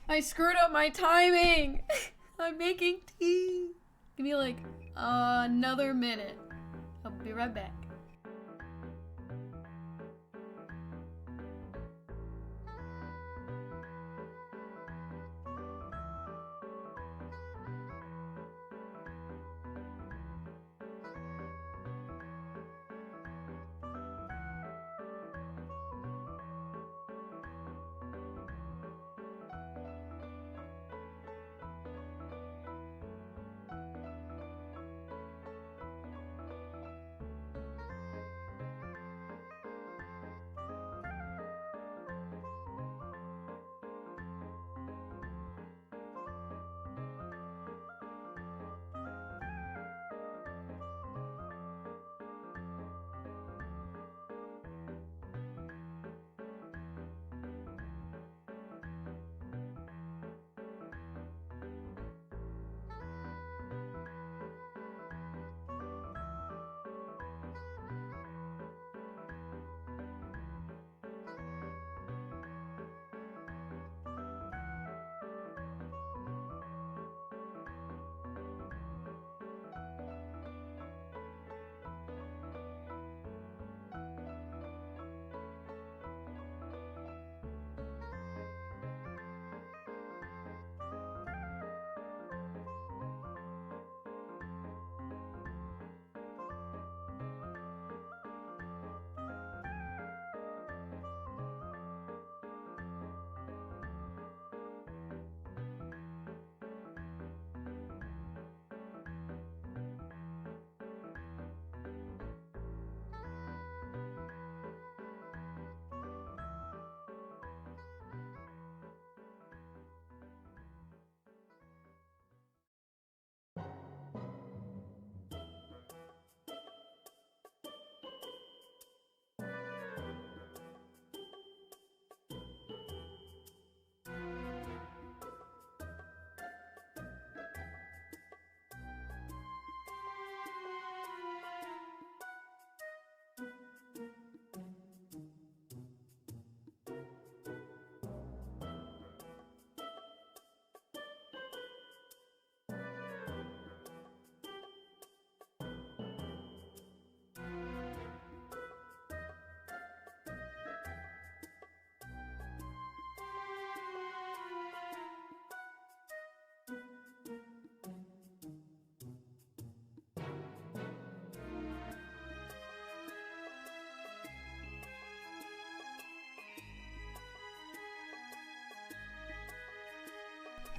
I screwed up my timing. I'm making tea. Give me like another minute. I'll be right back.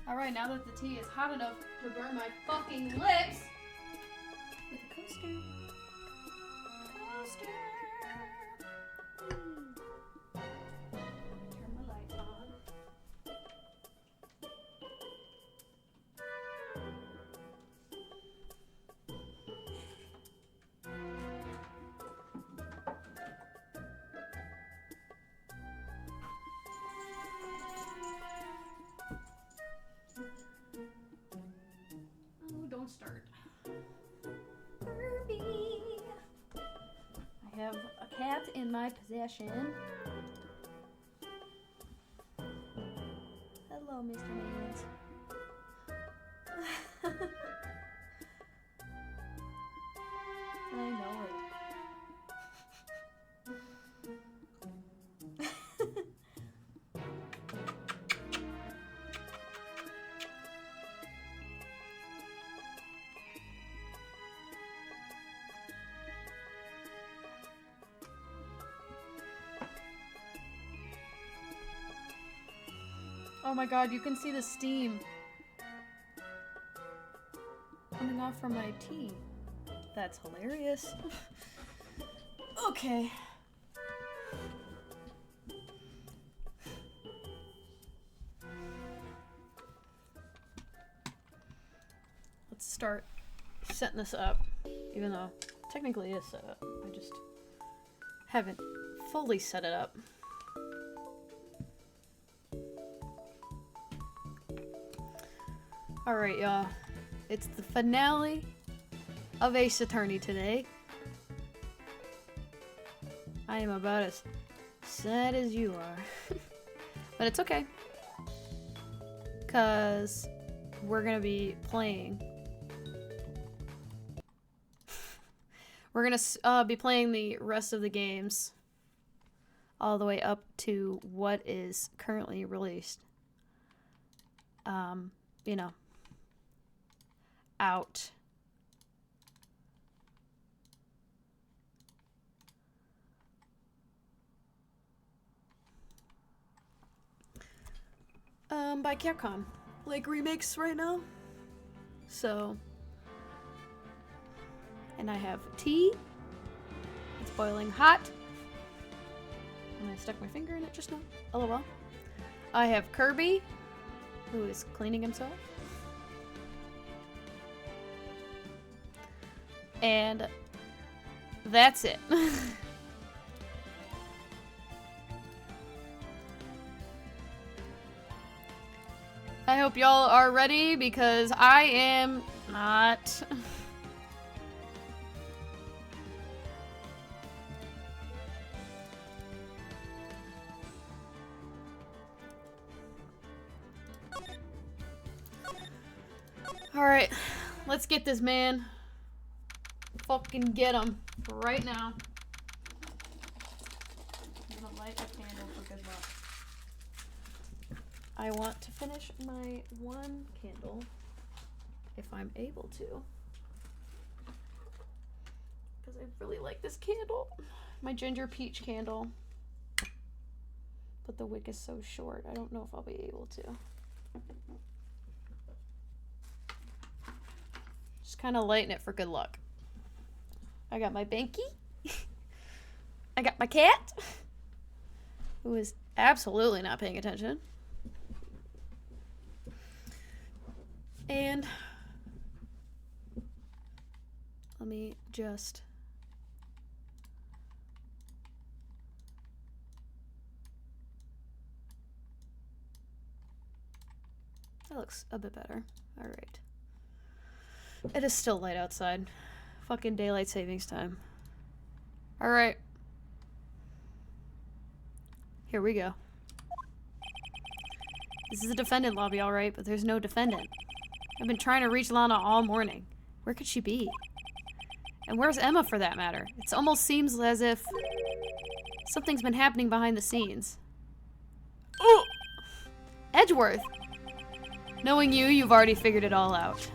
Alright, now that the tea is hot enough to burn my fucking lips, with a coaster. Coaster! Turn my light on. start. Kirby! I have a cat in my possession. Hello, Mr. Mans. I know it. Oh my god, you can see the steam coming off from my tea. That's hilarious. Okay. Let's start setting this up, even though technically it is set up. I just haven't fully set it up. Alright, y'all. It's the finale of Ace Attorney today. I am about as sad as you are. But it's okay. Because we're gonna be playing. We're gonna be playing the rest of the games. All the way up to what is currently released. You know. Out. By Capcom. Like remakes right now. So. And I have tea. It's boiling hot. And I stuck my finger in it just now. LOL. I have Kirby, who is cleaning himself. And that's it. I hope y'all are ready because I am not. Alright, let's get this man. Fucking get him right now. I'm gonna light a candle for good luck. I want to finish my one candle if I'm able to. Because I really like this candle. My ginger peach candle. But the wick is so short, I don't know if I'll be able to. Just kind of lighten it for good luck. I got my Banky. I got my cat, who is absolutely not paying attention. And let me just that looks a bit better. All right. It is still light outside. Fucking daylight savings time. All right. Here we go. This is a defendant lobby, all right, but there's no defendant. I've been trying to reach Lana all morning. Where could she be? And where's Emma, for that matter? It almost seems as if something's been happening behind the scenes. Ooh! Edgeworth! Knowing you, you've already figured it all out.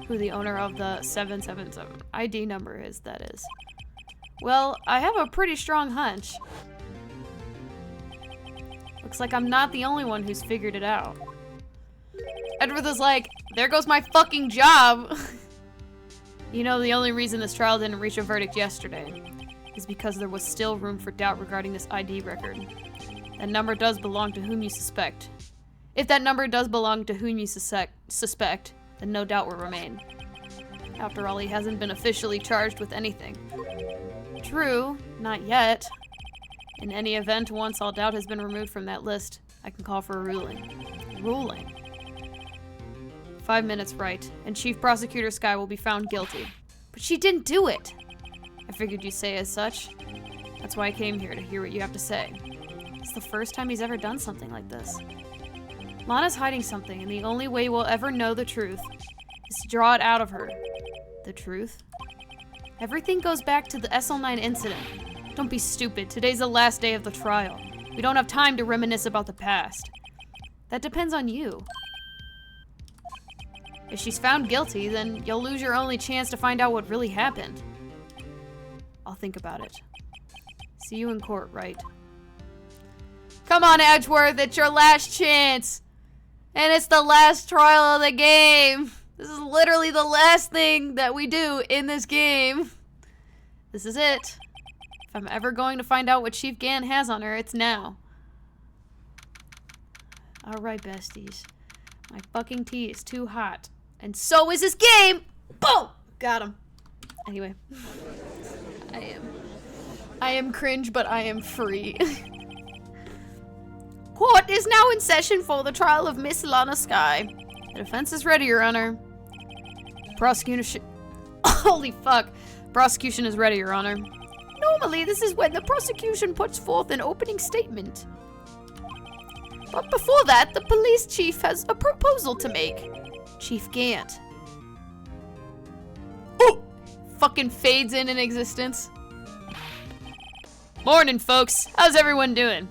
Who the owner of the 777 ID number is, that is. Well, I have a pretty strong hunch. Looks like I'm not the only one who's figured it out. Edward is like, there goes my fucking job! You know, the only reason this trial didn't reach a verdict yesterday is because there was still room for doubt regarding this ID record. That number does belong to whom you suspect. If that number does belong to whom you suspect, then no doubt will remain. After all, he hasn't been officially charged with anything. True, not yet. In any event, once all doubt has been removed from that list, I can call for a ruling. Ruling? If 5 minutes, right, and Chief Prosecutor Sky will be found guilty. But she didn't do it! I figured you'd say as such. That's why I came here, to hear what you have to say. It's the first time he's ever done something like this. Lana's hiding something, and the only way we'll ever know the truth is to draw it out of her. The truth? Everything goes back to the SL9 incident. Don't be stupid. Today's the last day of the trial. We don't have time to reminisce about the past. That depends on you. If she's found guilty, then you'll lose your only chance to find out what really happened. I'll think about it. See you in court, right? Come on, Edgeworth, it's your last chance! And it's the last trial of the game! This is literally the last thing that we do in this game. This is it. If I'm ever going to find out what Chief Gann has on her, it's now. Alright, besties. My fucking tea is too hot. And so is this game! Boom! Got him. Anyway. I am cringe, but I am free. Court is now in session for the trial of Miss Lana Sky. The defense is ready, Your Honor. Prosecution. Holy fuck. Prosecution is ready, Your Honor. Normally, this is when the prosecution puts forth an opening statement. But before that, the police chief has a proposal to make. Chief Gant. Oh! Fucking fades in existence. Morning, folks. How's everyone doing?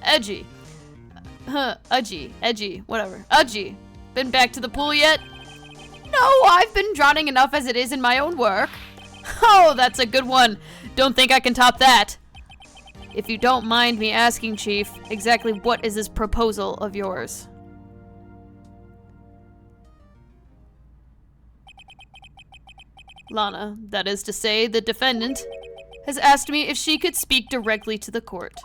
Edgy. Edgy, whatever. Udgy. Been back to the pool yet? No, I've been drowning enough as it is in my own work. Oh, that's a good one. Don't think I can top that. If you don't mind me asking, Chief, exactly what is this proposal of yours? Lana, that is to say, the defendant, has asked me if she could speak directly to the court.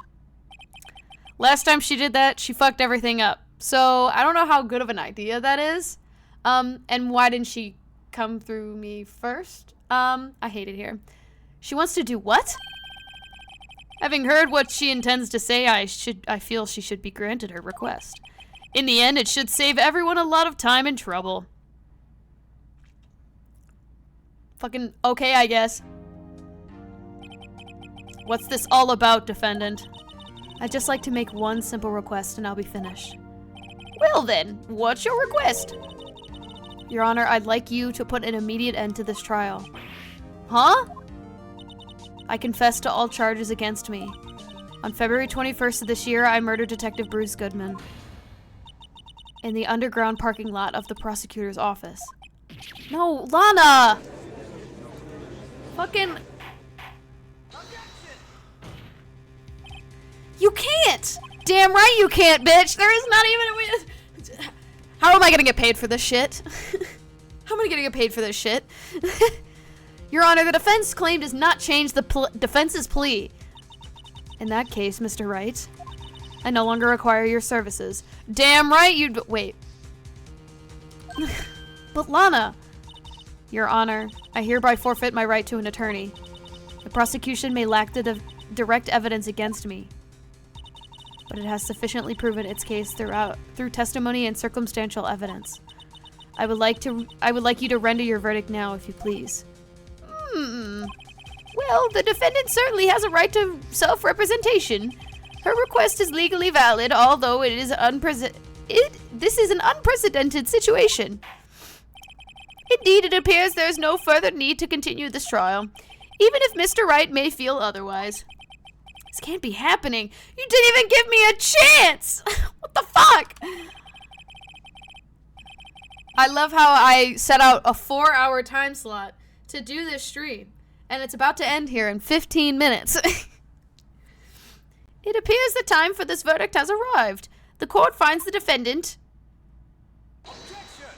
Last time she did that, she fucked everything up. So, I don't know how good of an idea that is. And why didn't she come through me first? I hate it here. She wants to do what? Having heard what she intends to say, I feel she should be granted her request. In the end, it should save everyone a lot of time and trouble. Fucking okay, I guess. What's this all about, defendant? I'd just like to make one simple request and I'll be finished. Well then, what's your request? Your Honor, I'd like you to put an immediate end to this trial. Huh? I confess to all charges against me. On February 21st of this year, I murdered Detective Bruce Goodman in the underground parking lot of the prosecutor's office. No, Lana! Fucking... You can't! Damn right you can't, bitch! There is not even a way. How am I gonna get paid for this shit? How am I gonna get paid for this shit? Your Honor, the defense claim does not change the defense's plea. In that case, Mr. Wright, I no longer require your services. Damn right you wait. But Lana! Your Honor, I hereby forfeit my right to an attorney. The prosecution may lack the direct evidence against me, but it has sufficiently proven its case through testimony and circumstantial evidence. I would like you to render your verdict now, if you please. Well, the defendant certainly has a right to self-representation. Her request is legally valid, although this is an unprecedented situation. Indeed, it appears there is no further need to continue this trial, even if Mr. Wright may feel otherwise. This can't be happening. You didn't even give me a chance! What the fuck? I love how I set out a 4-hour time slot to do this stream, and it's about to end here in 15 minutes. It appears the time for this verdict has arrived. The court finds the defendant... Objection!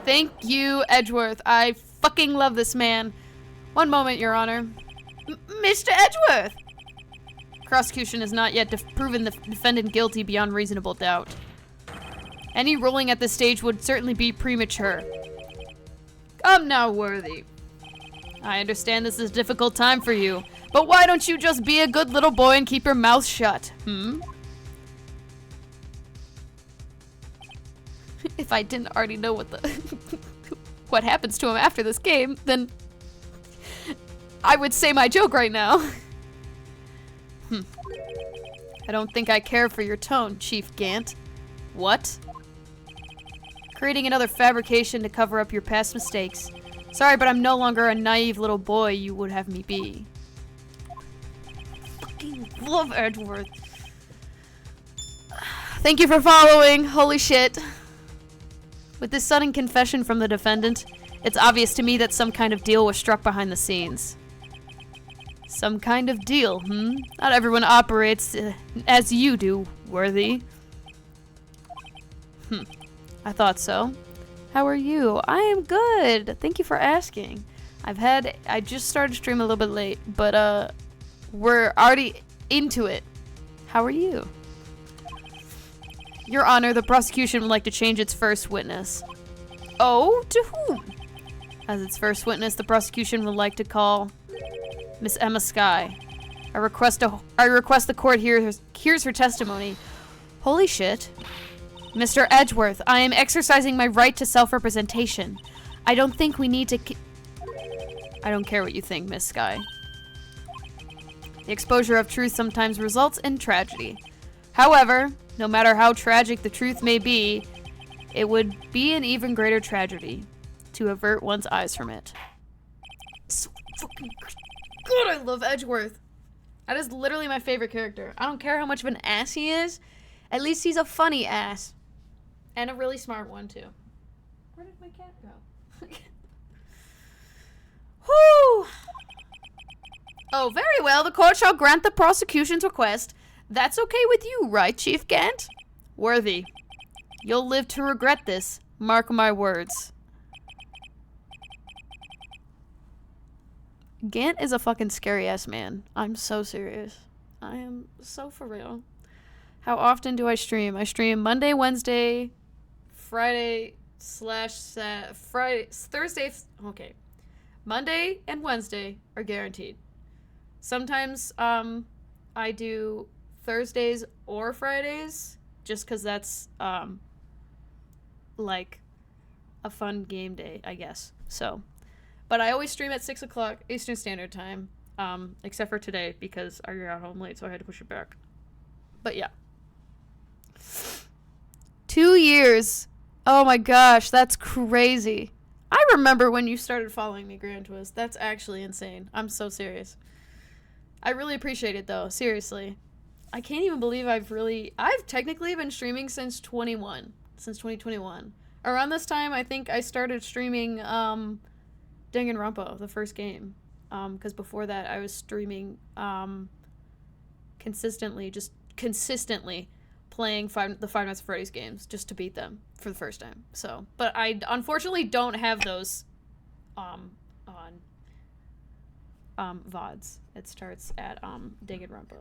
Thank you, Edgeworth. I fucking love this man. One moment, Your Honor. Mr. Edgeworth! Prosecution has not yet proven the defendant guilty beyond reasonable doubt. Any ruling at this stage would certainly be premature. Come now, Worthy. I understand this is a difficult time for you, but why don't you just be a good little boy and keep your mouth shut, If I didn't already know what the what happens to him after this game, then I would say my joke right now. I don't think I care for your tone, Chief Gant. What? Creating another fabrication to cover up your past mistakes. Sorry, but I'm no longer a naive little boy you would have me be. Fucking love Edgeworth. Thank you for following. Holy shit. With this sudden confession from the defendant, it's obvious to me that some kind of deal was struck behind the scenes. Some kind of deal, Not everyone operates as you do, Worthy. I thought so. How are you? I am good. Thank you for asking. I just started streaming a little bit late, but we're already into it. How are you? Your Honor, the prosecution would like to change its first witness. Oh, to whom? As its first witness, the prosecution would like to call Miss Emma Skye. I request the court hears her testimony. Holy shit. Mr. Edgeworth, I am exercising my right to self-representation. I don't think we need to I don't care what you think, Miss Skye. The exposure of truth sometimes results in tragedy. However, no matter how tragic the truth may be, it would be an even greater tragedy to avert one's eyes from it. So fucking good, I love Edgeworth. That is literally my favorite character. I don't care how much of an ass he is. At least he's a funny ass. And a really smart one, too. Where did my cat go? Whew! Oh, very well. The court shall grant the prosecution's request. That's okay with you, right, Chief Gant? Worthy. You'll live to regret this. Mark my words. Gant is a fucking scary-ass man. I'm so serious. I am so for real. How often do I stream? I stream Monday, Wednesday, Friday / Friday, Thursday. Okay. Monday and Wednesday are guaranteed. Sometimes I do Thursdays or Fridays just because that's like a fun game day, I guess. So, but I always stream at 6 o'clock Eastern Standard Time, except for today because I got home late, so I had to push it back. But yeah. 2 years. Oh my gosh, that's crazy. I remember when you started following me, Grand Twist. That's actually insane. I'm so serious. I really appreciate it though, seriously. I can't even believe I've technically been streaming since 2021. Around this time, I think I started streaming Danganronpa, the first game. Because before that, I was streaming consistently playing the Five Nights at Freddy's games just to beat them for the first time. So, but I unfortunately don't have those on VODs. It starts at Danganronpa.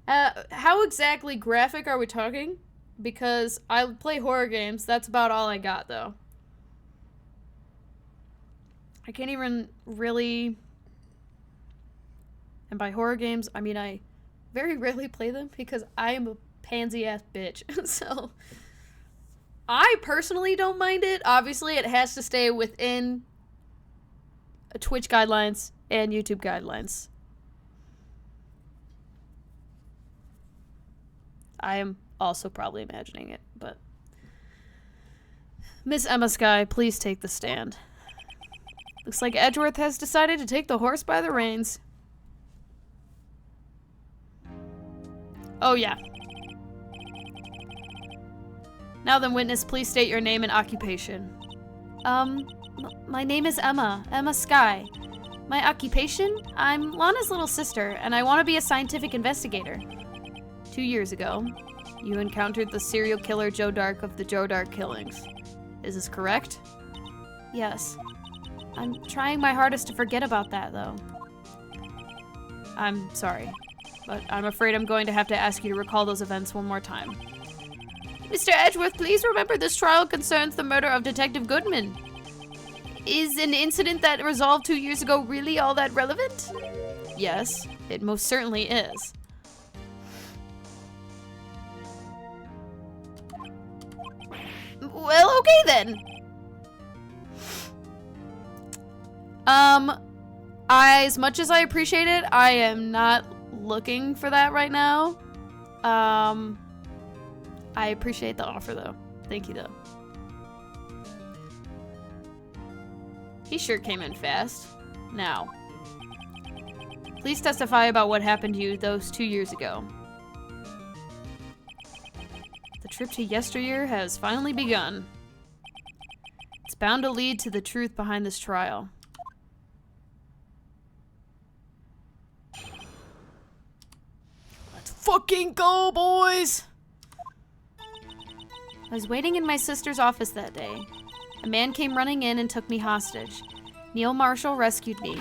How exactly graphic are we talking? Because I play horror games. That's about all I got, though. I can't even really... And by horror games, I mean I very rarely play them because I am a pansy-ass bitch. So, I personally don't mind it. Obviously, it has to stay within Twitch guidelines and YouTube guidelines. I am also probably imagining it, but... Miss Emma Skye, please take the stand. Looks like Edgeworth has decided to take the horse by the reins. Oh, yeah. Now then, witness, please state your name and occupation. My name is Emma Skye. My occupation? I'm Lana's little sister, and I want to be a scientific investigator. 2 years ago, you encountered the serial killer Joe Dark of the Joe Dark killings. Is this correct? Yes. I'm trying my hardest to forget about that, though. I'm sorry, but I'm afraid I'm going to have to ask you to recall those events one more time. Mr. Edgeworth, please remember this trial concerns the murder of Detective Goodman. Is an incident that resolved 2 years ago really all that relevant? Yes, it most certainly is. Okay then. As much as I appreciate it, I am not looking for that right now. I appreciate the offer though. Thank you though. He sure came in fast. Now, please testify about what happened to you those 2 years ago. The trip to yesteryear has finally begun. It's bound to lead to the truth behind this trial. Let's fucking go, boys! I was waiting in my sister's office that day. A man came running in and took me hostage. Neil Marshall rescued me,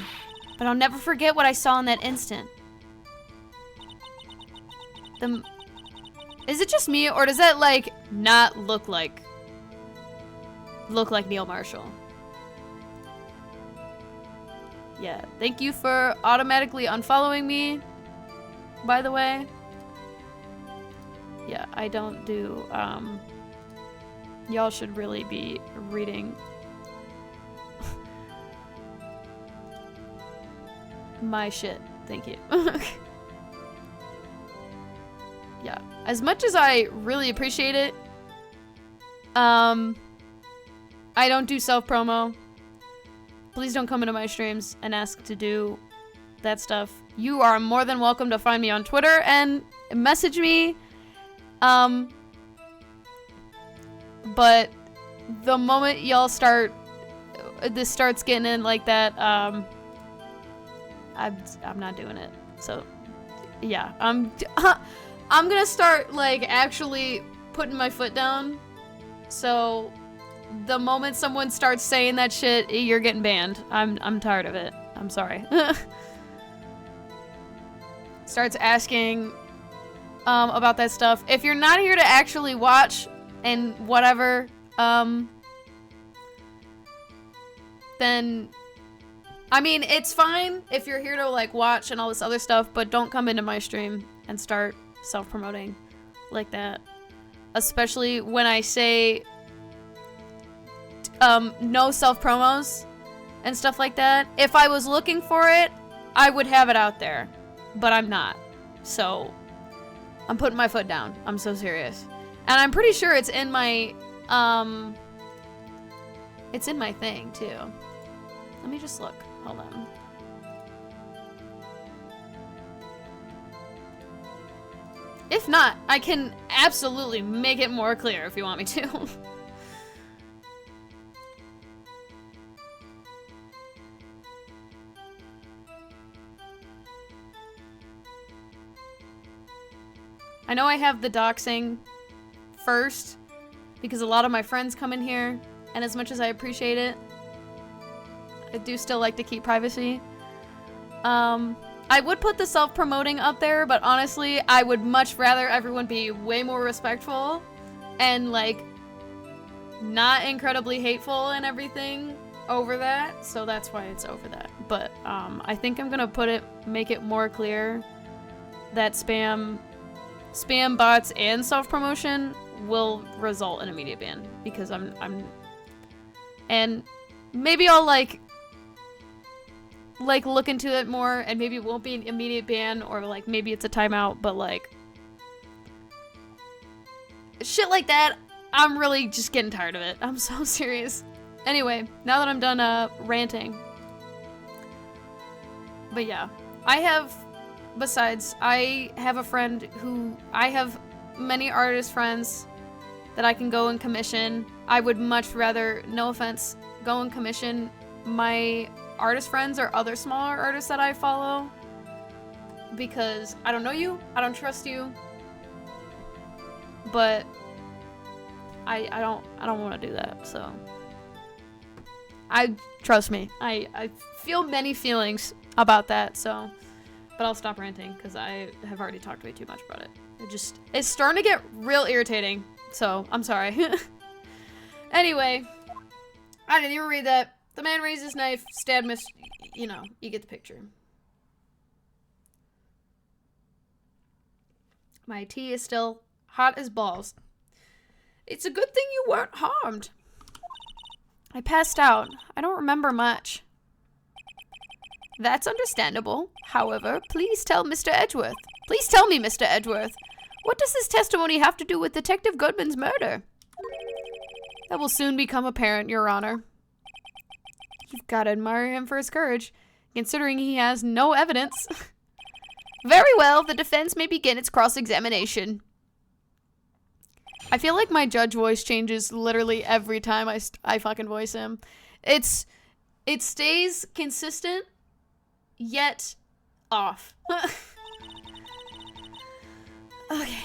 but I'll never forget what I saw in that instant. Is it just me, or does that, like, not look like Neil Marshall? Yeah, thank you for automatically unfollowing me, by the way. Yeah, I don't do, y'all should really be reading my shit. Thank you. Yeah, as much as I really appreciate it, I don't do self-promo. Please don't come into my streams and ask to do that stuff. You are more than welcome to find me on Twitter and message me. But the moment y'all this starts getting in like that, I'm not doing it. So, yeah, I'm gonna start, like, actually putting my foot down. So, the moment someone starts saying that shit, you're getting banned. I'm tired of it. I'm sorry. Starts asking, about that stuff. If you're not here to actually watch and whatever, then, I mean, it's fine if you're here to, like, watch and all this other stuff, but don't come into my stream and start self-promoting like that. Especially when I say, no self-promos and stuff like that. If I was looking for it, I would have it out there, but I'm not. So, I'm putting my foot down. I'm so serious. And I'm pretty sure it's in my, it's in my thing, too. Let me just look. Hold on. If not, I can absolutely make it more clear if you want me to. I know I have the doxing first because a lot of my friends come in here, and as much as I appreciate it, I do still like to keep privacy. I would put the self-promoting up there, but honestly, I would much rather everyone be way more respectful and, like, not incredibly hateful and everything over that, so that's why it's over that. But, I think I'm gonna make it more clear that spam bots and self-promotion will result in immediate ban, because and maybe I'll, like, look into it more, and maybe it won't be an immediate ban, or, like, maybe it's a timeout, but, like, shit like that, I'm really just getting tired of it. I'm so serious. Anyway, now that I'm done, ranting. But yeah, I have a friend who, I have many artist friends that I can go and commission. I would much rather, no offense, go and commission my artist friends or other smaller artists that I follow, because I don't know you, I don't trust you, but I don't want to do that. So trust me, I feel many feelings about that. So, but I'll stop ranting because I have already talked way too much about it. It's starting to get real irritating. So I'm sorry. Anyway, I didn't even read that. The man raised his knife, stabbed Miss... You know, you get the picture. My tea is still hot as balls. It's a good thing you weren't harmed. I passed out. I don't remember much. That's understandable. However, please tell Mr. Edgeworth. Please tell me, Mr. Edgeworth. What does this testimony have to do with Detective Goodman's murder? That will soon become apparent, Your Honor. You've got to admire him for his courage, considering he has no evidence. Very well, the defense may begin its cross-examination. I feel like my judge voice changes literally every time I fucking voice him. It stays consistent, yet off. Okay.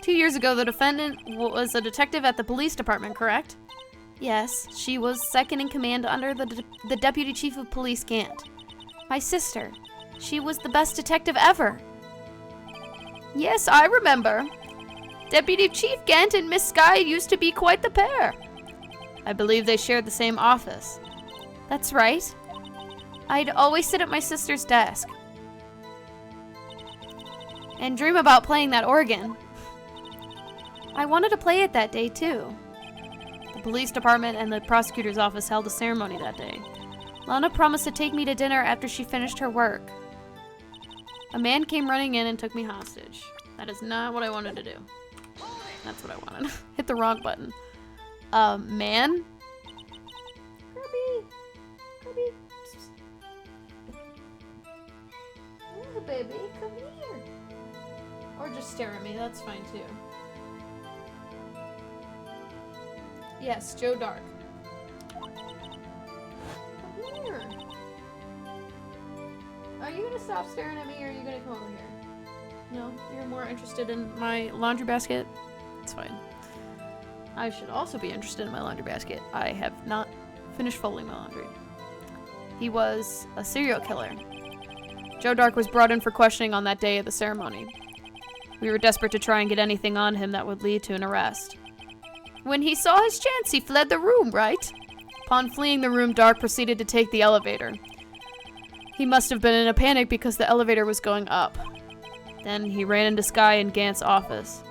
2 years ago, the defendant was a detective at the police department, correct? Yes, she was second in command under the deputy chief of police, Gant. My sister. She was the best detective ever. Yes, I remember. Deputy Chief Gant and Miss Skye used to be quite the pair. I believe they shared the same office. That's right. I'd always sit at my sister's desk and dream about playing that organ. I wanted to play it that day, too. The police department and the prosecutor's office held a ceremony that day. Lana promised to take me to dinner after she finished her work. A man came running in and took me hostage. That is not what I wanted to do. That's what I wanted. Hit the wrong button. Man? Kirby! Kirby! Oh, baby, come here. Or just stare at me, that's fine too. Yes, Joe Dark. Come here. Are you gonna stop staring at me or are you gonna come over here? No? You're more interested in my laundry basket? It's fine. I should also be interested in my laundry basket. I have not finished folding my laundry. He was a serial killer. Joe Dark was brought in for questioning on that day of the ceremony. We were desperate to try and get anything on him that would lead to an arrest. When he saw his chance, he fled the room, right? Upon fleeing the room, Dark proceeded to take the elevator. He must have been in a panic because the elevator was going up. Then he ran into Skye in Gant's office.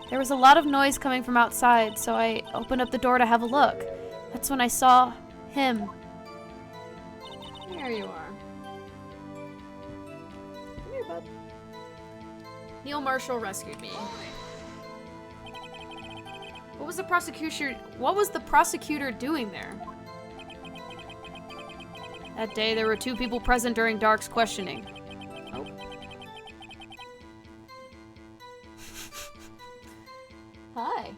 There was a lot of noise coming from outside, so I opened up the door to have a look. That's when I saw him. There you are. Come here, bud. Neil Marshall rescued me. What was the prosecutor doing there? That day, there were 2 people present during Dark's questioning. Oh. Hi.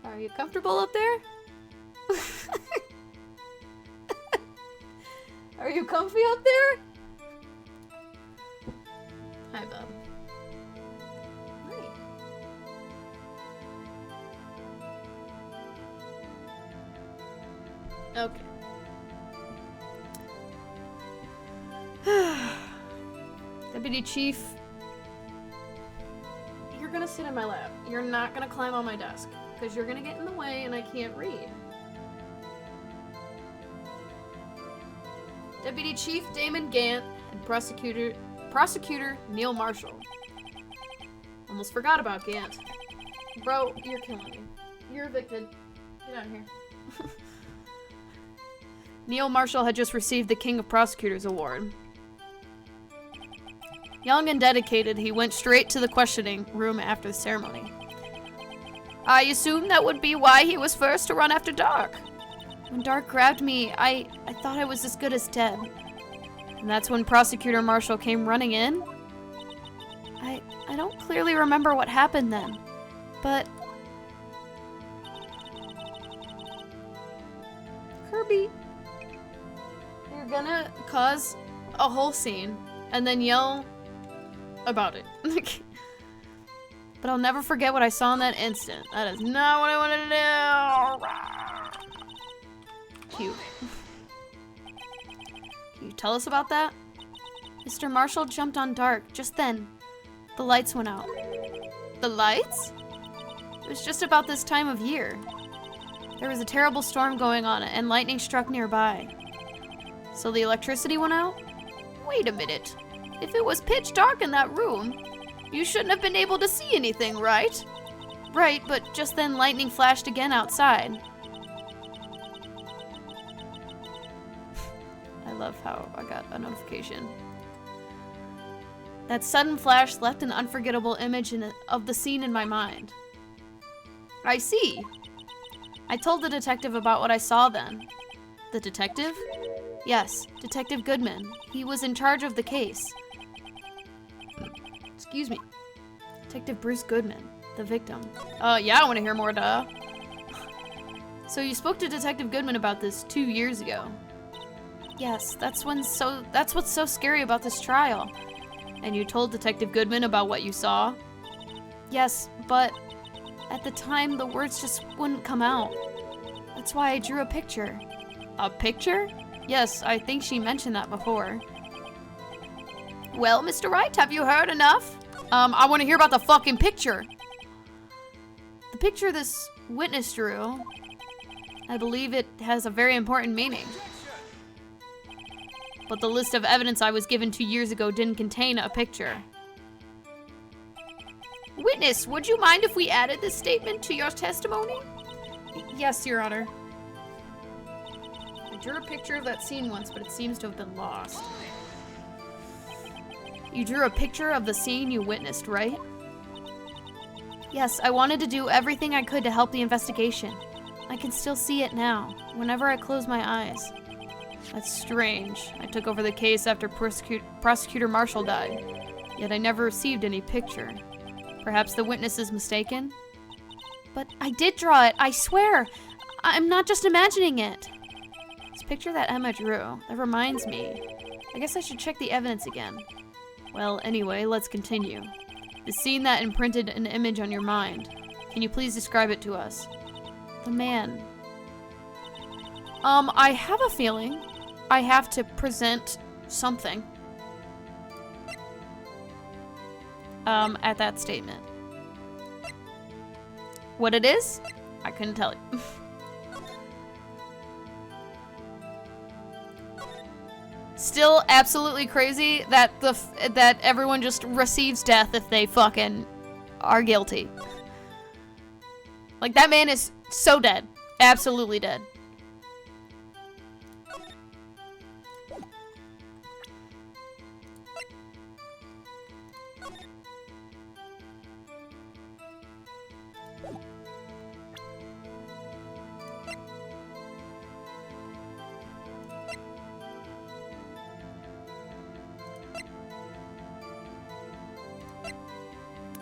Are you comfortable up there? Are you comfy up there? Hi, bub. Okay. Deputy Chief, you're gonna sit in my lap. You're not gonna climb on my desk, because you're gonna get in the way and I can't read. Deputy Chief Damon Gant and Prosecutor Neil Marshall. Almost forgot about Gant. Bro, you're killing me. You're evicted. Get out of here. Neil Marshall had just received the King of Prosecutors Award. Young and dedicated, he went straight to the questioning room after the ceremony. I assume that would be why he was first to run after Dark. When Dark grabbed me, I thought I was as good as dead. And that's when Prosecutor Marshall came running in? I don't clearly remember what happened then, but... Kirby... You're gonna cause a whole scene and then yell about it. But I'll never forget what I saw in that instant. That is not what I wanted to do. Cute. Can you tell us about that? Mr. Marshall jumped on Dark just then. The lights went out. The lights? It was just about this time of year. There was a terrible storm going on and lightning struck nearby. So the electricity went out? Wait a minute. If it was pitch dark in that room, you shouldn't have been able to see anything, right? Right, but just then lightning flashed again outside. I love how I got a notification. That sudden flash left an unforgettable image of the scene in my mind. I see. I told the detective about what I saw then. The detective? Yes, Detective Goodman. He was in charge of the case. Excuse me. Detective Bruce Goodman, the victim. Yeah, I want to hear more, duh. So you spoke to Detective Goodman about this 2 years ago. Yes, that's what's so scary about this trial. And you told Detective Goodman about what you saw? Yes, but at the time, the words just wouldn't come out. That's why I drew a picture. A picture? Yes, I think she mentioned that before. Well, Mr. Wright, have you heard enough? I want to hear about the fucking picture. The picture this witness drew, I believe it has a very important meaning. But the list of evidence I was given 2 years ago didn't contain a picture. Witness, would you mind if we added this statement to your testimony? Yes, Your Honor. I drew a picture of that scene once, but it seems to have been lost. You drew a picture of the scene you witnessed, right? Yes, I wanted to do everything I could to help the investigation. I can still see it now, whenever I close my eyes. That's strange. I took over the case after Prosecutor Marshall died, yet I never received any picture. Perhaps the witness is mistaken? But I did draw it, I swear! I'm not just imagining it! This picture that Emma drew, that reminds me. I guess I should check the evidence again. Well, anyway, let's continue. The scene that imprinted an image on your mind. Can you please describe it to us? The man. I have a feeling I have to present something. At that statement. What it is? I couldn't tell you. Still absolutely crazy that that everyone just receives death if they fucking are guilty. Like, that man is so dead. Absolutely dead.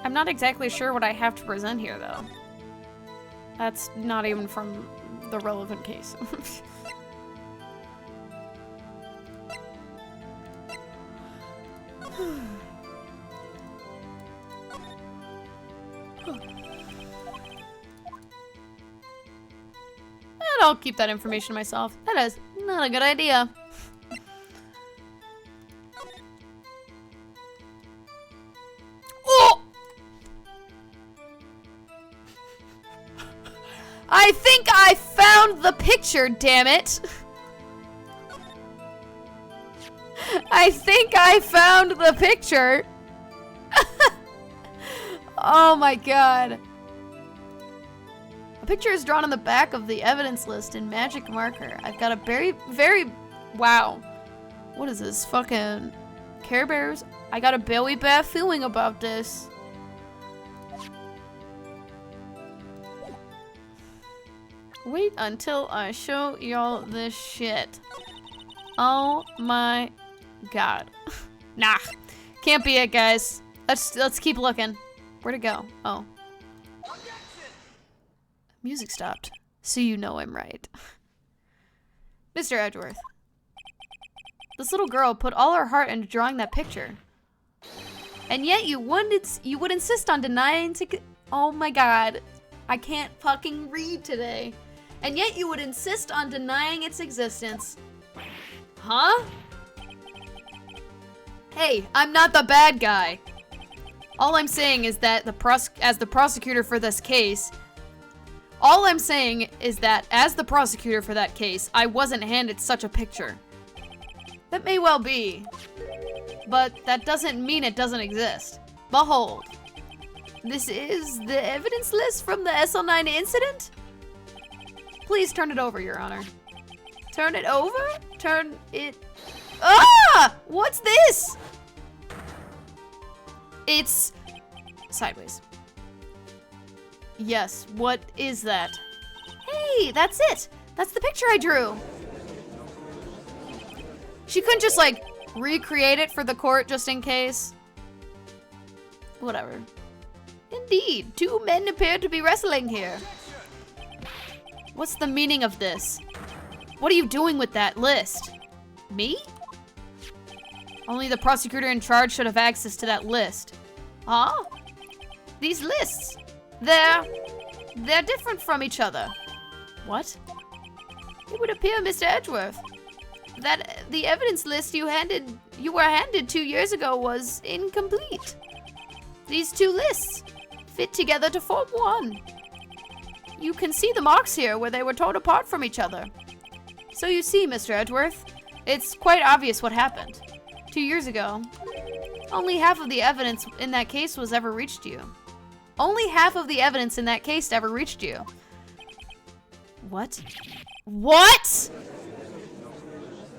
I'm not exactly sure what I have to present here, though. That's not even from the relevant case. And I'll keep that information to myself. That is not a good idea. I think I found the picture, damn it. I think I found the picture. Oh my god. A picture is drawn on the back of the evidence list in magic marker. I've got a very, wow. What is this, fucking Care Bears? I got a very bad feeling about this. Wait until I show y'all this shit. Oh my god. Nah, can't be it, guys. Let's keep looking. Where'd it go? Oh. Music stopped, so you know I'm right. Mr. Edgeworth. This little girl put all her heart into drawing that picture. And yet you would insist on denying to... Oh my god. I can't fucking read today. And yet you would insist on denying its existence. Huh? Hey, I'm not the bad guy. All I'm saying is that as the prosecutor for this case, I wasn't handed such a picture. That may well be, but that doesn't mean it doesn't exist. Behold. This is the evidence list from the SL9 incident? Please turn it over, Your Honor. Turn it over? Turn it... Ah! What's this? It's... sideways. Yes, what is that? Hey, that's it! That's the picture I drew! She couldn't just, like, recreate it for the court just in case. Whatever. Indeed, two men appear to be wrestling here. What's the meaning of this? What are you doing with that list? Me? Only the prosecutor in charge should have access to that list. Huh? These lists, they're different from each other. What? It would appear, Mr. Edgeworth, that the evidence list you were handed 2 years ago was incomplete. These two lists fit together to form one. You can see the marks here where they were torn apart from each other. So you see, Mr. Edgeworth, it's quite obvious what happened. 2 years ago, only half of the evidence in that case was ever reached you. Only half of the evidence in that case ever reached you. What? What?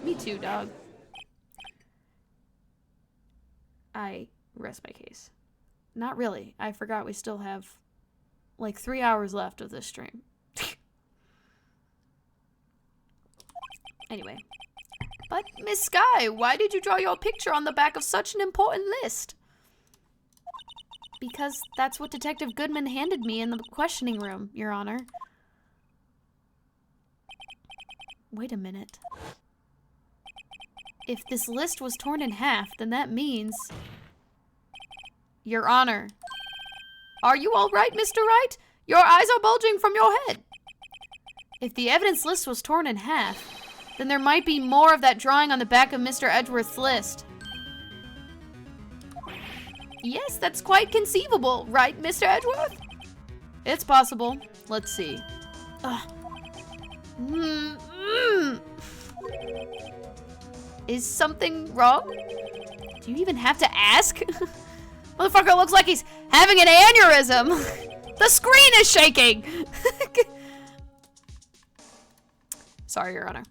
Me too, dog. I rest my case. Not really. I forgot we still have like 3 hours left of this stream. Anyway. But, Miss Sky, why did you draw your picture on the back of such an important list? Because that's what Detective Goodman handed me in the questioning room, Your Honor. Wait a minute. If this list was torn in half, then that means... Your Honor. Are you all right, Mr. Wright? Your eyes are bulging from your head. If the evidence list was torn in half, then there might be more of that drawing on the back of Mr. Edgeworth's list. Yes, that's quite conceivable, right, Mr. Edgeworth? It's possible. Let's see. Ugh. Is something wrong? Do you even have to ask? Motherfucker looks like he's having an aneurysm. The screen is shaking. Sorry, Your Honor.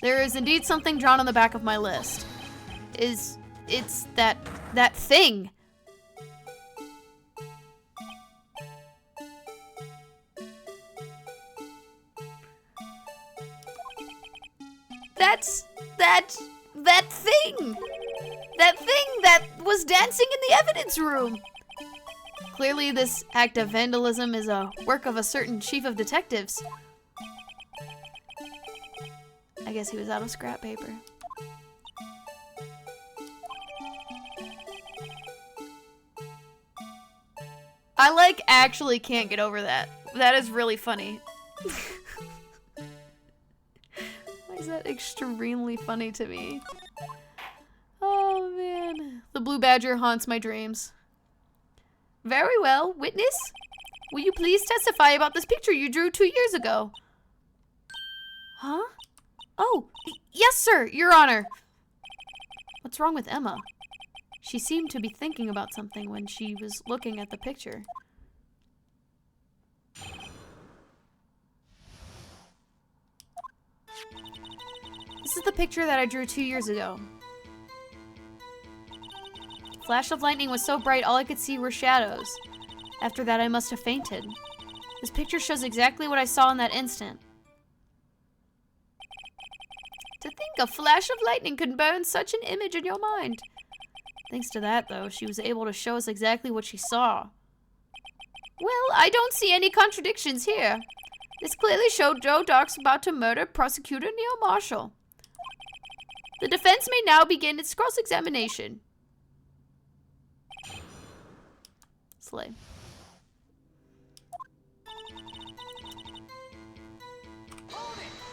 There is indeed something drawn on the back of my list. It's that thing. That's that thing. That thing that was dancing in the evidence room. Clearly, this act of vandalism is a work of a certain chief of detectives. I guess he was out of scrap paper. I actually can't get over that. That is really funny. Why is that extremely funny to me? Oh man. The blue badger haunts my dreams. Very well, witness. Will you please testify about this picture you drew 2 years ago? Huh? Oh, yes, sir, Your Honor. What's wrong with Emma? She seemed to be thinking about something when she was looking at the picture. This is the picture that I drew 2 years ago. Flash of lightning was so bright all I could see were shadows. After that I must have fainted. This picture shows exactly what I saw in that instant. To think a flash of lightning could burn such an image in your mind. Thanks to that, though, she was able to show us exactly what she saw. Well, I don't see any contradictions here. This clearly showed Joe Dark's about to murder Prosecutor Neil Marshall. The defense may now begin its cross-examination. Slay.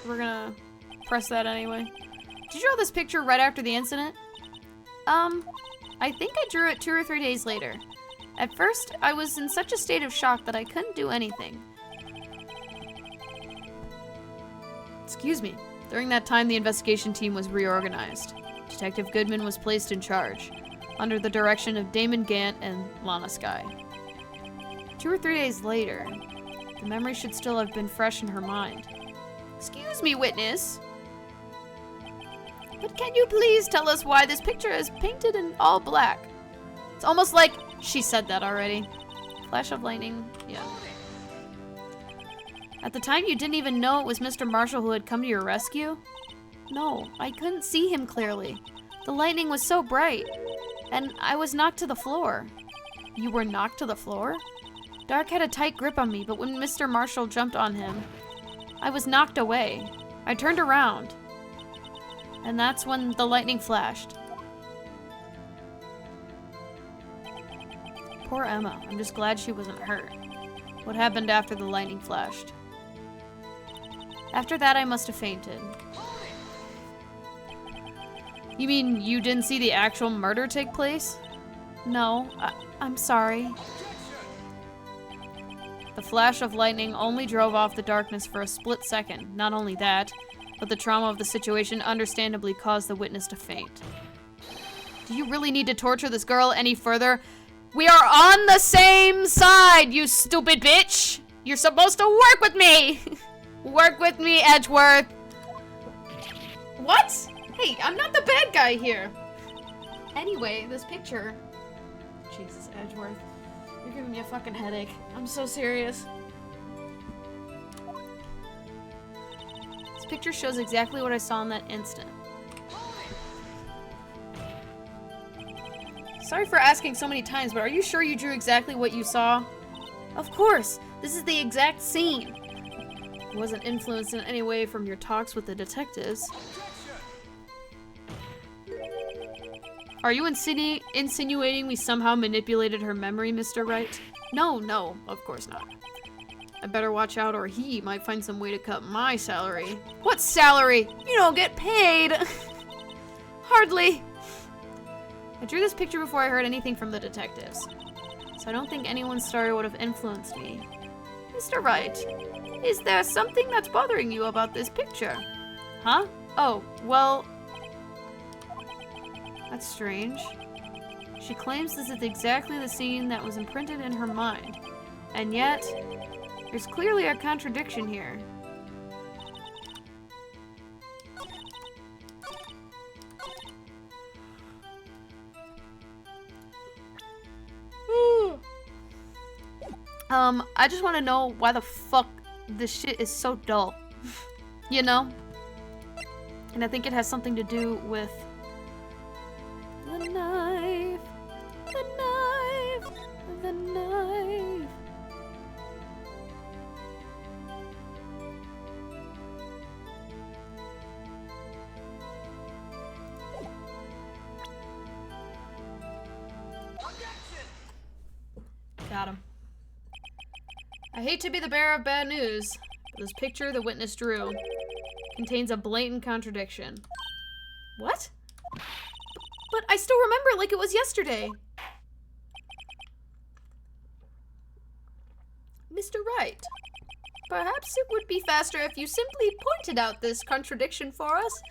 We're gonna press that anyway. Did you draw this picture right after the incident? I think I drew it 2 or 3 days later. At first, I was in such a state of shock that I couldn't do anything. Excuse me. During that time, the investigation team was reorganized. Detective Goodman was placed in charge, under the direction of Damon Gant and Lana Skye. 2 or 3 days later. The memory should still have been fresh in her mind. Excuse me, witness. But can you please tell us why this picture is painted in all black? It's almost like she said that already. Flash of lightning, yeah. At the time, you didn't even know it was Mr. Marshall who had come to your rescue? No, I couldn't see him clearly. The lightning was so bright, and I was knocked to the floor. You were knocked to the floor? Dark had a tight grip on me, but when Mr. Marshall jumped on him, I was knocked away. I turned around, and that's when the lightning flashed. Poor Emma. I'm just glad she wasn't hurt. What happened after the lightning flashed? After that, I must have fainted. You mean you didn't see the actual murder take place? No, I'm sorry. The flash of lightning only drove off the darkness for a split second. Not only that, but the trauma of the situation understandably caused the witness to faint. Do you really need to torture this girl any further? We are on the same side, you stupid bitch! You're supposed to work with me! Work with me, Edgeworth! What? Hey, I'm not the bad guy here. Anyway, this picture... Jesus, Edgeworth. You're giving me a fucking headache. I'm so serious. This picture shows exactly what I saw in that instant. Sorry for asking so many times, but are you sure you drew exactly what you saw? Of course! This is the exact scene! It wasn't influenced in any way from your talks with the detectives. Are you insinuating we somehow manipulated her memory, Mr. Wright? No, of course not. I better watch out or he might find some way to cut my salary. What salary? You don't get paid! Hardly. I drew this picture before I heard anything from the detectives, so I don't think anyone's story would have influenced me. Mr. Wright, is there something that's bothering you about this picture? Huh? Oh, well... That's strange. She claims this is exactly the scene that was imprinted in her mind, and yet, there's clearly a contradiction here. I just want to know why the fuck this shit is so dull. You know? And I think it has something to do with the knife, the knife, the knife. Got him. I hate to be the bearer of bad news, but this picture the witness drew contains a blatant contradiction. What? But I still remember it like it was yesterday. Mr. Wright, perhaps it would be faster if you simply pointed out this contradiction for us.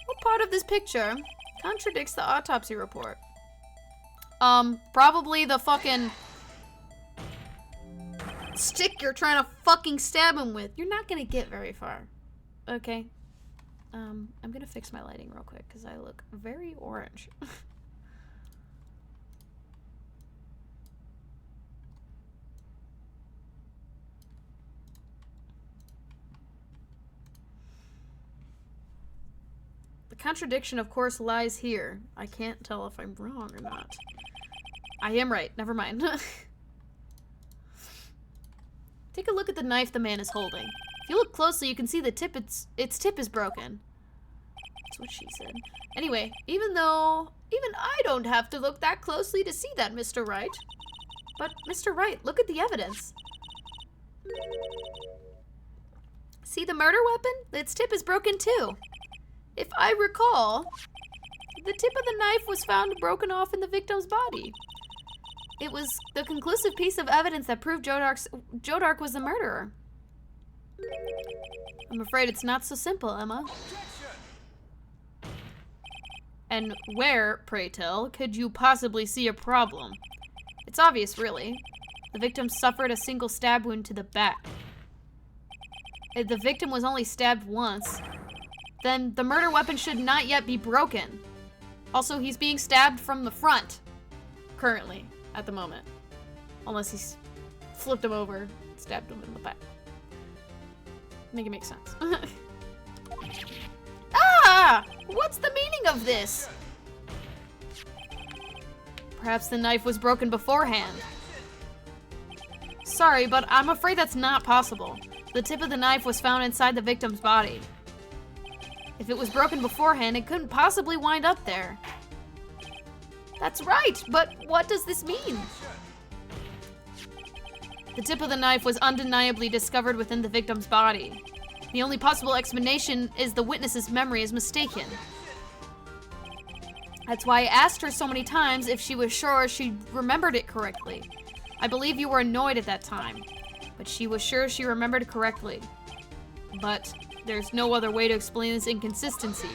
What part of this picture contradicts the autopsy report? Probably the fucking stick you're trying to fucking stab him with. You're not gonna get very far. Okay. I'm gonna fix my lighting real quick because I look very orange. The contradiction, of course, lies here. I can't tell if I'm wrong or not. I am right. Never mind. Take a look at the knife the man is holding. If you look closely, you can see the tip, its tip is broken. That's what she said. Anyway, even I don't have to look that closely to see that, Mr. Wright. But, Mr. Wright, look at the evidence. See the murder weapon? Its tip is broken too. If I recall, the tip of the knife was found broken off in the victim's body. It was the conclusive piece of evidence that proved Joe Dark was the murderer. I'm afraid it's not so simple, Emma. And where, pray tell, could you possibly see a problem? It's obvious, really. The victim suffered a single stab wound to the back. If the victim was only stabbed once, then the murder weapon should not yet be broken. Also, he's being stabbed from the front, currently, at the moment. Unless he's flipped him over, stabbed him in the back. Make it make sense. Ah! What's the meaning of this? Perhaps the knife was broken beforehand. Sorry, but I'm afraid that's not possible. The tip of the knife was found inside the victim's body. If it was broken beforehand, it couldn't possibly wind up there. That's right, but what does this mean? The tip of the knife was undeniably discovered within the victim's body. The only possible explanation is the witness's memory is mistaken. That's why I asked her so many times if she was sure she remembered it correctly. I believe you were annoyed at that time, but she was sure she remembered correctly. But there's no other way to explain this inconsistency.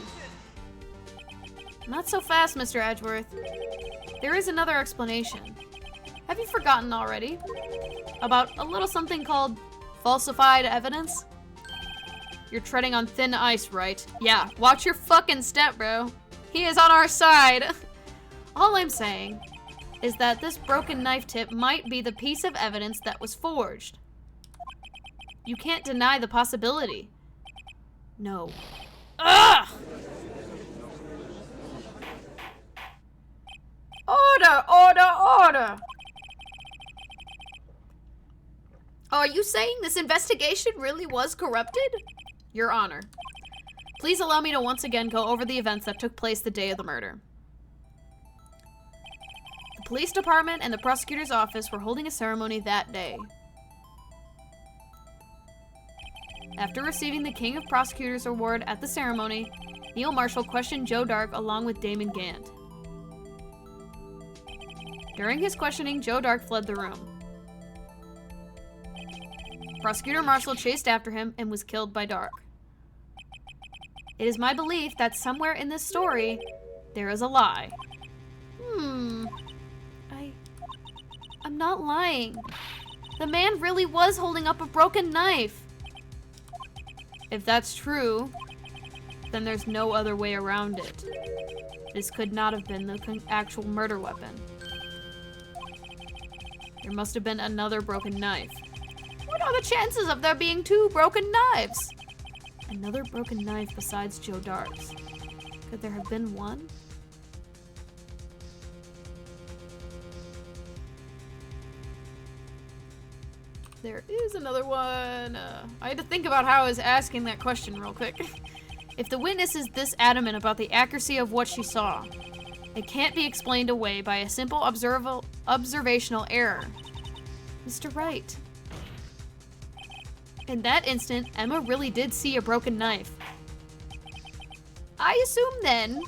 Not so fast, Mr. Edgeworth. There is another explanation. Have you forgotten already? About a little something called falsified evidence? You're treading on thin ice, right? Yeah, watch your fucking step, bro. He is on our side. All I'm saying is that this broken knife tip might be the piece of evidence that was forged. You can't deny the possibility. No. Ugh! Order, order, order! Are you saying this investigation really was corrupted? Your Honor. Please allow me to once again go over the events that took place the day of the murder. The police department and the prosecutor's office were holding a ceremony that day. After receiving the King of Prosecutors award at the ceremony, Neil Marshall questioned Joe Dark along with Damon Gant. During his questioning, Joe Dark fled the room. Prosecutor Marshall chased after him and was killed by Dark. It is my belief that somewhere in this story, there is a lie. I'm not lying. The man really was holding up a broken knife. If that's true, then there's no other way around it. This could not have been the actual murder weapon. There must have been another broken knife. What are the chances of there being two broken knives? Another broken knife besides Joe Dark's. Could there have been one? There is another one. I had to think about how I was asking that question real quick. If the witness is this adamant about the accuracy of what she saw, it can't be explained away by a simple observational error. Mr. Wright. In that instant, Emma really did see a broken knife. I assume then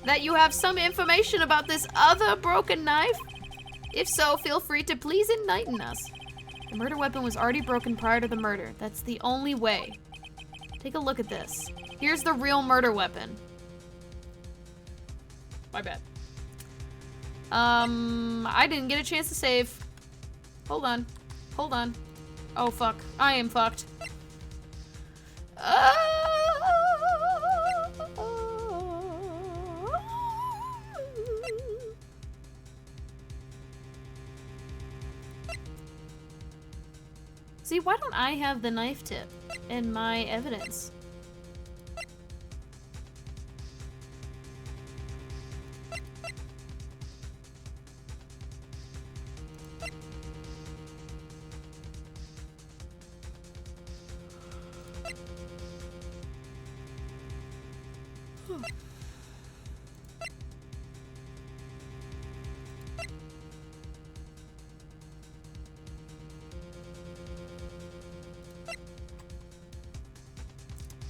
that you have some information about this other broken knife? If so, feel free to please enlighten us. The murder weapon was already broken prior to the murder. That's the only way. Take a look at this. Here's the real murder weapon. My bad. I didn't get a chance to save. Hold on. Hold on. Oh, fuck. I am fucked. See, why don't I have the knife tip in my evidence?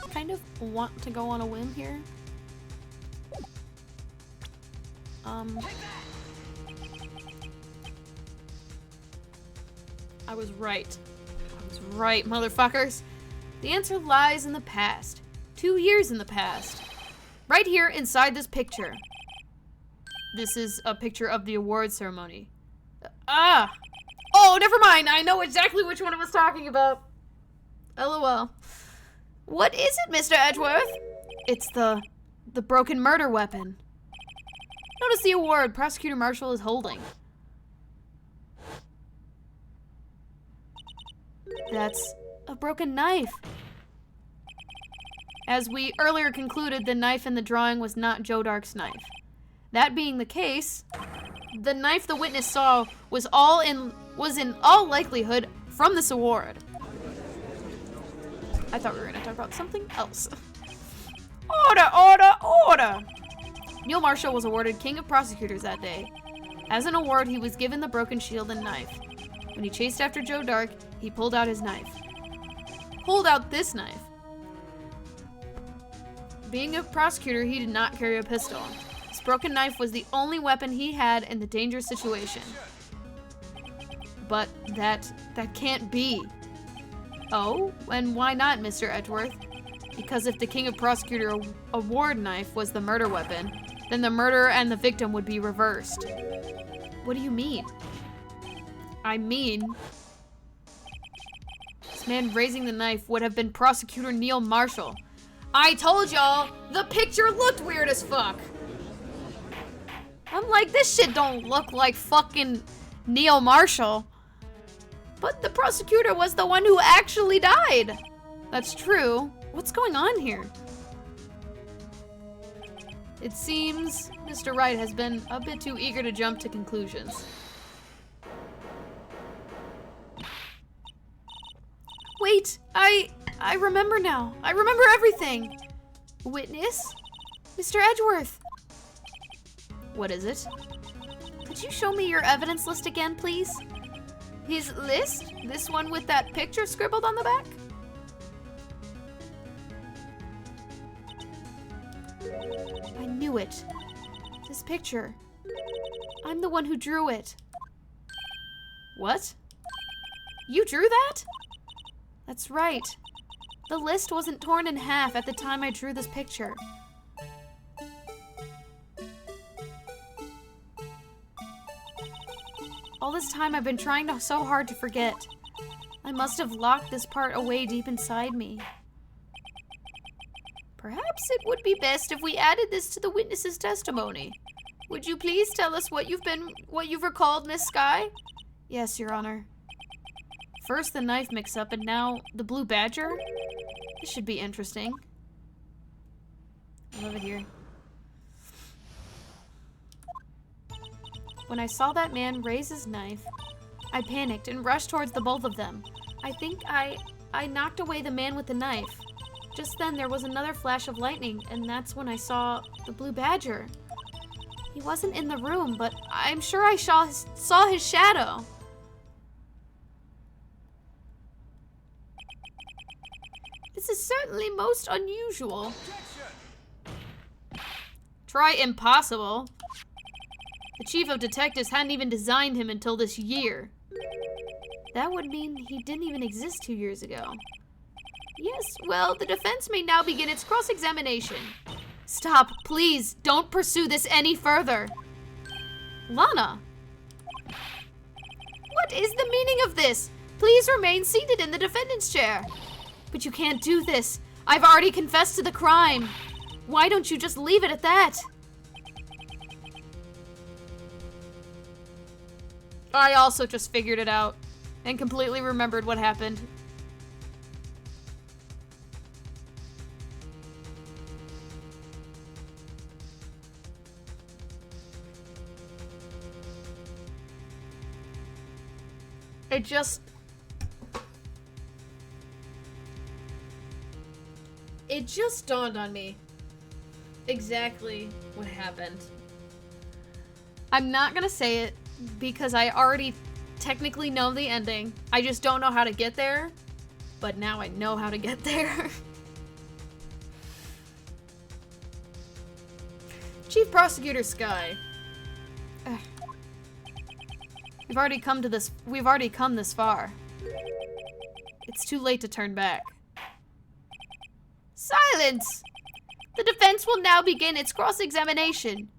Kind of want to go on a whim here. I was right. I was right, motherfuckers. The answer lies in the past. 2 years in the past. Right here inside this picture. This is a picture of the award ceremony. Ah! Oh, never mind. I know exactly which one I was talking about. LOL. What is it, Mr. Edgeworth? It's the broken murder weapon. Notice the award Prosecutor Marshall is holding. That's a broken knife. As we earlier concluded, the knife in the drawing was not Joe Dark's knife. That being the case, the knife the witness saw was in all likelihood from this award. I thought we were gonna talk about something else. Order, order, order! Neil Marshall was awarded King of Prosecutors that day. As an award, he was given the broken shield and knife. When he chased after Joe Dark, he pulled out his knife. Pulled out this knife. Being a prosecutor, he did not carry a pistol. His broken knife was the only weapon he had in the dangerous situation. But that can't be. Oh, and why not, Mr. Edgeworth? Because if the King of Prosecutor award knife was the murder weapon, then the murderer and the victim would be reversed. What do you mean? I mean, this man raising the knife would have been Prosecutor Neil Marshall. I told y'all, the picture looked weird as fuck. I'm like, this shit don't look like fucking Neil Marshall. But the prosecutor was the one who actually died. That's true. What's going on here? It seems Mr. Wright has been a bit too eager to jump to conclusions. Wait, I remember now. I remember everything. Witness? Mr. Edgeworth. What is it? Could you show me your evidence list again, please? His list? This one with that picture scribbled on the back? I knew it. This picture. I'm the one who drew it. What? You drew that? That's right. The list wasn't torn in half at the time I drew this picture. All this time I've been trying so hard to forget. I must have locked this part away deep inside me. Perhaps it would be best if we added this to the witness's testimony. Would you please tell us what you've recalled, Miss Skye? Yes, Your Honor. First the knife mix-up and now the blue badger? This should be interesting. I love it here. When I saw that man raise his knife, I panicked and rushed towards the both of them. I think I knocked away the man with the knife. Just then there was another flash of lightning, and that's when I saw the blue badger. He wasn't in the room, but I'm sure I saw his shadow. This is certainly most unusual. Try impossible. The chief of detectives hadn't even designed him until this year. That would mean he didn't even exist 2 years ago. Yes, well, the defense may now begin its cross-examination. Stop, please, don't pursue this any further. Lana. What is the meaning of this? Please remain seated in the defendant's chair. But you can't do this. I've already confessed to the crime. Why don't you just leave it at that? I also just figured it out and completely remembered what happened. It just dawned on me exactly what happened. I'm not gonna say it because I already technically know the ending. I just don't know how to get there, but now I know how to get there. Chief Prosecutor Skye. We've already come this far. It's too late to turn back. Silence! The defense will now begin its cross-examination.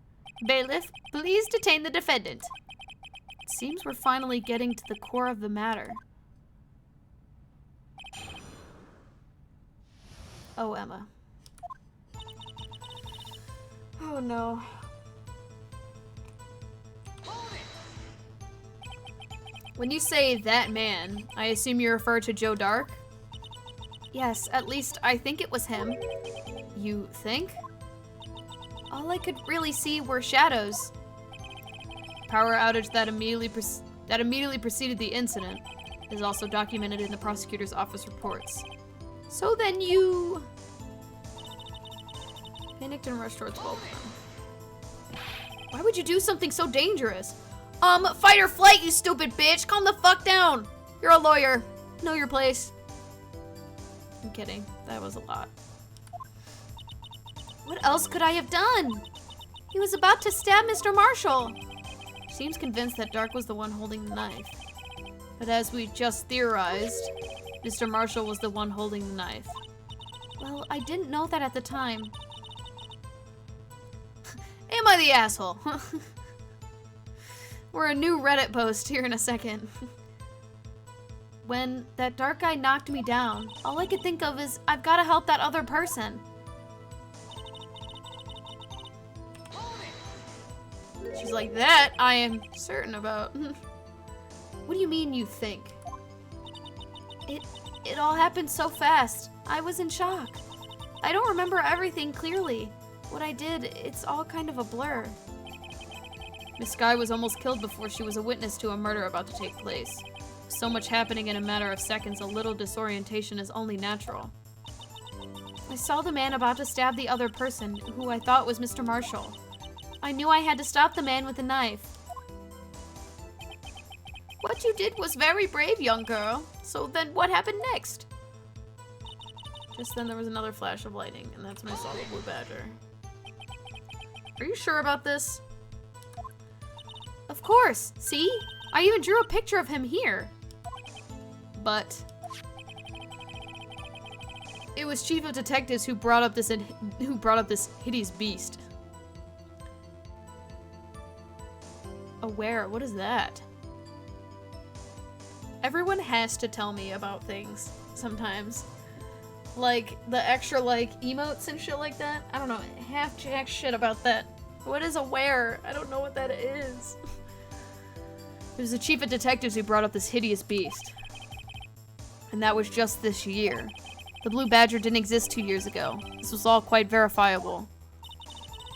Bailiff, please detain the defendant. It seems we're finally getting to the core of the matter. Oh, Emma. Oh, no. When you say that man, I assume you refer to Joe Dark? Yes, at least I think it was him. You think? All I could really see were shadows. Power outage that immediately preceded the incident is also documented in the prosecutor's office reports. So then you... panicked and rushed towards both of them. Why would you do something so dangerous? Fight or flight, you stupid bitch! Calm the fuck down! You're a lawyer. Know your place. I'm kidding. That was a lot. What else could I have done? He was about to stab Mr. Marshall. Seems convinced that Dark was the one holding the knife. But as we just theorized, Mr. Marshall was the one holding the knife. Well, I didn't know that at the time. Am I the asshole? We're a new Reddit post here in a second. When that dark guy knocked me down, all I could think of is, I've got to help that other person. She's like, that I am certain about. What do you mean you think? It all happened so fast. I was in shock. I don't remember everything clearly. What I did, it's all kind of a blur. Miss Skye was almost killed before she was a witness to a murder about to take place. So much happening in a matter of seconds, a little disorientation is only natural. I saw the man about to stab the other person, who I thought was Mr. Marshall. I knew I had to stop the man with the knife. What you did was very brave, young girl. So then what happened next? Just then there was another flash of lightning, and that's when I saw the blue badger. Are you sure about this? Of course! See? I even drew a picture of him here. But it was Chief of Detectives who brought up this hideous beast. Aware, what is that? Everyone has to tell me about things sometimes. Like the extra like emotes and shit like that. I don't know, half jack shit about that. What is aware? I don't know what that is. It was the Chief of Detectives who brought up this hideous beast. And that was just this year. The blue badger didn't exist 2 years ago. This was all quite verifiable.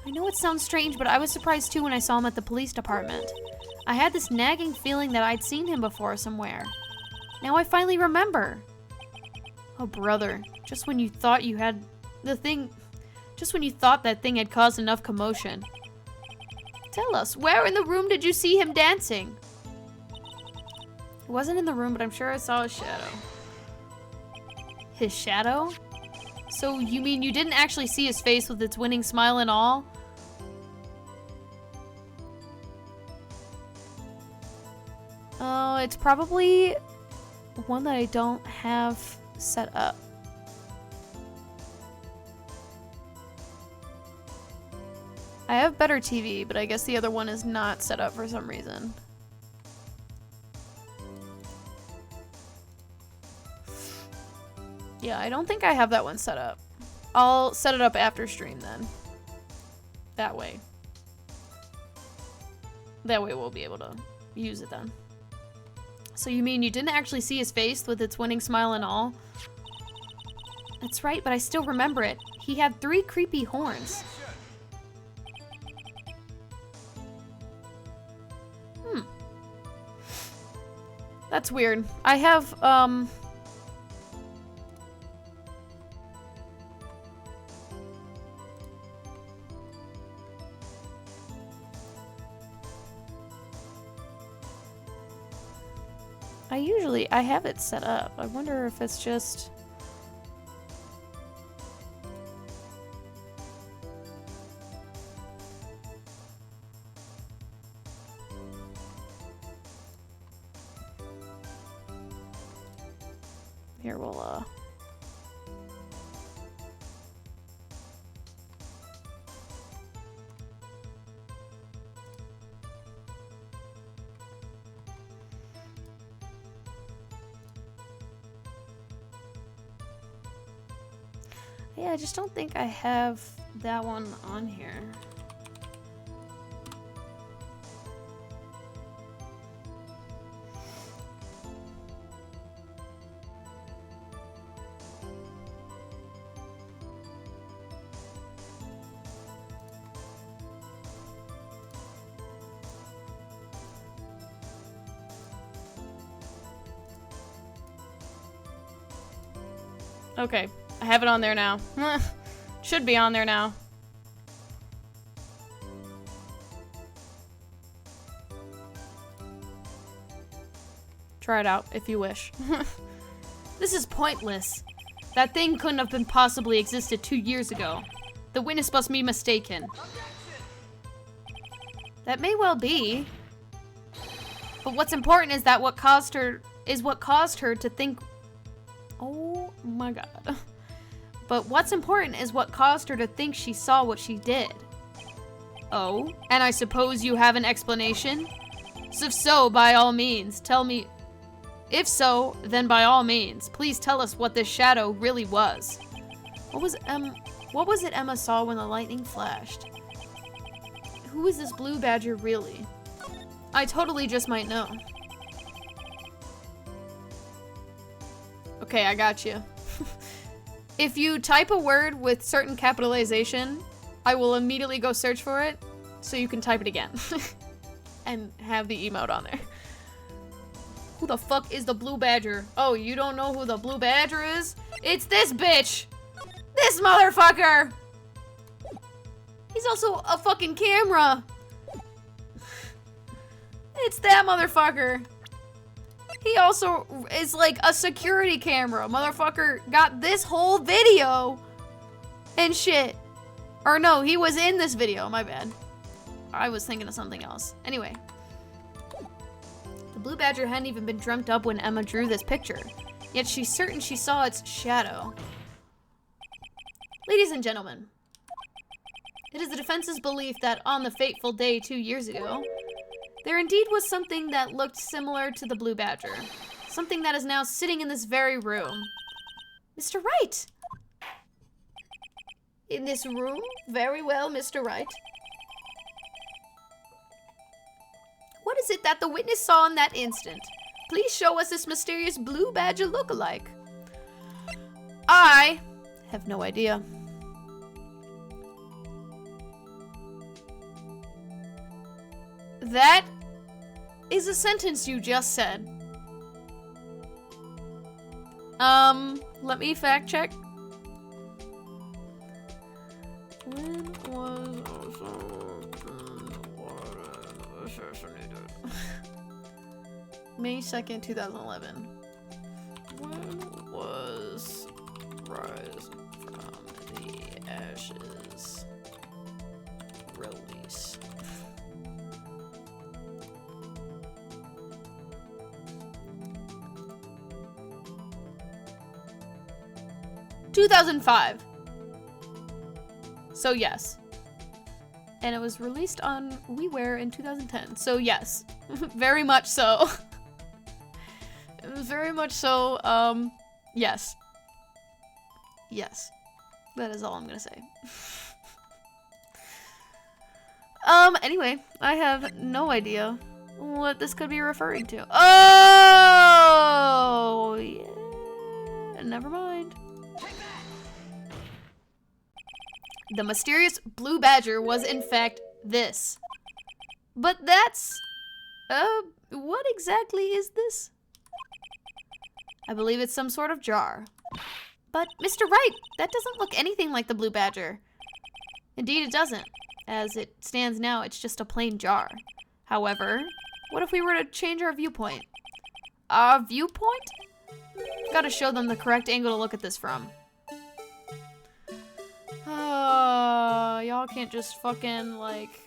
I know it sounds strange, but I was surprised too when I saw him at the police department. I had this nagging feeling that I'd seen him before somewhere. Now I finally remember. Oh brother, just when you thought you had the thing, just when you thought that thing had caused enough commotion. Tell us, where in the room did you see him dancing? It wasn't in the room, but I'm sure I saw his shadow. His shadow? So you mean you didn't actually see his face with its winning smile and all? Oh, it's probably one that I don't have set up. I have better TV, but I guess the other one is not set up for some reason. Yeah, I don't think I have that one set up. I'll set it up after stream then. That way. That way we'll be able to use it then. So you mean you didn't actually see his face with its winning smile and all? That's right, but I still remember it. He had 3 creepy horns. That's weird. I have, I have it set up. I wonder if it's just... Here, we'll, Yeah, I just don't think I have that one on here. Okay, I have it on there now. Should be on there now. Try it out if you wish. This is pointless. That thing couldn't have been possibly existed 2 years ago. The witness must be mistaken. That may well be. But what's important is that what caused her to think. Oh my god. But what's important is what caused her to think she saw what she did. Oh, and I suppose you have an explanation? So if so, by all means, tell me. If so, then by all means, please tell us what this shadow really was. What was it Emma saw when the lightning flashed? Who is this blue badger really? I totally just might know. Okay, I got you. If you type a word with certain capitalization, I will immediately go search for it, so you can type it again. And have the emote on there. Who the fuck is the blue badger? Oh, you don't know who the blue badger is? It's this bitch! This motherfucker! He's also a fucking camera! It's that motherfucker! He also is like a security camera. Motherfucker got this whole video and shit. Or no, he was in this video, my bad. I was thinking of something else. Anyway. The blue badger hadn't even been dreamt up when Emma drew this picture. Yet she's certain she saw its shadow. Ladies and gentlemen, it is the defense's belief that on the fateful day 2 years ago, there indeed was something that looked similar to the blue badger. Something that is now sitting in this very room. Mr. Wright! In this room? Very well, Mr. Wright. What is it that the witness saw in that instant? Please show us this mysterious blue badger look-alike. I have no idea. That is a sentence you just said. Let me fact check. When was May 2nd, 2011. When was Rise from the Ashes released? $2005. So yes. And it was released on WiiWare in 2010. So yes. Very much so. Very much so, yes. Yes. That is all I'm gonna say. Anyway, I have no idea what this could be referring to. Oh, yeah. Never mind. The mysterious blue badger was in fact this. But that's... what exactly is this? I believe it's some sort of jar. But, Mr. Wright, that doesn't look anything like the blue badger. Indeed, it doesn't. As it stands now, it's just a plain jar. However, what if we were to change our viewpoint? Our viewpoint? Gotta show them the correct angle to look at this from. Y'all can't just fucking, like...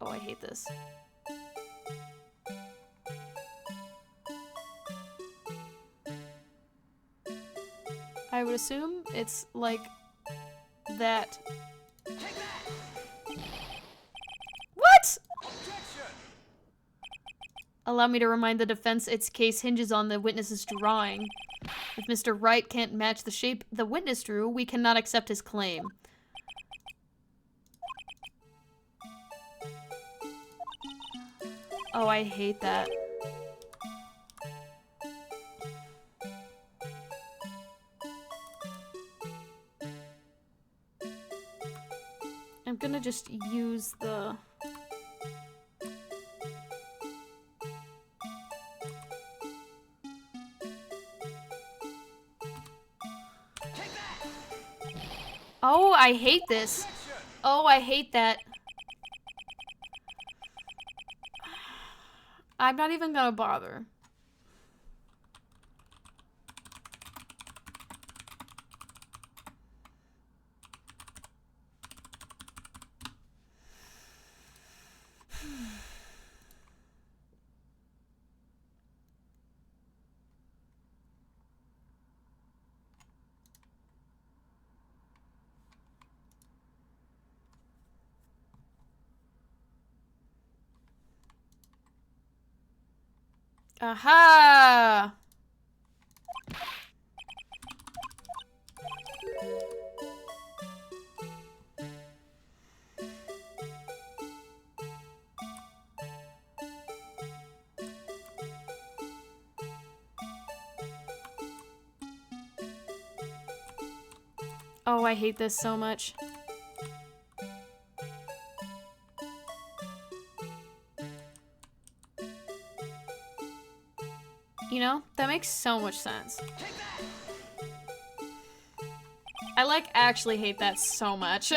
Oh, I hate this. I would assume it's like that. What? Allow me to remind the defense its case hinges on the witness's drawing. If Mr. Wright can't match the shape the witness drew, we cannot accept his claim. Oh, I hate that. I'm gonna just use the... Oh, I hate this. Oh, I hate that. I'm not even gonna bother. Aha! Oh, I hate this so much. You know, that makes so much sense. I like actually hate that so much.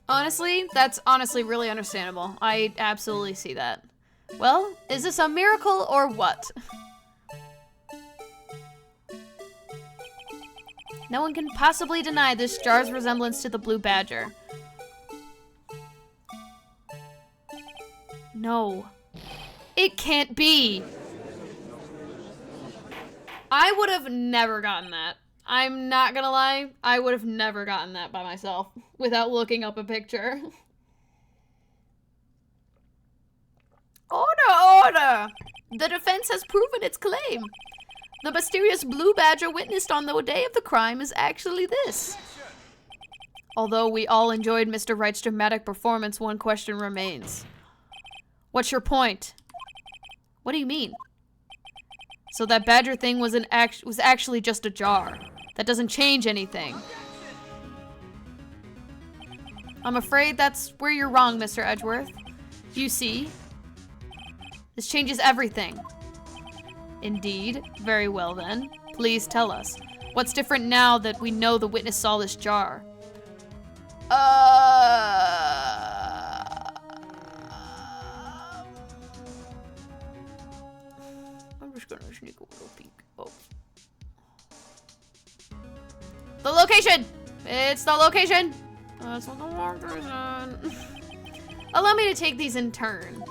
Honestly, that's honestly really understandable. I absolutely see that. Well, is this a miracle or what? No one can possibly deny this jar's resemblance to the blue badger. No. It can't be. I would have never gotten that. I'm not gonna lie. I would have never gotten that by myself without looking up a picture. Order, order! The defense has proven its claim. The mysterious blue badger witnessed on the day of the crime is actually this. Although we all enjoyed Mr. Wright's dramatic performance, one question remains. What's your point? What do you mean? So that badger thing was actually just a jar. That doesn't change anything. I'm afraid that's where you're wrong, Mr. Edgeworth. You see, this changes everything. Indeed. Very well then. Please tell us. What's different now that we know the witness saw this jar? I'm just gonna sneak a little peek. Oh. The location! It's the location! That's what the marker said. Allow me to take these in turn.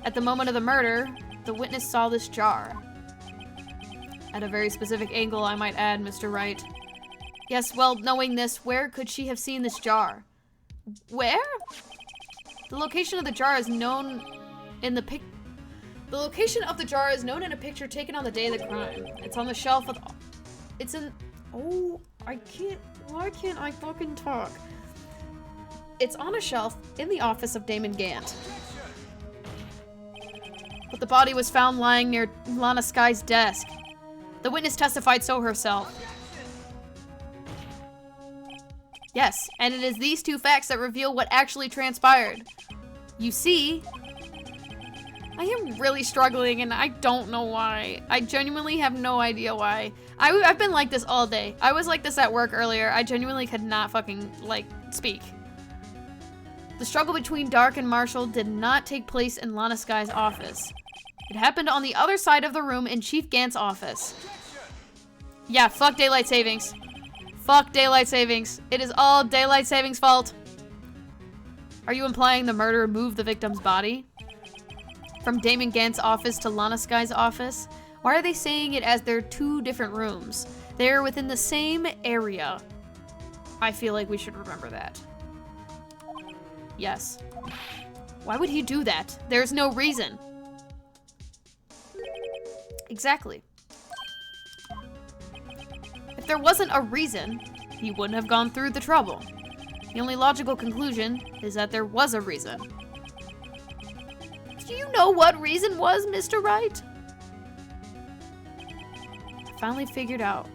At the moment of the murder, the witness saw this jar. At a very specific angle, I might add, Mr. Wright. Yes, well, knowing this, where could she have seen this jar? Where? The location of the jar is known in the The location of the jar is known in a picture taken on the day of the crime. It's on the shelf of... It's in... Oh, I can't... Why can't I fucking talk? It's on a shelf in the office of Damon Gant. But the body was found lying near Lana Sky's desk. The witness testified so herself. Yes, and it is these two facts that reveal what actually transpired. You see, I am really struggling and I don't know why. I genuinely have no idea why. I've been like this all day. I was like this at work earlier. I genuinely could not fucking, speak. The struggle between Dark and Marshall did not take place in Lana Sky's office. It happened on the other side of the room in Chief Gant's office. Yeah, fuck daylight savings. Fuck daylight savings. It is all daylight savings' fault. Are you implying the murderer moved the victim's body? From Damon Gant's office to Lana Sky's office? Why are they saying it as they're two different rooms? They're within the same area. I feel like we should remember that. Yes. Why would he do that? There's no reason. Exactly. If there wasn't a reason, he wouldn't have gone through the trouble. The only logical conclusion is that there was a reason. Do you know what reason was, Mr. Wright? I finally figured out.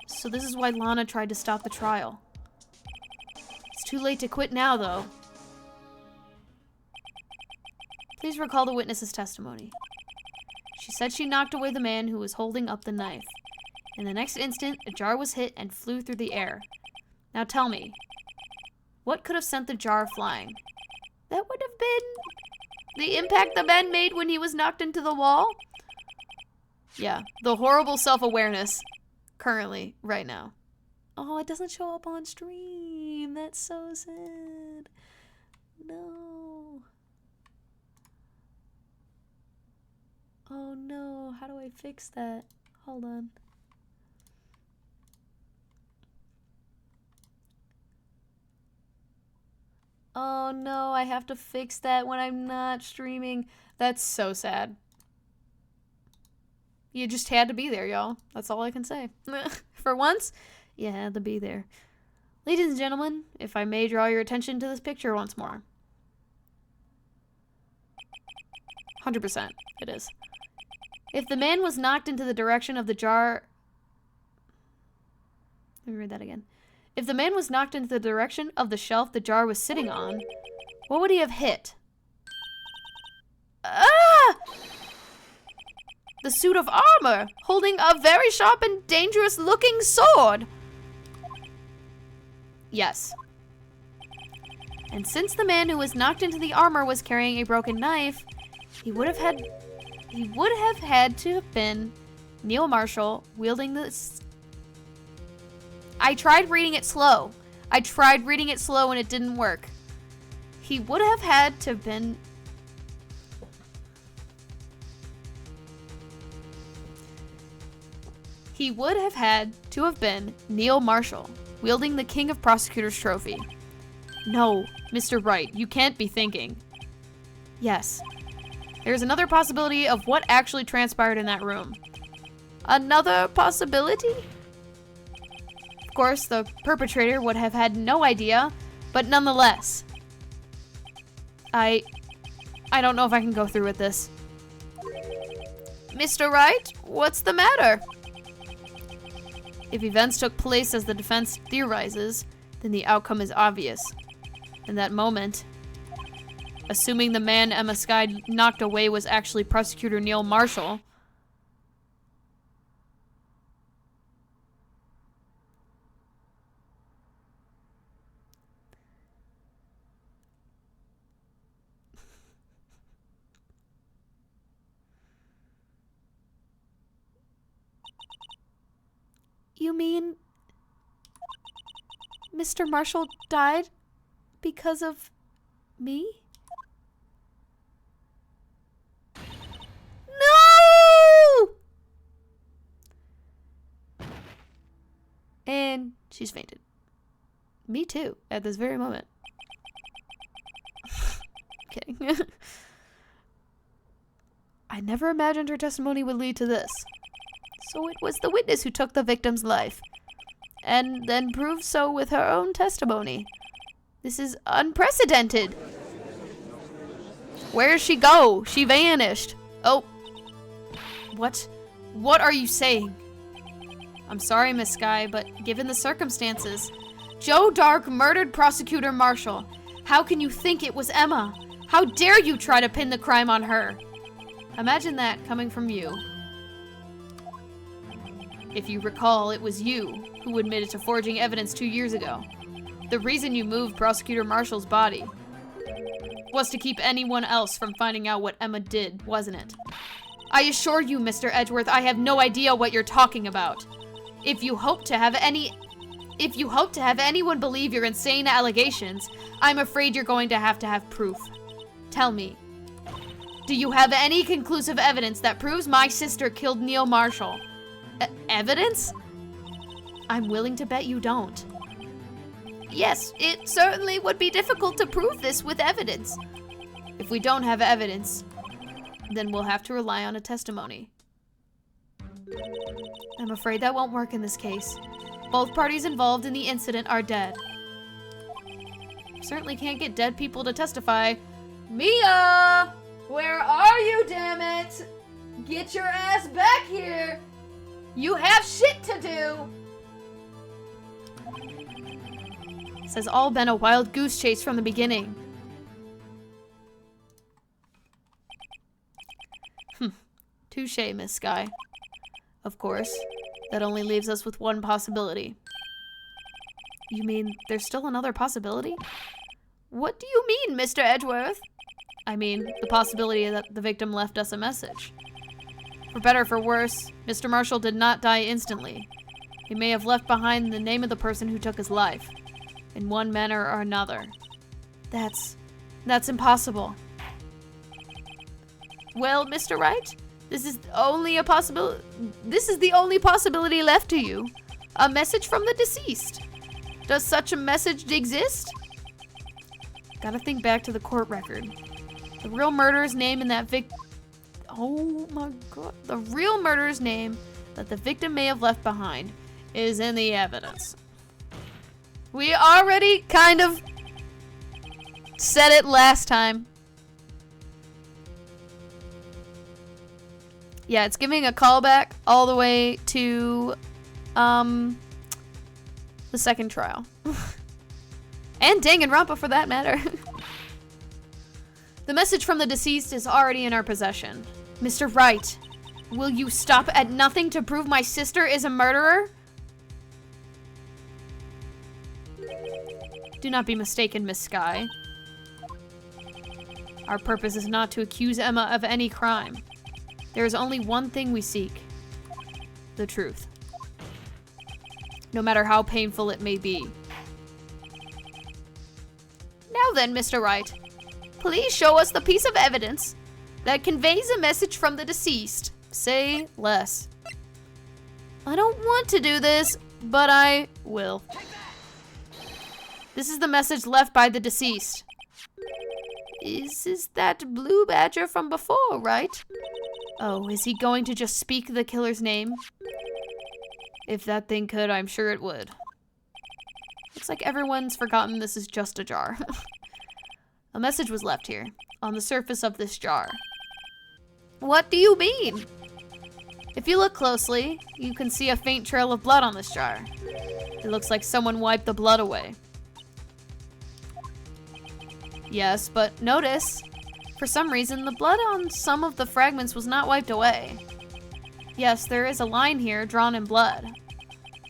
So this is why Lana tried to stop the trial. It's too late to quit now, though. Please recall the witness's testimony. She said she knocked away the man who was holding up the knife. In the next instant, a jar was hit and flew through the air. Now tell me, what could have sent the jar flying? That would have been the impact the man made when he was knocked into the wall? Yeah, the horrible self-awareness currently, right now. Oh, it doesn't show up on stream. That's so sad. No. Oh no, how do I fix that? Hold on. Oh no, I have to fix that when I'm not streaming. That's so sad. You just had to be there, y'all. That's all I can say. For once, you had to be there. Ladies and gentlemen, if I may draw your attention to this picture once more. 100% it is. If the man was knocked into the direction of the jar... Let me read that again. If the man was knocked into the direction of the shelf the jar was sitting on, what would he have hit? Ah! The suit of armor, holding a very sharp and dangerous looking sword. Yes. And since the man who was knocked into the armor was carrying a broken knife, he would have had to have been Neil Marshall wielding this. I tried reading it slow. and it didn't work. He would have had to have been... He would have had to have been Neil Marshall, wielding the King of Prosecutors trophy. No, Mr. Wright, you can't be thinking. Yes. There's another possibility of what actually transpired in that room. Another possibility? Of course, the perpetrator would have had no idea, but nonetheless. I don't know if I can go through with this. Mr. Wright, what's the matter? If events took place as the defense theorizes, then the outcome is obvious. In that moment, assuming the man Emma Skye knocked away was actually Prosecutor Neil Marshall, You mean Mr. Marshall died because of me? No! And she's fainted. Me too, at this very moment. Kidding. I never imagined her testimony would lead to this. So it was the witness who took the victim's life, and then proved so with her own testimony. This is unprecedented. Where did she go? She vanished. Oh. What? What are you saying? I'm sorry, Miss Skye, but given the circumstances, Joe Dark murdered Prosecutor Marshall. How can you think it was Emma? How dare you try to pin the crime on her? Imagine that coming from you. If you recall, it was you who admitted to forging evidence 2 years ago. The reason you moved Prosecutor Marshall's body was to keep anyone else from finding out what Emma did, wasn't it? I assure you, Mr. Edgeworth, I have no idea what you're talking about. If you hope to have anyone believe your insane allegations, I'm afraid you're going to have proof. Tell me, do you have any conclusive evidence that proves my sister killed Neil Marshall? Evidence? I'm willing to bet you don't. Yes, it certainly would be difficult to prove this with evidence. If we don't have evidence, then we'll have to rely on a testimony. I'm afraid that won't work in this case. Both parties involved in the incident are dead. Certainly can't get dead people to testify. Mia! Where are you, damn it? Get your ass back here! You have shit to do! This has all been a wild goose chase from the beginning. Touché, Miss Sky. Of course, that only leaves us with one possibility. You mean there's still another possibility? What do you mean, Mr. Edgeworth? I mean, the possibility that the victim left us a message. For better or for worse, Mr. Marshall did not die instantly. He may have left behind the name of the person who took his life, in one manner or another. That's impossible. Well, Mr. Wright, this is the only possibility left to you. A message from the deceased. Does such a message exist? Gotta think back to the court record. The real murderer's name in that oh my god. The real murderer's name that the victim may have left behind is in the evidence. We already kind of said it last time. Yeah, it's giving a callback all the way to the second trial. And Danganronpa for that matter. The message from the deceased is already in our possession. Mr. Wright, will you stop at nothing to prove my sister is a murderer? Do not be mistaken, Miss Sky. Our purpose is not to accuse Emma of any crime. There is only one thing we seek. The truth. No matter how painful it may be. Now then, Mr. Wright, please show us the piece of evidence that conveys a message from the deceased. Say less. I don't want to do this, but I will. This is the message left by the deceased. Is that blue badger from before, right? Oh, is he going to just speak the killer's name? If that thing could, I'm sure it would. Looks like everyone's forgotten this is just a jar. A message was left here, on the surface of this jar. What do you mean? If you look closely, you can see a faint trail of blood on this jar. It looks like someone wiped the blood away. Yes, but notice, for some reason, the blood on some of the fragments was not wiped away. Yes, there is a line here drawn in blood.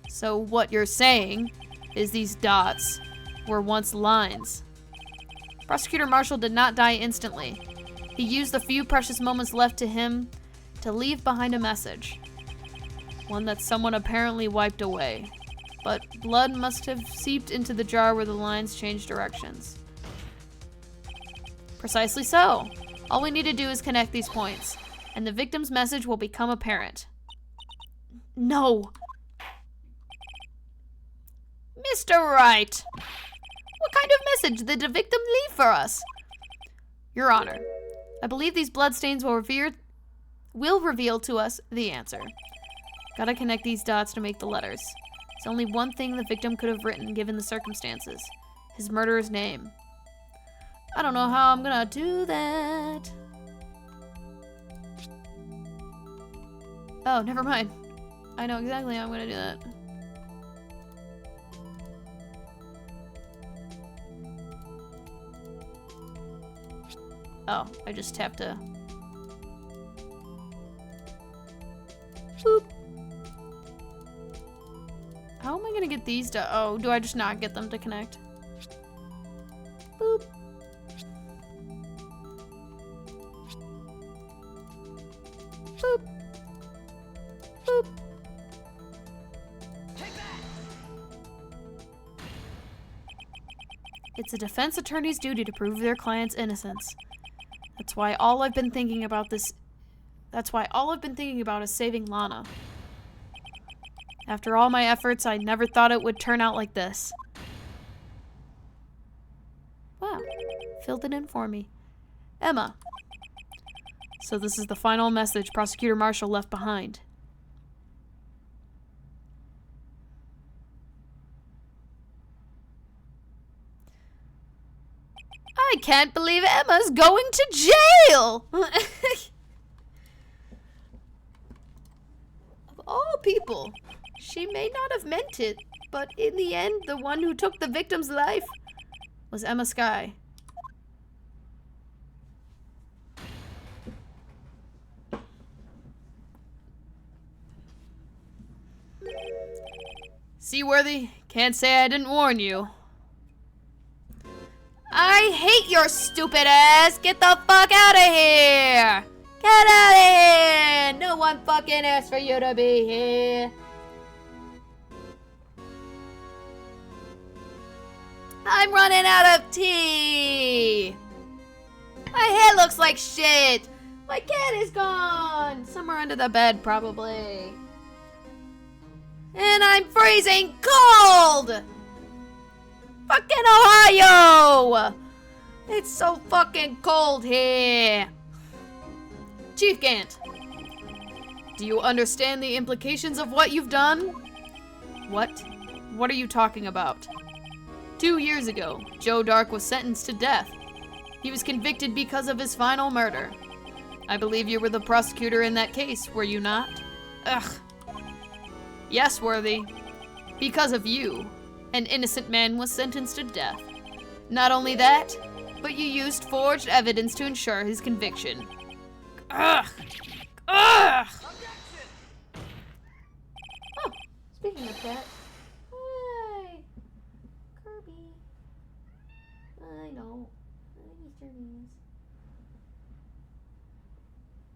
So what you're saying is these dots were once lines. Prosecutor Marshall did not die instantly. He used the few precious moments left to him to leave behind a message. One that someone apparently wiped away. But blood must have seeped into the jar where the lines changed directions. Precisely so. All we need to do is connect these points, and the victim's message will become apparent. No. Mr. Wright, what kind of message did the victim leave for us? Your Honor, I believe these bloodstains will reveal to us the answer. Gotta connect these dots to make the letters. It's only one thing the victim could have written given the circumstances. His murderer's name. I don't know how I'm gonna do that. Oh, never mind. I know exactly how I'm gonna do that. Oh, I just have to... Boop. How am I gonna get these to... Oh, do I just not get them to connect? Boop. Boop. Boop. It's a defense attorney's duty to prove their client's innocence. That's why all I've been thinking about is saving Lana. After all my efforts, I never thought it would turn out like this. Wow. Filled it in for me. Emma. So this is the final message Prosecutor Marshall left behind. I can't believe Emma's going to jail! Of all people, she may not have meant it, but in the end, the one who took the victim's life was Emma Skye. Seaworthy, can't say I didn't warn you. I hate your stupid ass! Get the fuck out of here! Get out of here! No one fucking asked for you to be here. I'm running out of tea! My hair looks like shit! My cat is gone! Somewhere under the bed, probably. And I'm freezing cold! Fucking Ohio! It's so fucking cold here. Chief Gant, do you understand the implications of what you've done? What? What are you talking about? 2 years ago, Joe Dark was sentenced to death. He was convicted because of his final murder. I believe you were the prosecutor in that case, were you not? Ugh. Yes, Worthy. Because of you, an innocent man was sentenced to death. Not only that, but you used forged evidence to ensure his conviction. Ugh! Ugh! Oh, speaking of that, hi, Kirby. I know. Mr. Beans.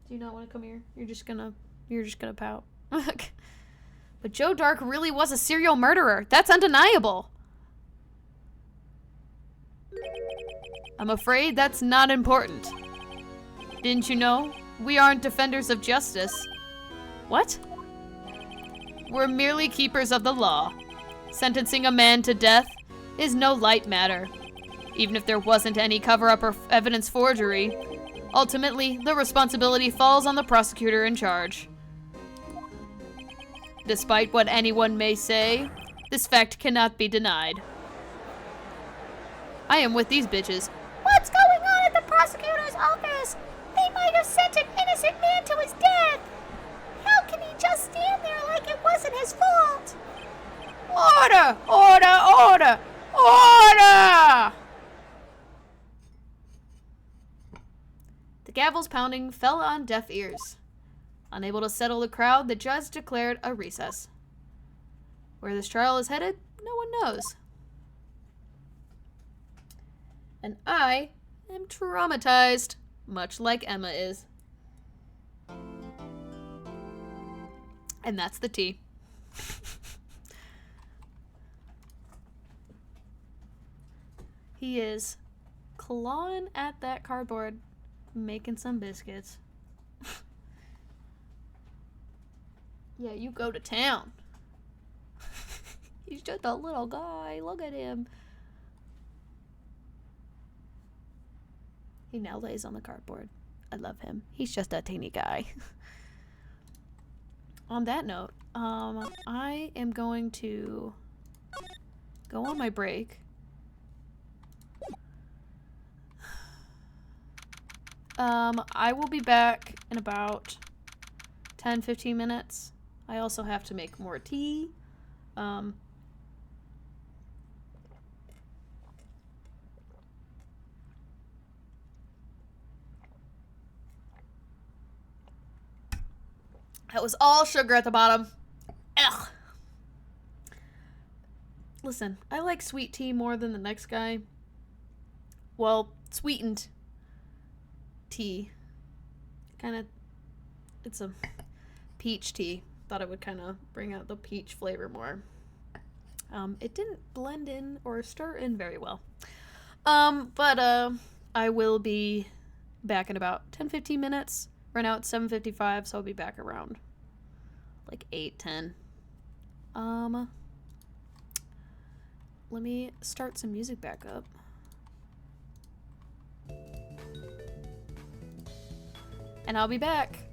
Do you not want to come here? You're just gonna pout. But Joe Dark really was a serial murderer. That's undeniable. I'm afraid that's not important. Didn't you know? We aren't defenders of justice. What? We're merely keepers of the law. Sentencing a man to death is no light matter. Even if there wasn't any cover-up or evidence forgery, ultimately, the responsibility falls on the prosecutor in charge. Despite what anyone may say, this fact cannot be denied. I am with these bitches. What's going on at the prosecutor's office? They might have sent an innocent man to his death. How can he just stand there like it wasn't his fault? Order! Order! Order! Order! The gavel's pounding fell on deaf ears. Unable to settle the crowd, the judge declared a recess. Where this trial is headed, no one knows. And I am traumatized, much like Emma is. And that's the tea. He is clawing at that cardboard, making some biscuits. Yeah, you go to town. He's just a little guy. Look at him. He now lays on the cardboard. I love him. He's just a teeny guy. On that note, I am going to go on my break. I will be back in about 10-15 minutes. I also have to make more tea. That was all sugar at the bottom. Ugh. Listen, I like sweet tea more than the next guy. Well, sweetened tea. It's a peach tea. Thought it would kind of bring out the peach flavor more. It didn't blend in or stir in very well. But I will be back in about 10-15 minutes. Right now it's 7:55, so I'll be back around like 8-10. Let me start some music back up. and I'll be back.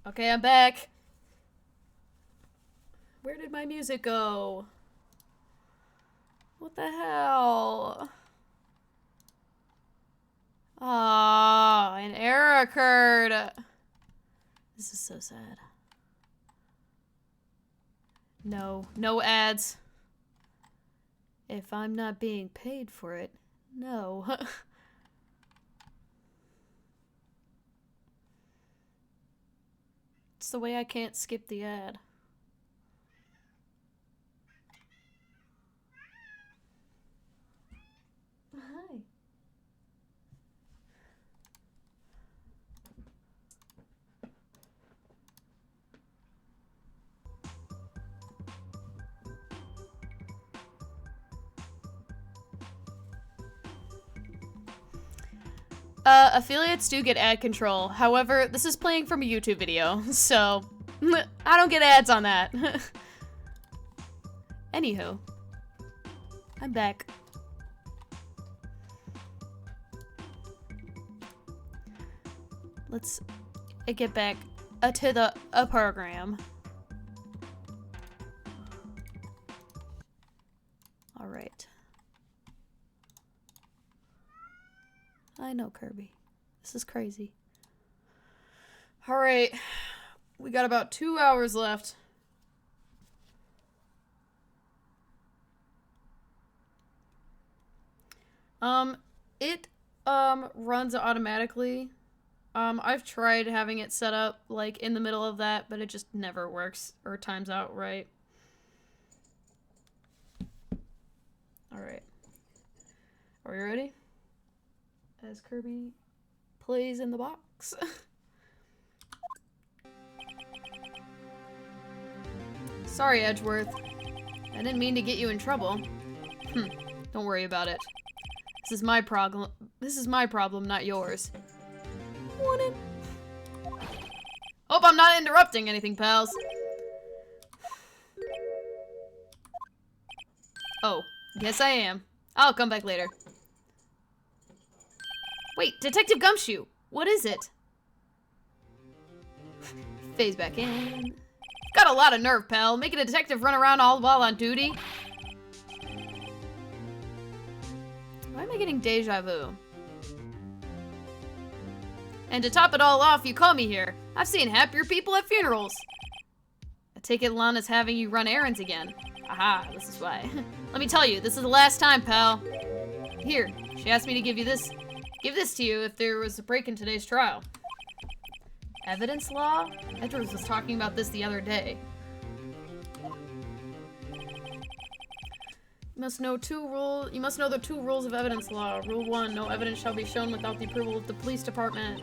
Okay, I'm back. Where did my music go? What the hell? Ah, an error occurred. This is so sad. No, no ads. If I'm not being paid for it, no. It's the way I can't skip the ad. Hi. Affiliates do get ad control. However, this is playing from a YouTube video, so I don't get ads on that. Anywho, I'm back. Let's get back to the program. All right. I know, Kirby. This is crazy. All right. We got about 2 hours left. It runs automatically. I've tried having it set up like in the middle of that, but it just never works or times out right. All right. Are we ready? As Kirby plays in the box. Sorry, Edgeworth. I didn't mean to get you in trouble. Don't worry about it. This is my problem. This is my problem, not yours. Want it? Hope I'm not interrupting anything, pals. Oh, yes I am. I'll come back later. Wait, Detective Gumshoe! What is it? Phase back in. Got a lot of nerve, pal. Making a detective run around all while on duty. Why am I getting deja vu? And to top it all off, you call me here. I've seen happier people at funerals. I take it Lana's having you run errands again. Aha, this is why. Let me tell you, this is the last time, pal. Here, she asked me to give this to you if there was a break in today's trial. Evidence law? Edwards was talking about this the other day. You must know the 2 rules of evidence law. Rule 1, no evidence shall be shown without the approval of the police department.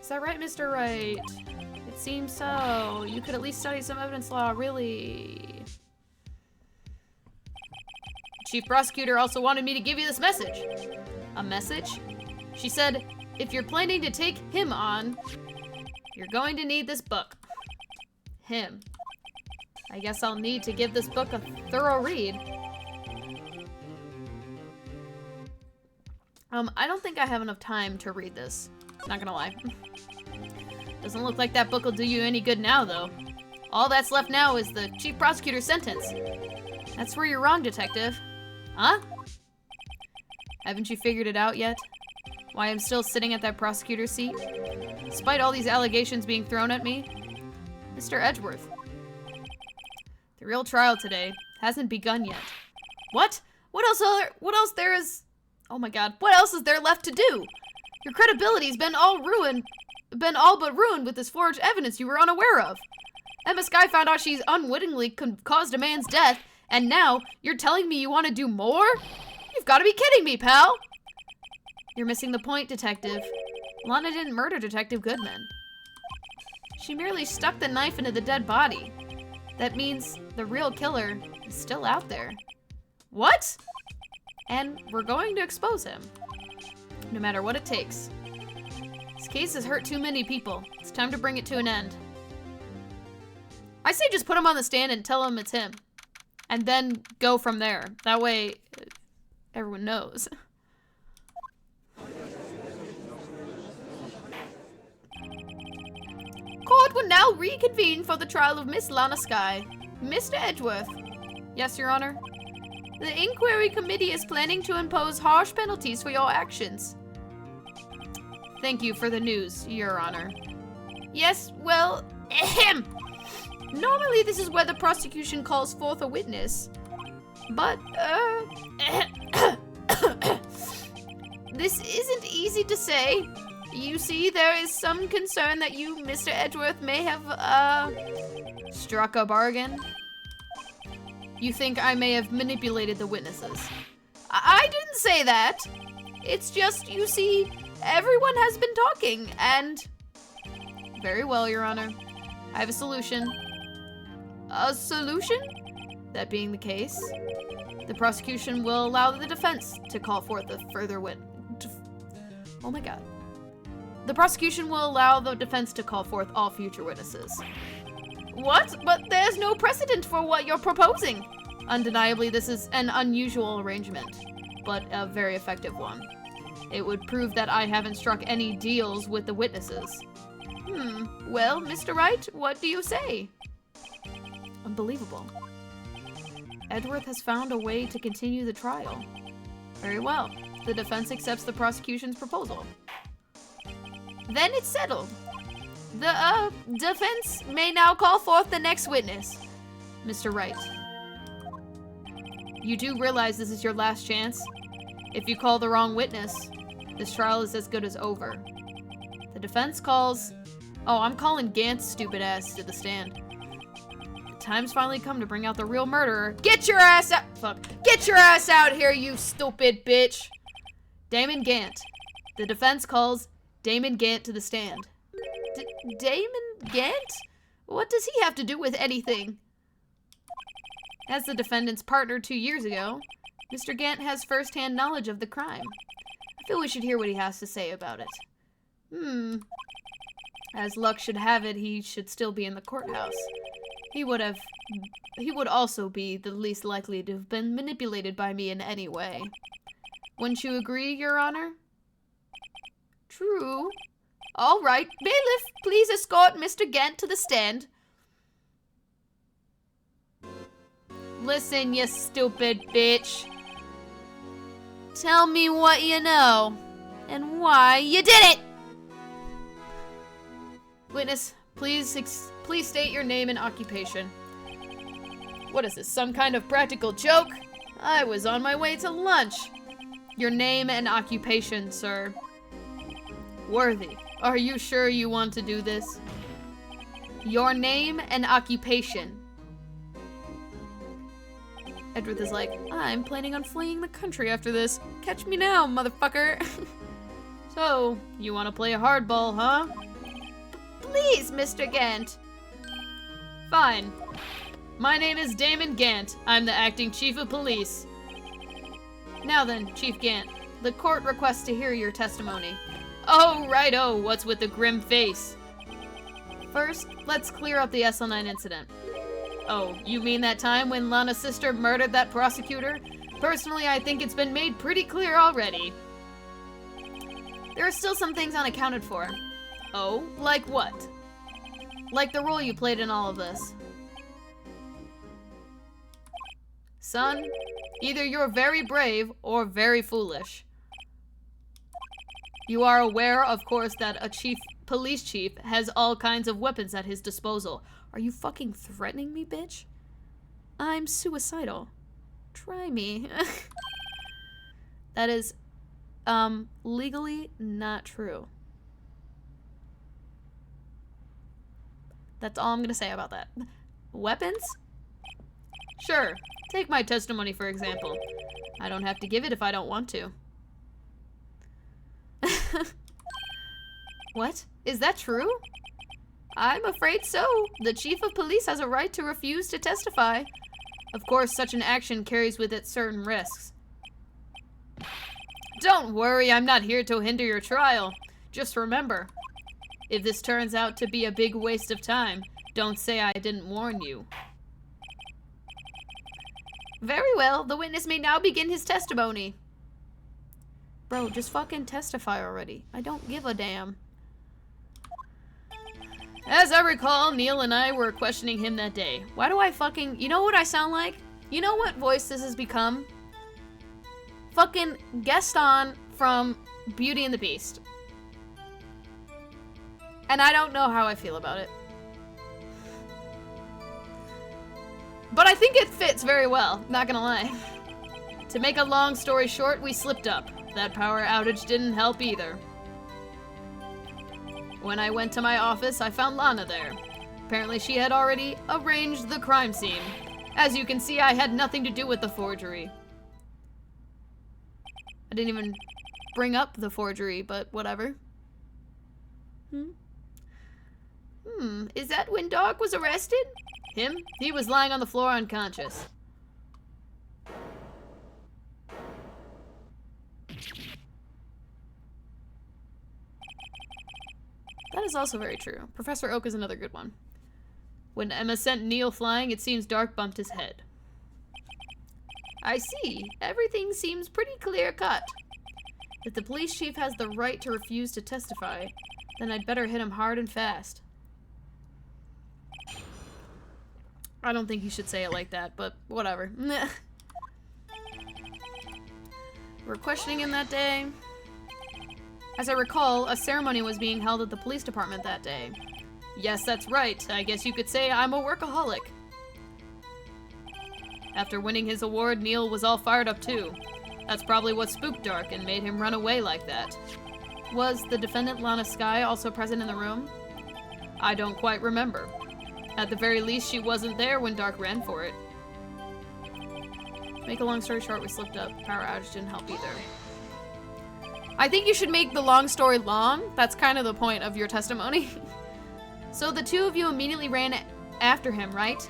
Is that right, Mr. Wright? It seems so. You could at least study some evidence law, really. Chief Prosecutor also wanted me to give you this message. A message? She said, if you're planning to take him on, you're going to need this book. Him. I guess I'll need to give this book a thorough read. I don't think I have enough time to read this. Not gonna lie. Doesn't look like that book will do you any good now, though. All that's left now is the Chief Prosecutor's sentence. That's where you're wrong, Detective. Huh? Haven't you figured it out yet? Why I'm still sitting at that prosecutor's seat? Despite all these allegations being thrown at me? Mr. Edgeworth. The real trial today hasn't begun yet. What? What else there is... Oh my god, what else is there left to do? Your credibility's been all but ruined with this forged evidence you were unaware of. Emma Skye found out she's unwittingly caused a man's death, and now you're telling me you want to do more? You've got to be kidding me, pal! You're missing the point, Detective. Lana didn't murder Detective Goodman. She merely stuck the knife into the dead body. That means the real killer is still out there. What? And we're going to expose him. No matter what it takes. This case has hurt too many people. It's time to bring it to an end. I say just put him on the stand and tell him it's him. And then go from there. That way, everyone knows. Court will now reconvene for the trial of Miss Lana Skye. Mr. Edgeworth. Yes, Your Honor. The inquiry committee is planning to impose harsh penalties for your actions. Thank you for the news, Your Honor. Yes, well, ahem. Normally this is where the prosecution calls forth a witness. But, this isn't easy to say. You see, there is some concern that you, Mr. Edgeworth, may have, struck a bargain. You think I may have manipulated the witnesses. I didn't say that. It's just, you see, everyone has been talking, and... Very well, Your Honor. I have a solution. A solution? That being the case, the prosecution will allow the defense to call forth a further Oh my god. The prosecution will allow the defense to call forth all future witnesses. What? But there's no precedent for what you're proposing. Undeniably, this is an unusual arrangement, but a very effective one. It would prove that I haven't struck any deals with the witnesses. Well, Mr. Wright, what do you say? Unbelievable. Edgeworth has found a way to continue the trial. Very well. The defense accepts the prosecution's proposal. Then it's settled. The, defense may now call forth the next witness. Mr. Wright. You do realize this is your last chance? If you call the wrong witness, this trial is as good as over. The defense calls... Oh, I'm calling Gant's stupid ass to the stand. The time's finally come to bring out the real murderer. Get your ass out! Fuck. Get your ass out here, you stupid bitch! Damon Gant. The defense calls Damon Gant to the stand. Damon Gant? What does he have to do with anything? As the defendant's partner 2 years ago, Mr. Gant has first-hand knowledge of the crime. I feel we should hear what he has to say about it. As luck should have it, he should still be in the courthouse. He would also be the least likely to have been manipulated by me in any way. Wouldn't you agree, Your Honor? True. All right, bailiff, please escort Mr. Gant to the stand. Listen, you stupid bitch. Tell me what you know, and why you did it! Witness, please state your name and occupation. What is this, some kind of practical joke? I was on my way to lunch. Your name and occupation, sir. Worthy, are you sure you want to do this? Your name and occupation. Edgeworth is like, I'm planning on fleeing the country after this. Catch me now, motherfucker. So, you want to play a hardball, huh? Please, Mr. Gant. Fine. My name is Damon Gant. I'm the acting chief of police. Now then, Chief Gant, the court requests to hear your testimony. Oh, righto, what's with the grim face? First, let's clear up the SL9 incident. Oh, you mean that time when Lana's sister murdered that prosecutor? Personally, I think it's been made pretty clear already. There are still some things unaccounted for. Oh, like what? Like the role you played in all of this. Son, either you're very brave or very foolish. You are aware, of course, that a police chief has all kinds of weapons at his disposal. Are you fucking threatening me, bitch? I'm suicidal. Try me. That is, legally not true. That's all I'm gonna say about that. Weapons? Sure. Take my testimony, for example. I don't have to give it if I don't want to. What? Is that true? I'm afraid so. The chief of police has a right to refuse to testify. Of course, such an action carries with it certain risks. Don't worry, I'm not here to hinder your trial. Just remember, if this turns out to be a big waste of time, don't say I didn't warn you. Very well, the witness may now begin his testimony. Bro, just fucking testify already. I don't give a damn. As I recall, Neil and I were questioning him that day. Why do I fucking... You know what I sound like? You know what voice this has become? Fucking Gaston from Beauty and the Beast. And I don't know how I feel about it. But I think it fits very well, not gonna lie. To make a long story short, we slipped up. That power outage didn't help either. When I went to my office, I found Lana there. Apparently she had already arranged the crime scene. As you can see, I had nothing to do with the forgery. I didn't even bring up the forgery, but whatever. Is that when Doc was arrested? Him? He was lying on the floor unconscious. That is also very true. Professor Oak is another good one. When Emma sent Neil flying, it seems Dark bumped his head. I see. Everything seems pretty clear-cut. If the police chief has the right to refuse to testify, then I'd better hit him hard and fast. I don't think you should say it like that, but whatever. We're questioning him that day. As I recall, a ceremony was being held at the police department that day. Yes, that's right. I guess you could say I'm a workaholic. After winning his award, Neil was all fired up too. That's probably what spooked Dark and made him run away like that. Was the defendant Lana Skye also present in the room? I don't quite remember. At the very least, she wasn't there when Dark ran for it. Make a long story short, we slipped up. Power outage didn't help either. I think you should make the long story long. That's kind of the point of your testimony. So the two of you immediately ran after him, right?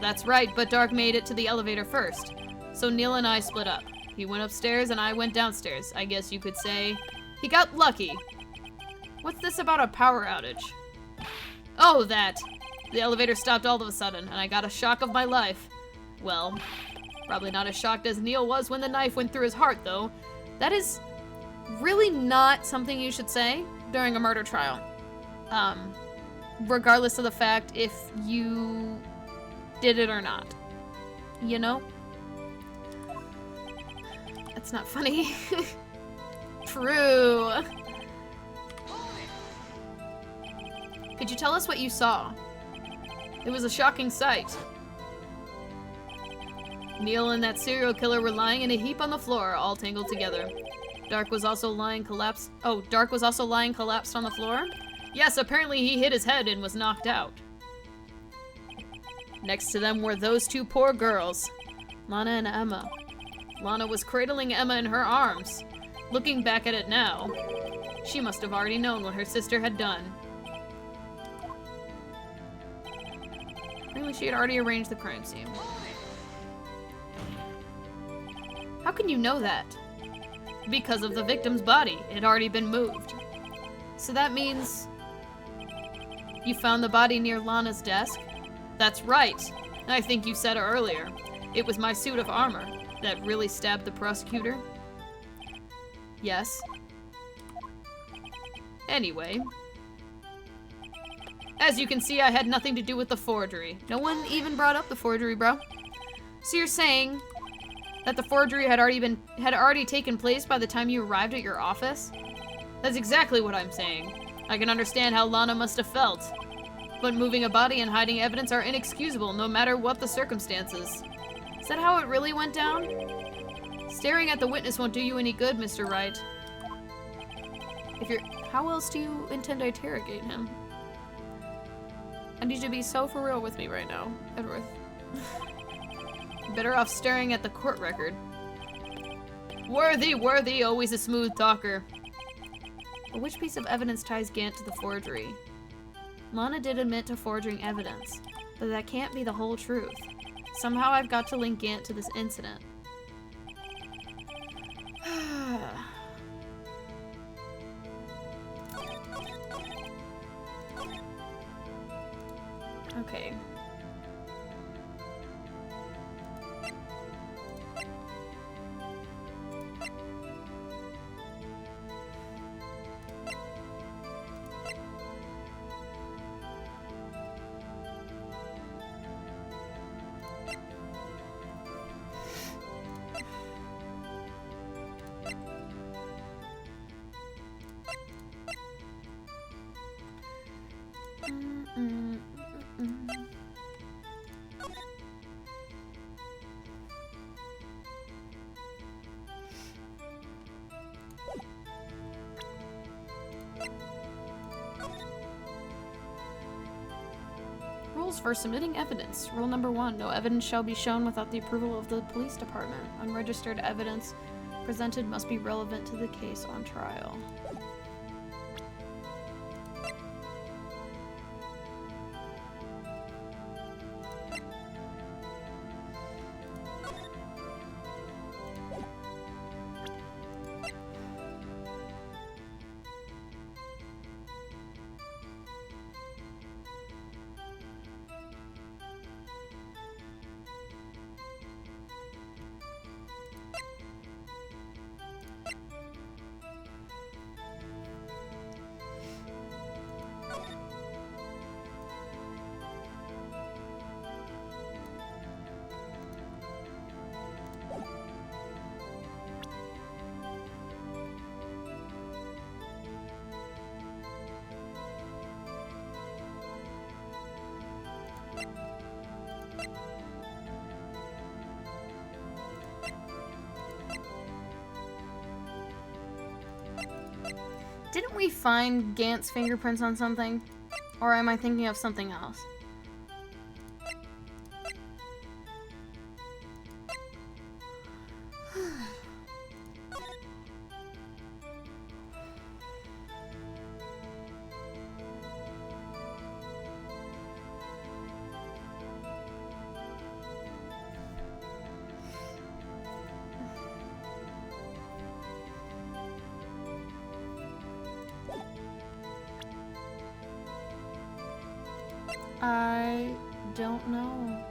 That's right, but Dark made it to the elevator first. So Neil and I split up. He went upstairs and I went downstairs. I guess you could say he got lucky. What's this about a power outage? Oh, that. The elevator stopped all of a sudden, and I got a shock of my life. Well, probably not as shocked as Neil was when the knife went through his heart, though. That is really not something you should say during a murder trial. Regardless of the fact if you did it or not. You know? That's not funny. True. Could you tell us what you saw? It was a shocking sight. Neil and that serial killer were lying in a heap on the floor, all tangled together. Dark was also lying collapsed. Oh, Dark was also lying collapsed on the floor? Yes, apparently he hit his head and was knocked out. Next to them were those two poor girls, Lana and Emma. Lana was cradling Emma in her arms. Looking back at it now, she must have already known what her sister had done. Apparently she had already arranged the crime scene. How can you know that? Because of the victim's body. It had already been moved. So that means you found the body near Lana's desk? That's right. I think you said earlier. It was my suit of armor that really stabbed the prosecutor. Yes. Anyway. As you can see, I had nothing to do with the forgery. No one even brought up the forgery, bro. So you're saying that the forgery had already taken place by the time you arrived at your office? That's exactly what I'm saying. I can understand how Lana must have felt. But moving a body and hiding evidence are inexcusable, no matter what the circumstances. Is that how it really went down? Staring at the witness won't do you any good, Mr. Wright. How else do you intend to interrogate him? I need you to be so for real with me right now, Edward. Better off staring at the court record. Worthy, always a smooth talker. But which piece of evidence ties Gant to the forgery? Lana did admit to forging evidence, but that can't be the whole truth. Somehow I've got to link Gant to this incident. Okay. Rules for submitting evidence. Rule number 1. No evidence shall be shown without the approval of the police department. Unregistered evidence presented must be relevant to the case on trial. Didn't we find Gant's fingerprints on something? Or am I thinking of something else? I don't know.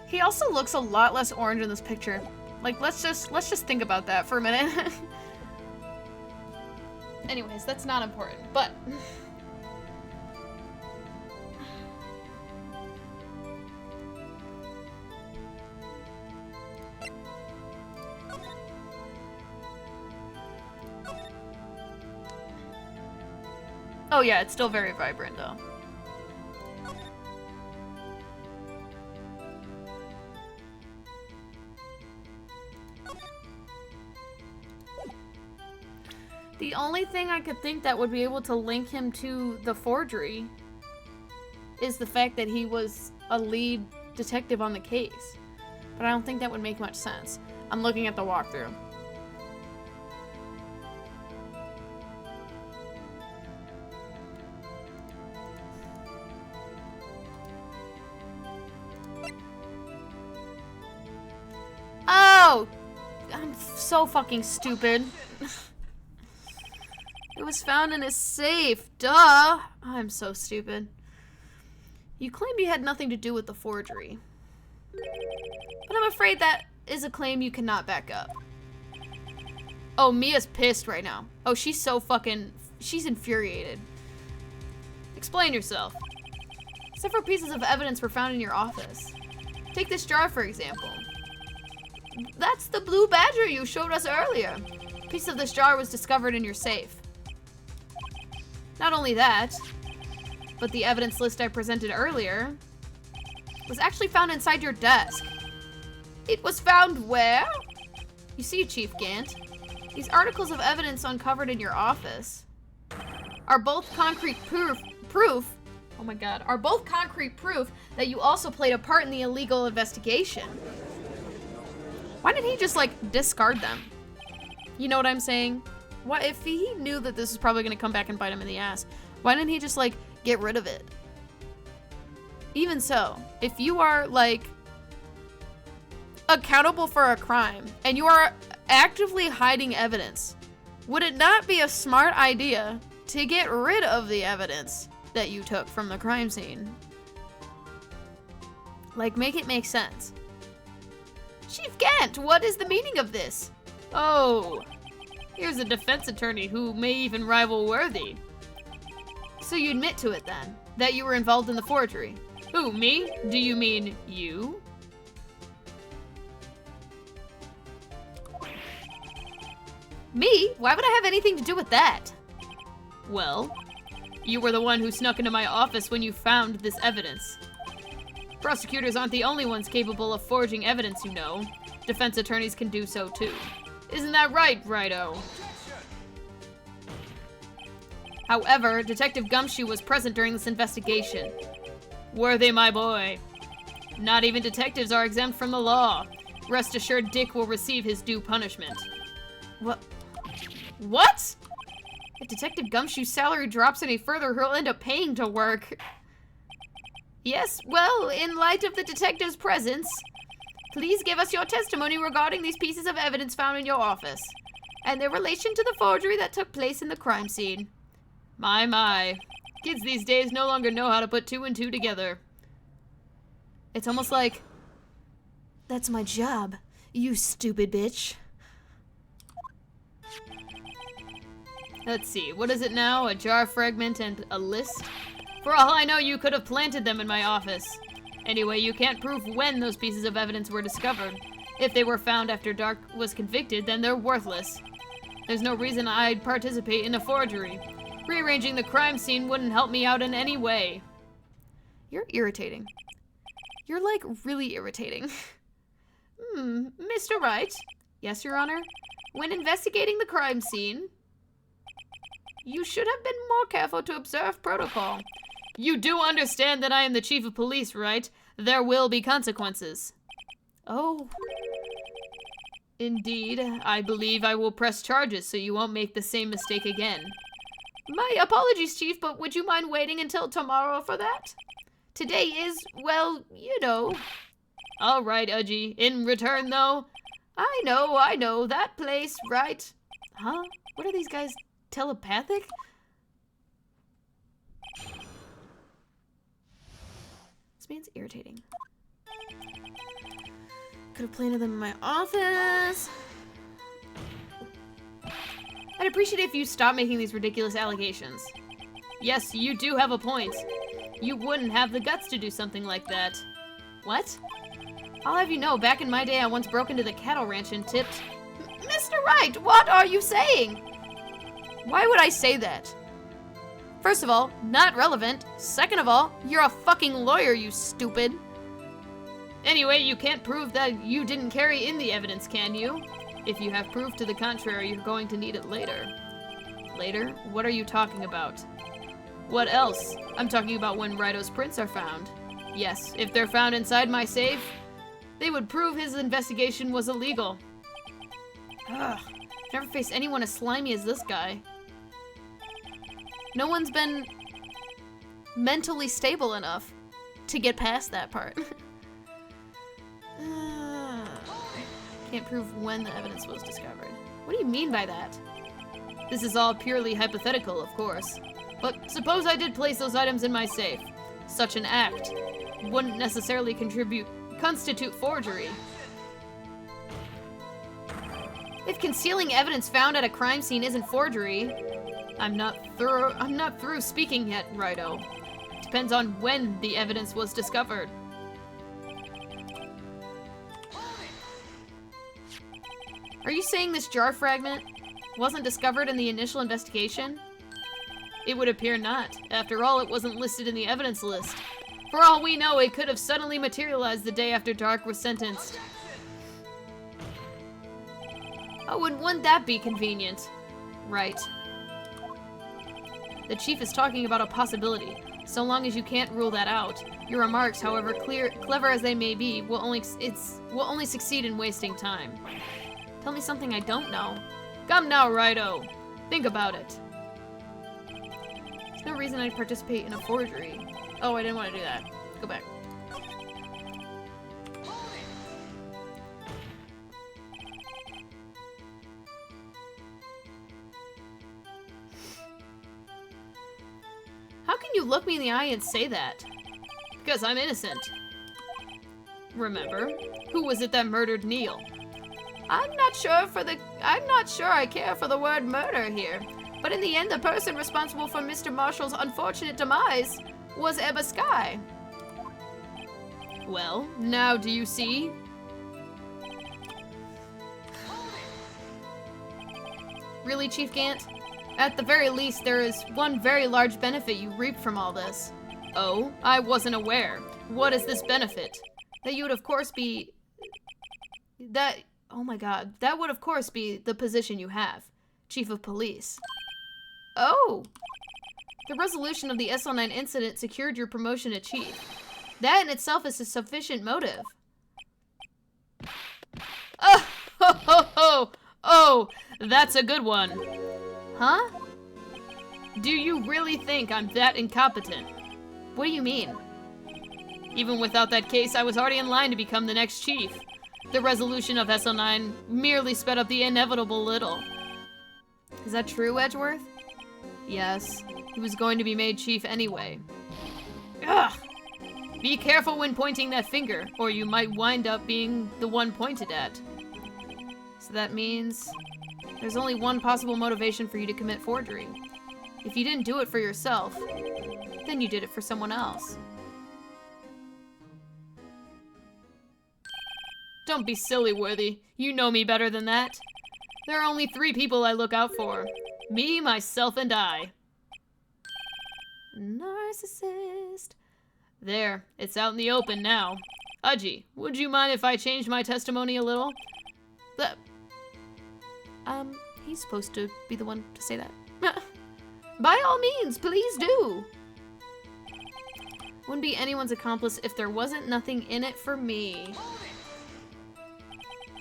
He also looks a lot less orange in this picture. Like, let's just think about that for a minute. Anyways, that's not important, but oh yeah, it's still very vibrant though. The only thing I could think that would be able to link him to the forgery is the fact that he was a lead detective on the case. But I don't think that would make much sense. I'm looking at the walkthrough. Oh! I'm so fucking stupid. It was found in his safe. Duh! I'm so stupid. You claimed you had nothing to do with the forgery. But I'm afraid that is a claim you cannot back up. Oh, Mia's pissed right now. Oh, she's so fucking... She's infuriated. Explain yourself. Several pieces of evidence were found in your office. Take this jar, for example. That's the blue badger you showed us earlier. A piece of this jar was discovered in your safe. Not only that, but the evidence list I presented earlier was actually found inside your desk. It was found where? You see, Chief Gant, these articles of evidence uncovered in your office are both concrete proof, oh my god, are both concrete proof that you also played a part in the illegal investigation. Why didn't he just, like, discard them? You know what I'm saying? What if he knew that this was probably gonna come back and bite him in the ass? Why didn't he just, like, get rid of it? Even so, if you are, like, accountable for a crime and you are actively hiding evidence, would it not be a smart idea to get rid of the evidence that you took from the crime scene? Like, make it make sense. Chief Gant, what is the meaning of this? Oh, here's a defense attorney who may even rival Worthy. So you admit to it then, that you were involved in the forgery. Who, me? Do you mean you? Me? Why would I have anything to do with that? Well, you were the one who snuck into my office when you found this evidence. Prosecutors aren't the only ones capable of forging evidence, you know. Defense attorneys can do so too. Isn't that right, Righto? However, Detective Gumshoe was present during this investigation. Worthy, my boy. Not even detectives are exempt from the law. Rest assured Dick will receive his due punishment. What? If Detective Gumshoe's salary drops any further, he'll end up paying to work. Yes, well, in light of the detective's presence, please give us your testimony regarding these pieces of evidence found in your office, and their relation to the forgery that took place in the crime scene. My. Kids these days no longer know how to put two and two together. It's almost like, that's my job, you stupid bitch. Let's see, what is it now? A jar fragment and a list? For all I know, you could have planted them in my office. Anyway, you can't prove when those pieces of evidence were discovered. If they were found after Dark was convicted, then they're worthless. There's no reason I'd participate in a forgery. Rearranging the crime scene wouldn't help me out in any way. You're irritating. You're like really irritating. Mr. Wright? Yes, Your Honor? When investigating the crime scene, you should have been more careful to observe protocol. You do understand that I am the chief of police, right? There will be consequences. Oh. Indeed, I believe I will press charges so you won't make the same mistake again. My apologies, Chief, but would you mind waiting until tomorrow for that? Today is, well, you know. All right, Udgy. In return, though, I know, that place, right? Huh? What are these guys, telepathic? This man's irritating. Could have planted them in my office. I'd appreciate it if you stop making these ridiculous allegations. Yes, you do have a point. You wouldn't have the guts to do something like that. What? I'll have you know, back in my day, I once broke into the cattle ranch and tipped... Mr. Wright, what are you saying? Why would I say that? First of all, not relevant. Second of all, you're a fucking lawyer, you stupid. Anyway, you can't prove that you didn't carry in the evidence, can you? If you have proof to the contrary, you're going to need it later. Later? What are you talking about? What else? I'm talking about when Righto's prints are found. Yes, if they're found inside my safe, they would prove his investigation was illegal. Ugh, never faced anyone as slimy as this guy. No one's been mentally stable enough to get past that part. Can't prove when the evidence was discovered. What do you mean by that? This is all purely hypothetical, of course. But suppose I did place those items in my safe. Such an act wouldn't necessarily constitute forgery. If concealing evidence found at a crime scene isn't forgery, I'm not through speaking yet, Righto. Depends on when the evidence was discovered. Are you saying this jar fragment wasn't discovered in the initial investigation? It would appear not. After all, it wasn't listed in the evidence list. For all we know, it could have suddenly materialized the day after Dark was sentenced. Oh, and wouldn't that be convenient? Right. The chief is talking about a possibility. So long as you can't rule that out, your remarks, however clever as they may be, will only succeed in wasting time. Tell me something I don't know. Come now, Righto. Think about it. There's no reason I'd participate in a forgery. Oh, I didn't want to do that. Go back. How can you look me in the eye and say that? Because I'm innocent. Remember? Who was it that murdered Neil? I'm not sure I care for the word murder here. But in the end, the person responsible for Mr. Marshall's unfortunate demise was Ebba Sky. Well, now do you see? Really, Chief Gant? At the very least, there is one very large benefit you reap from all this. Oh, I wasn't aware. What is this benefit? That you would of course be... Oh my god. That would of course be the position you have. Chief of Police. Oh! The resolution of the SL9 incident secured your promotion to Chief. That in itself is a sufficient motive. Oh, ho, ho, ho. Oh, that's a good one. Huh? Do you really think I'm that incompetent? What do you mean? Even without that case, I was already in line to become the next chief. The resolution of SL9 merely sped up the inevitable a little. Is that true, Edgeworth? Yes. He was going to be made chief anyway. Ugh! Be careful when pointing that finger, or you might wind up being the one pointed at. So that means there's only one possible motivation for you to commit forgery. If you didn't do it for yourself, then you did it for someone else. Don't be silly, Worthy. You know me better than that. There are only 3 people I look out for. Me, myself, and I. Narcissist. There, it's out in the open now. Udgy, would you mind if I changed my testimony a little? He's supposed to be the one to say that. By all means, please do. Wouldn't be anyone's accomplice if there wasn't nothing in it for me.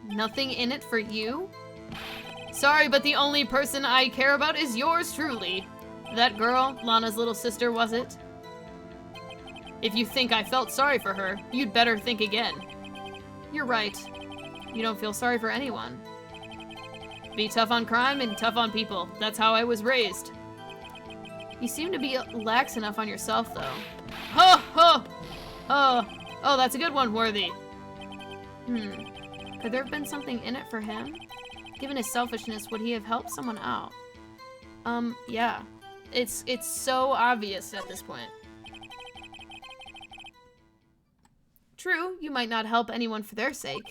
Nothing in it for you? Sorry, but the only person I care about is yours truly. That girl, Lana's little sister, was it? If you think I felt sorry for her, you'd better think again. You're right. You don't feel sorry for anyone. Be tough on crime and tough on people. That's how I was raised. You seem to be lax enough on yourself, though. Ho! Ho! Oh, that's a good one, Worthy. Could there have been something in it for him? Given his selfishness, would he have helped someone out? Yeah. It's so obvious at this point. True, you might not help anyone for their sake,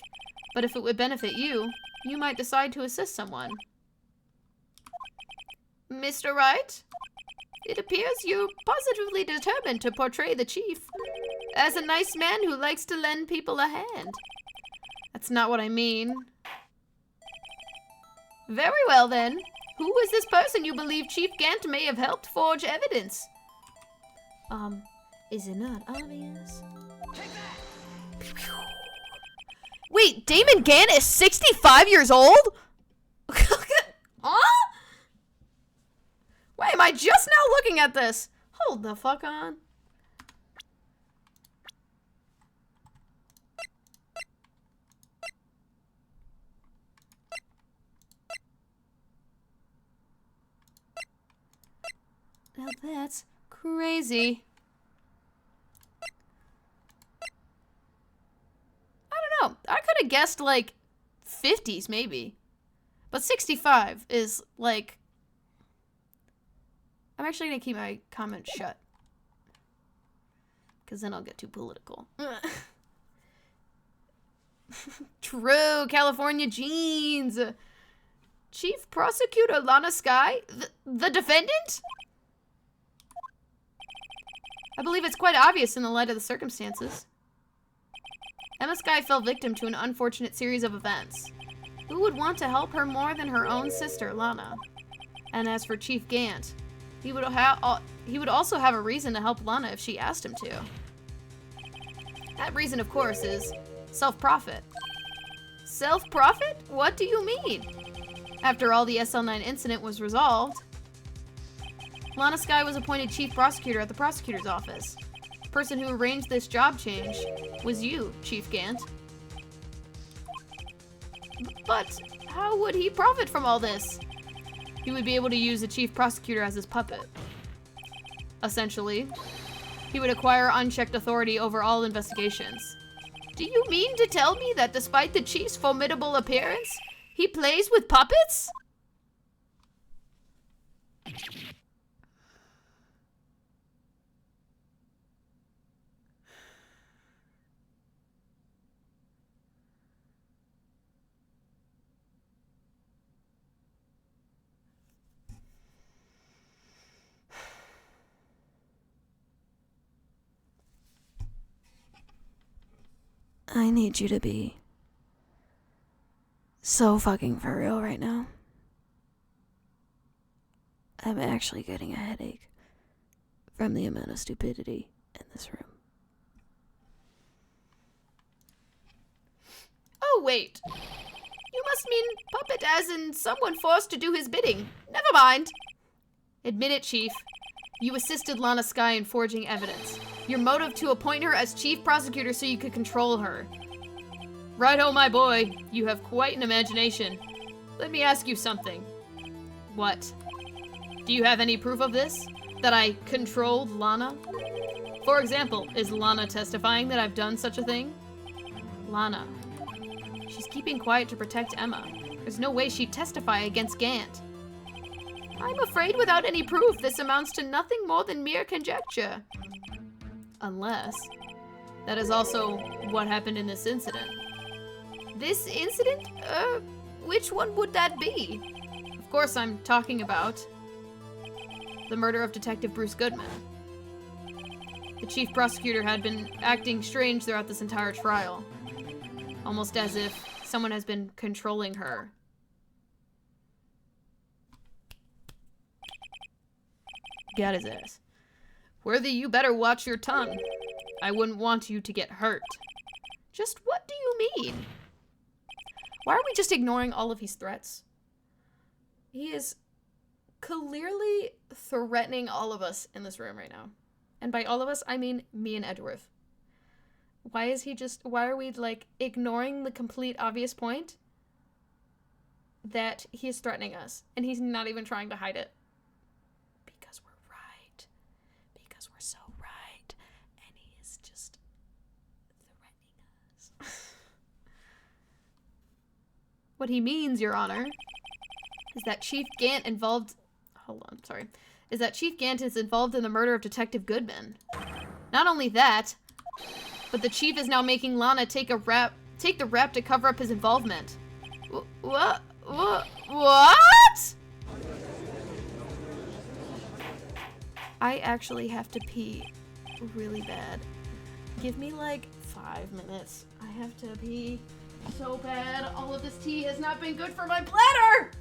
but if it would benefit you, you might decide to assist someone. Mr. Wright? It appears you're positively determined to portray the chief as a nice man who likes to lend people a hand. That's not what I mean. Very well then. Who is this person you believe Chief Gant may have helped forge evidence? Is it not obvious? Wait, Damon Gant is 65 years old? Huh? Wait, am I just now looking at this? Hold the fuck on. Now that's crazy. I don't know. I could have guessed like 50s maybe. But 65 is like... I'm actually going to keep my comment shut. Because then I'll get too political. True, California jeans. Chief Prosecutor Lana Sky? The defendant? I believe it's quite obvious in the light of the circumstances. Emma Sky fell victim to an unfortunate series of events. Who would want to help her more than her own sister, Lana? And as for Chief Gant, he would also have a reason to help Lana if she asked him to. That reason, of course, is self-profit. Self-profit? What do you mean? After all the SL9 incident was resolved, Lana Sky was appointed chief prosecutor at the prosecutor's office. The person who arranged this job change was you, Chief Gant. But how would he profit from all this? He would be able to use the chief prosecutor as his puppet. Essentially, he would acquire unchecked authority over all investigations. Do you mean to tell me that despite the chief's formidable appearance, he plays with puppets? I need you to be so fucking for real right now. I'm actually getting a headache from the amount of stupidity in this room. Oh, wait. You must mean puppet as in someone forced to do his bidding. Never mind. Admit it, Chief. You assisted Lana Skye in forging evidence. Your motive to appoint her as chief prosecutor so you could control her. Righto, my boy. You have quite an imagination. Let me ask you something. What? Do you have any proof of this? That I controlled Lana? For example, is Lana testifying that I've done such a thing? Lana. She's keeping quiet to protect Emma. There's no way she'd testify against Gant. I'm afraid without any proof, this amounts to nothing more than mere conjecture. Unless, that is also what happened in this incident. This incident? Which one would that be? Of course I'm talking about the murder of Detective Bruce Goodman. The chief prosecutor had been acting strange throughout this entire trial. Almost as if someone has been controlling her. Got his ass. Worthy, you better watch your tongue. I wouldn't want you to get hurt. Just what do you mean? Why are we just ignoring all of his threats? He is clearly threatening all of us in this room right now. And by all of us, I mean me and Edgeworth. Why are we, like, ignoring the complete obvious point that he is threatening us, and he's not even trying to hide it? Because we're right. Because we're so right. And he is just threatening us. What he means, Your Honor, is that Chief Gant is involved in the murder of Detective Goodman. Not only that, but the chief is now making Lana take the rap to cover up his involvement. What? I actually have to pee really bad. Give me like 5 minutes. I have to pee so bad. All of this tea has not been good for my bladder!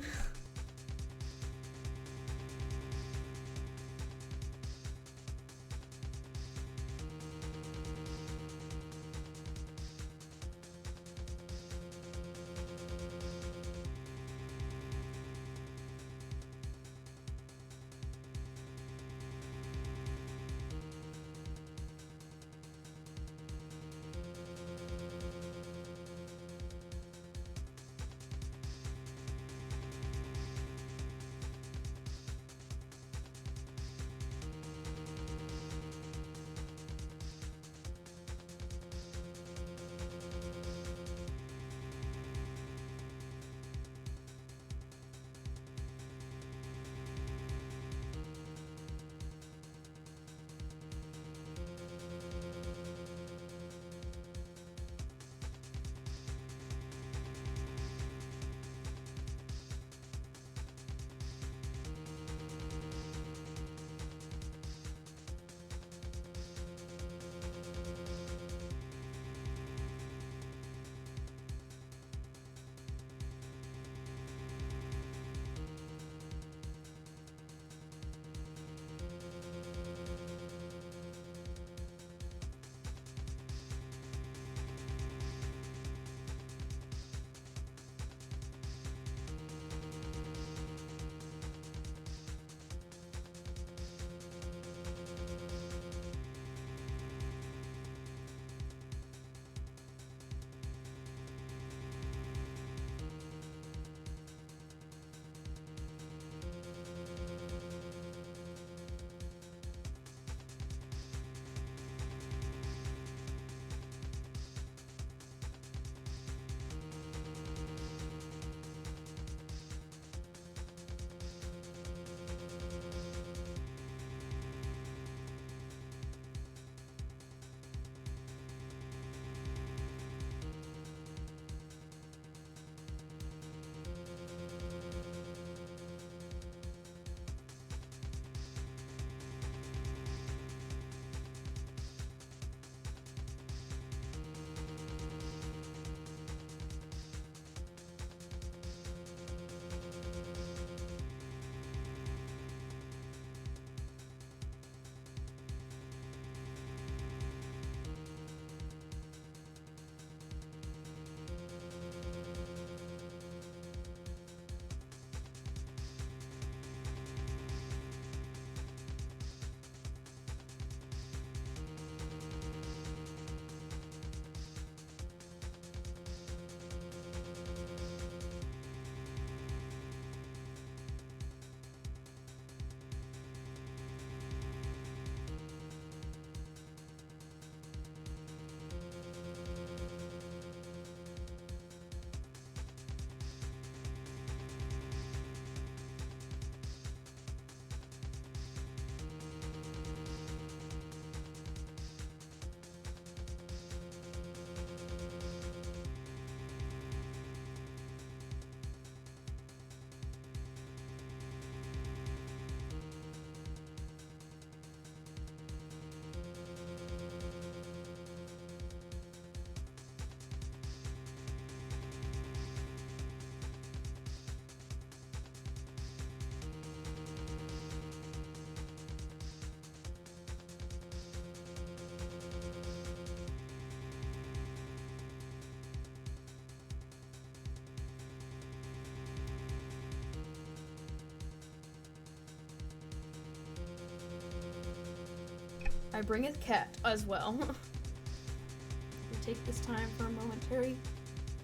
I bring a cat as well. We take this time for a momentary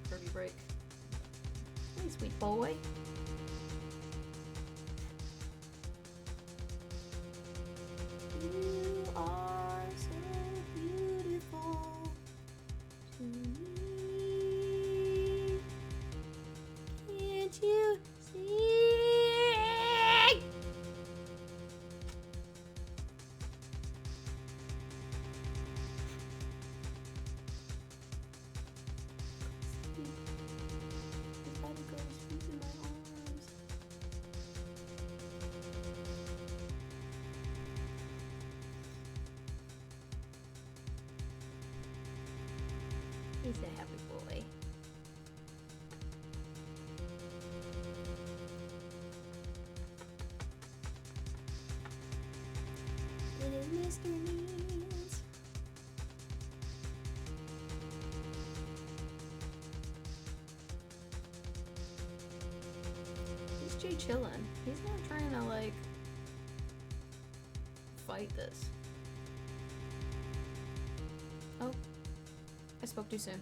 Kirby break. Hey, sweet boy. You are so beautiful to me. Can't you see? He's a happy boy. Little Mr. Means. He's Jay chillin'. He's not trying to, like, fight this. Oh. I spoke too soon.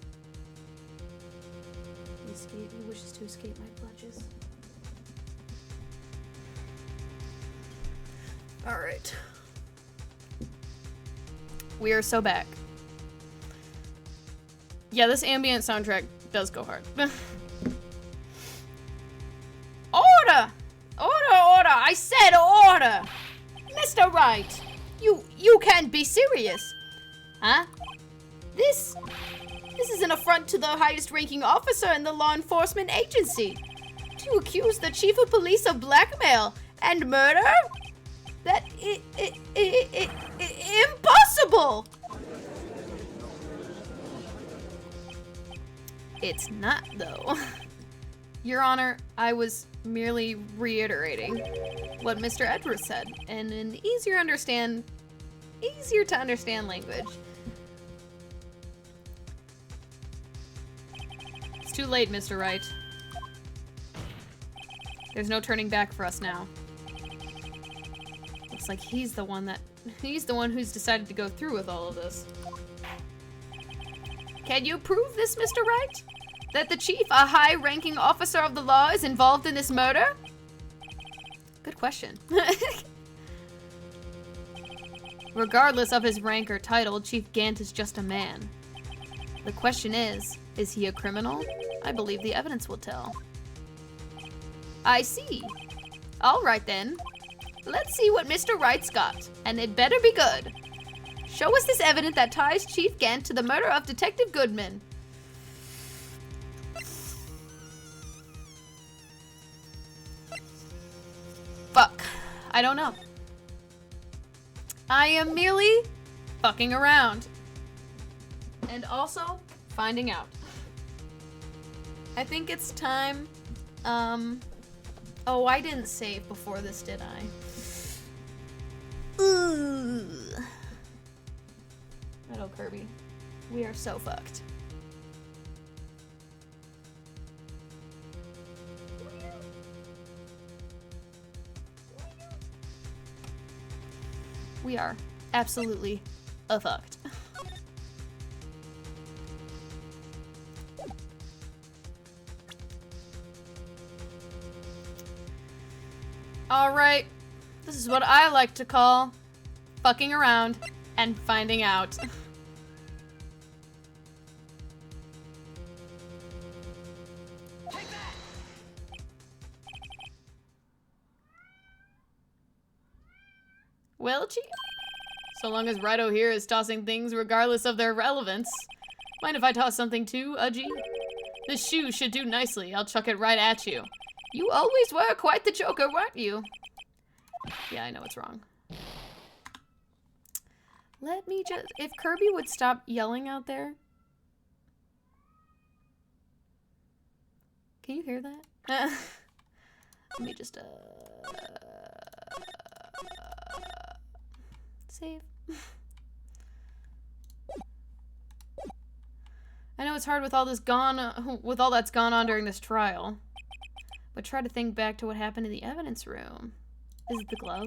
He wishes to escape my clutches. Alright. We are so back. Yeah, this ambient soundtrack does go hard. Order! Order, order! I said order! Mr. Wright! You can't be serious! Huh? This is an affront to the highest ranking officer in the law enforcement agency. To accuse the chief of police of blackmail and murder? That impossible! It's not, though. Your Honor, I was merely reiterating what Mr. Edwards said, and in easier to understand language. It's too late, Mr. Wright. There's no turning back for us now. Looks like he's the one who's decided to go through with all of this. Can you prove this, Mr. Wright? That the chief, a high-ranking officer of the law, is involved in this murder? Good question. Regardless of his rank or title, Chief Gant is just a man. The question is he a criminal? I believe the evidence will tell. I see. All right then. Let's see what Mr. Wright's got, and it better be good. Show us this evidence that ties Chief Gant to the murder of Detective Goodman. Fuck. I don't know. I am merely fucking around. And also finding out. I think it's time. Oh, I didn't save before this, did I? Ooh. Hello, Kirby. We are so fucked. We are absolutely fucked. Alright, this is what I like to call fucking around and finding out. Well, Chief, so long as Righto here is tossing things regardless of their relevance. Mind if I toss something too, Udgy? This shoe should do nicely. I'll chuck it right at you. You always were quite the joker, weren't you? Yeah, I know it's wrong. Let me just... If Kirby would stop yelling out there. Can you hear that? Let me just, save. I know it's hard with all this with all that's gone on during this trial. But try to think back to what happened in the evidence room. Is it the glove?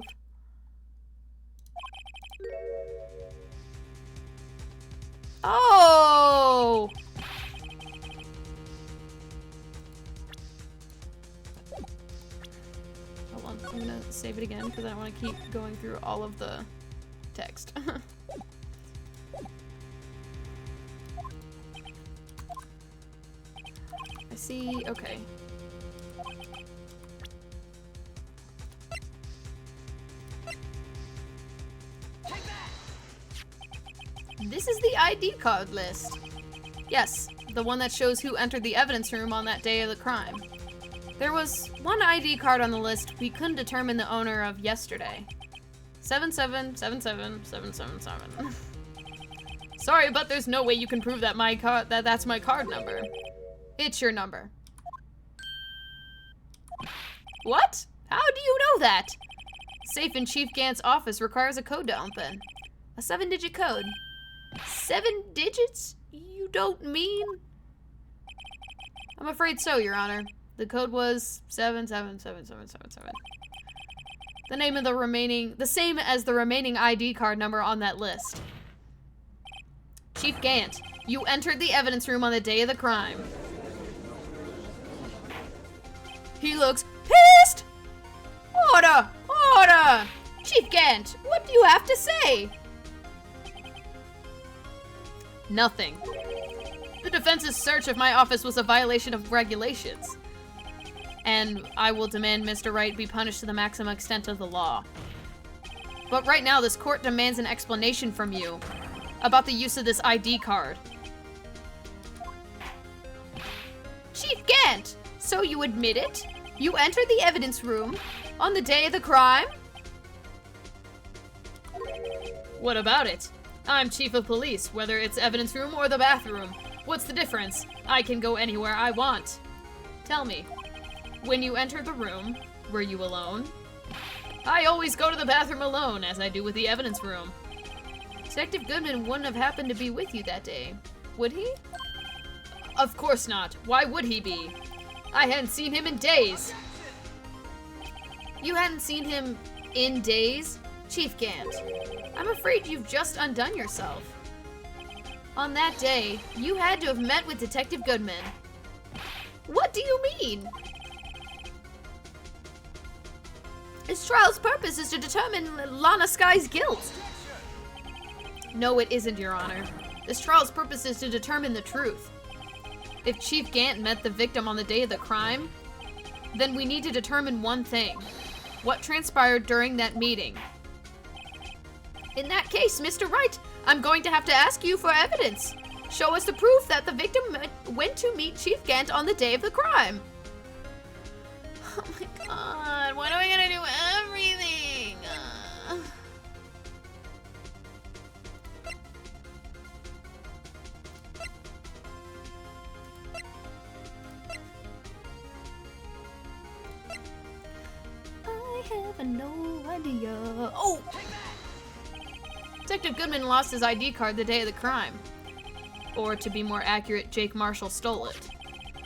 Oh! Hold on, I'm gonna save it again because I don't want to keep going through all of the text. I see, okay. This is the ID card list. Yes, the one that shows who entered the evidence room on that day of the crime. There was one ID card on the list we couldn't determine the owner of yesterday. 7777777. Sorry, but there's no way you can prove that that's my card number. It's your number. What? How do you know that? Safe in Chief Gant's office requires a code to open. A 7-digit code. 7 digits? You don't mean? I'm afraid so, Your Honor. The code was 777777. The same as the remaining ID card number on that list. Chief Gant, you entered the evidence room on the day of the crime. He looks pissed! Order! Order! Chief Gant, what do you have to say? Nothing. The defense's search of my office was a violation of regulations. And I will demand Mr. Wright be punished to the maximum extent of the law. But right now, this court demands an explanation from you about the use of this ID card. Chief Gant, so you admit it? You entered the evidence room on the day of the crime? What about it? I'm chief of police, whether it's evidence room or the bathroom. What's the difference? I can go anywhere I want. Tell me, when you entered the room, were you alone? I always go to the bathroom alone, as I do with the evidence room. Detective Goodman wouldn't have happened to be with you that day, would he? Of course not. Why would he be? I hadn't seen him in days. You hadn't seen him in days? Chief Gant, I'm afraid you've just undone yourself. On that day, you had to have met with Detective Goodman. What do you mean? This trial's purpose is to determine Lana Sky's guilt. No, it isn't, Your Honor. This trial's purpose is to determine the truth. If Chief Gant met the victim on the day of the crime, then we need to determine one thing. What transpired during that meeting? In that case, Mr. Wright, I'm going to have to ask you for evidence. Show us the proof that the victim went to meet Chief Gant on the day of the crime. Oh my god, why do I gotta do everything? I have no idea. Oh! Detective Goodman lost his ID card the day of the crime. Or to be more accurate, Jake Marshall stole it.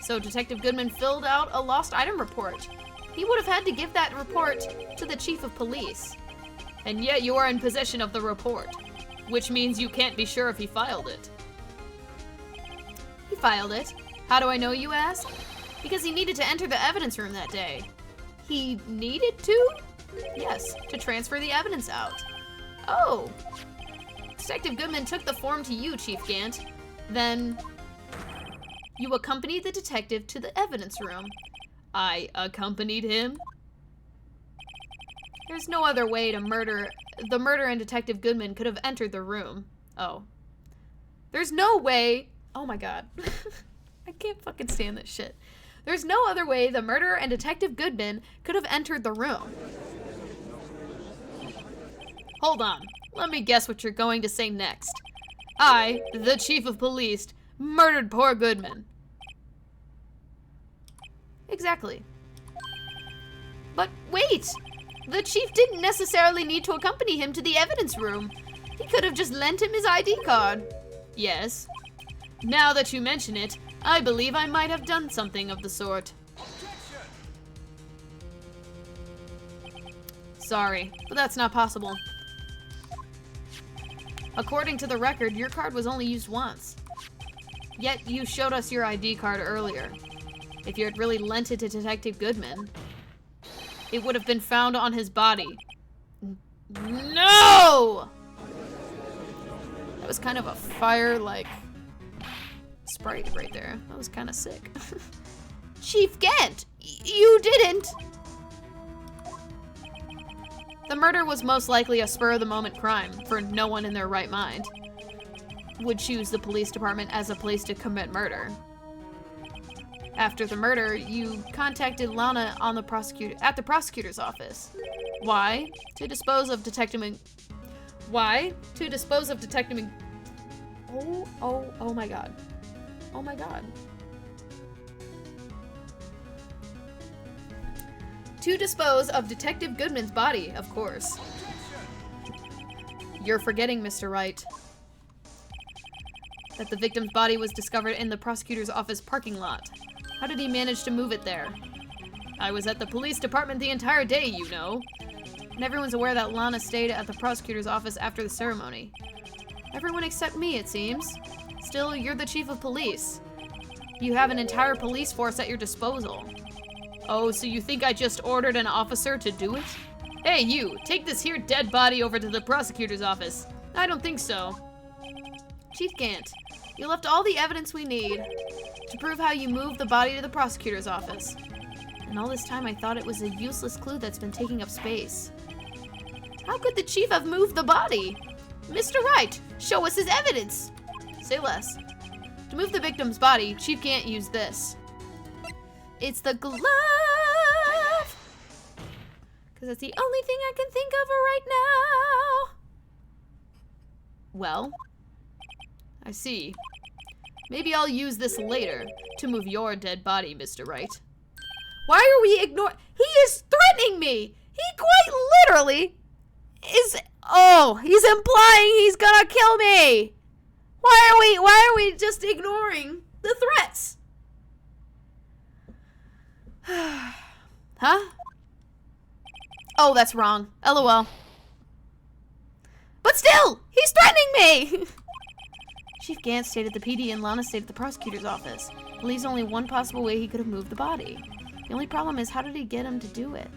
So Detective Goodman filled out a lost item report. He would have had to give that report to the chief of police. And yet you are in possession of the report, which means you can't be sure if he filed it. He filed it. How do I know, you ask? Because he needed to enter the evidence room that day. He needed to? Yes, to transfer the evidence out. Oh. Detective Goodman took the form to you, Chief Gant. Then you accompanied the detective to the evidence room. I accompanied him? There's no other way the murderer and Detective Goodman could have entered the room. Oh. There's no way. Oh my god. I can't fucking stand this shit. There's no other way the murderer and Detective Goodman could have entered the room. Hold on. Let me guess what you're going to say next. I, the chief of police, murdered poor Goodman. Exactly. But wait! The chief didn't necessarily need to accompany him to the evidence room. He could have just lent him his ID card. Yes. Now that you mention it, I believe I might have done something of the sort. Sorry, but that's not possible. According to the record, your card was only used once. Yet you showed us your ID card earlier. If you had really lent it to Detective Goodman, it would have been found on his body. No! That was kind of a fire, like, sprite right there. That was kind of sick. Chief Gant, you didn't! The murder was most likely a spur-of-the-moment crime, for no one in their right mind would choose the police department as a place to commit murder. After the murder, you contacted Lana on the at the prosecutor's office. Why? To dispose of Detective Why? To dispose of Detective Oh my god. Oh my god. To dispose of Detective Goodman's body, of course. You're forgetting, Mr. Wright, that the victim's body was discovered in the prosecutor's office parking lot. How did he manage to move it there? I was at the police department the entire day, you know. And everyone's aware that Lana stayed at the prosecutor's office after the ceremony. Everyone except me, it seems. Still, you're the chief of police. You have an entire police force at your disposal. Oh, so you think I just ordered an officer to do it? Hey, you, take this here dead body over to the prosecutor's office. I don't think so. Chief Gant, you left all the evidence we need to prove how you moved the body to the prosecutor's office. And all this time I thought it was a useless clue that's been taking up space. How could the chief have moved the body? Mr. Wright, show us his evidence. Say less. To move the victim's body, Chief Gant used this. It's the glove! Because that's the only thing I can think of right now. Well, I see. Maybe I'll use this later to move your dead body, Mr. Wright. Why are we ignoring? He is threatening me! He quite literally is. Oh, he's implying he's gonna kill me! Why are we just ignoring the threats? Huh? Oh, that's wrong. LOL. But still, he's threatening me! Chief Gant stayed at the PD and Lana stayed at the prosecutor's office. It leaves only one possible way he could have moved the body. The only problem is, how did he get him to do it?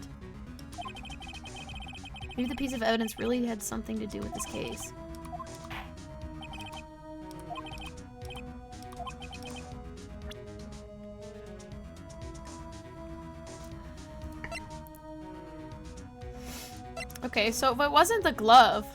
Maybe the piece of evidence really had something to do with this case. Okay, so if it wasn't the glove...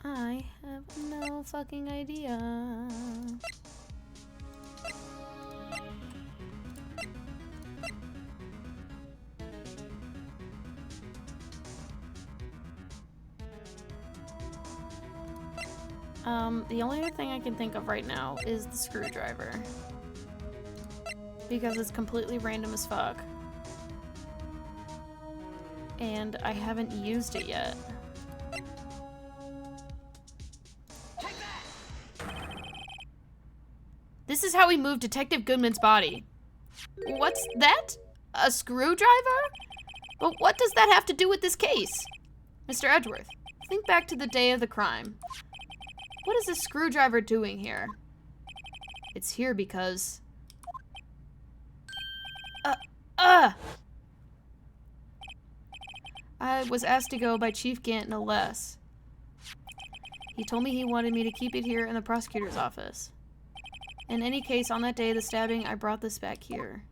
I have no fucking idea. The only other thing I can think of right now is the screwdriver. Because it's completely random as fuck. And I haven't used it yet. This is how we moved Detective Goodman's body. What's that? A screwdriver? But what does that have to do with this case? Mr. Edgeworth, think back to the day of the crime. What is this screwdriver doing here? It's here because... I was asked to go by Chief Gant, no less. He told me he wanted me to keep it here in the prosecutor's office. In any case, on that day of the stabbing, I brought this back here.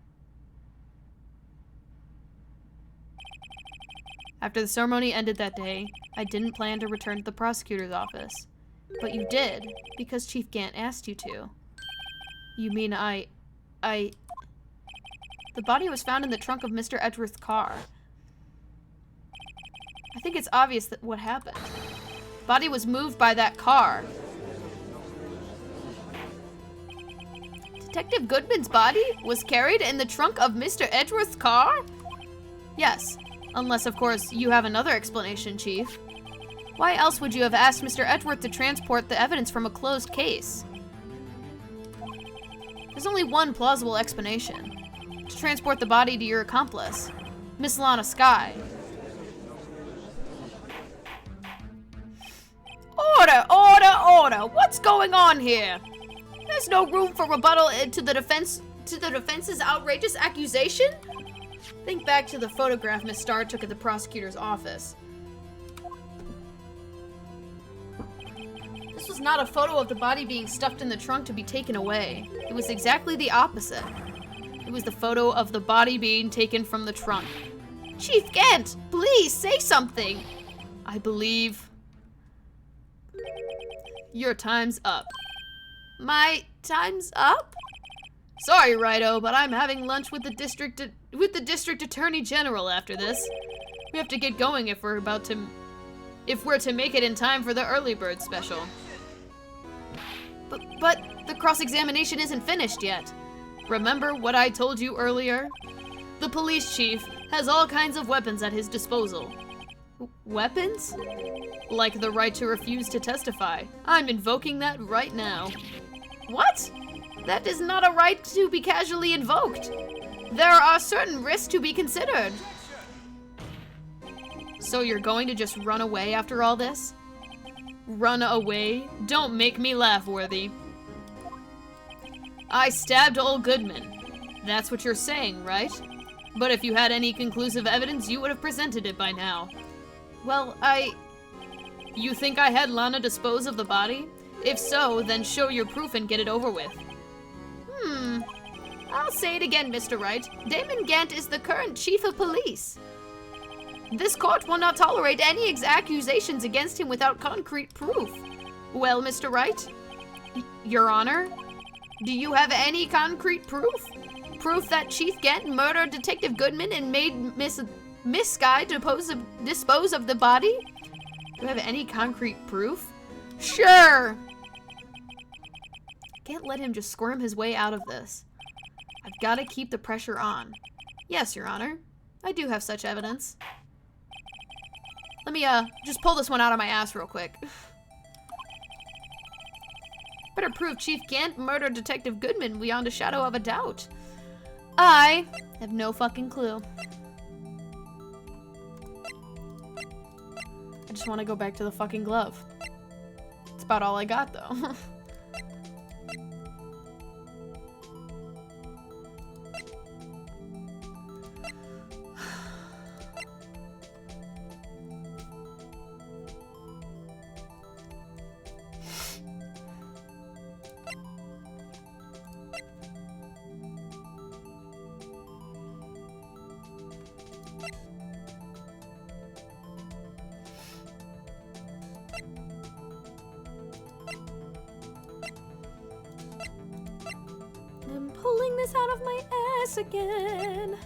After the ceremony ended that day, I didn't plan to return to the prosecutor's office. But you did, because Chief Gant asked you to. You mean The body was found in the trunk of Mr. Edgeworth's car. I think it's obvious that what happened. The body was moved by that car. Detective Goodman's body was carried in the trunk of Mr. Edgeworth's car? Yes. Unless, of course, you have another explanation, Chief. Why else would you have asked Mr. Edgeworth to transport the evidence from a closed case? There's only one plausible explanation. To transport the body to your accomplice, Miss Lana Skye. Order, order, order! What's going on here? There's no room for rebuttal to the defense's outrageous accusation? Think back to the photograph Miss Starr took at the prosecutor's office. This was not a photo of the body being stuffed in the trunk to be taken away. It was exactly the opposite. It was the photo of the body being taken from the trunk. Chief Gant, please say something. I believe your time's up. My time's up? Sorry, Righto, but I'm having lunch with the district attorney general after this. We have to get going if we're to make it in time for the early bird special. But the cross-examination isn't finished yet. Remember what I told you earlier? The police chief has all kinds of weapons at his disposal. Weapons? Like the right to refuse to testify. I'm invoking that right now. What? That is not a right to be casually invoked. There are certain risks to be considered. So you're going to just run away after all this? Run away? Don't make me laugh, Worthy. I stabbed old Goodman. That's what you're saying, right? But if you had any conclusive evidence, you would have presented it by now. Well, You think I had Lana dispose of the body? If so, then show your proof and get it over with. I'll say it again, Mr. Wright. Damon Gant is the current chief of police. This court will not tolerate any accusations against him without concrete proof. Well, Mr. Wright? Your Honor? Do you have any concrete proof? Proof that Chief Gant murdered Detective Goodman and made Miss Skye dispose of the body? Do you have any concrete proof? Sure! Can't let him just squirm his way out of this. I've got to keep the pressure on. Yes, Your Honor. I do have such evidence. Let me, just pull this one out of my ass real quick. Better prove Chief Gant murdered Detective Goodman beyond a shadow of a doubt. I have no fucking clue. I just want to go back to the fucking glove. That's about all I got, though. I'm pulling this out of my ass again.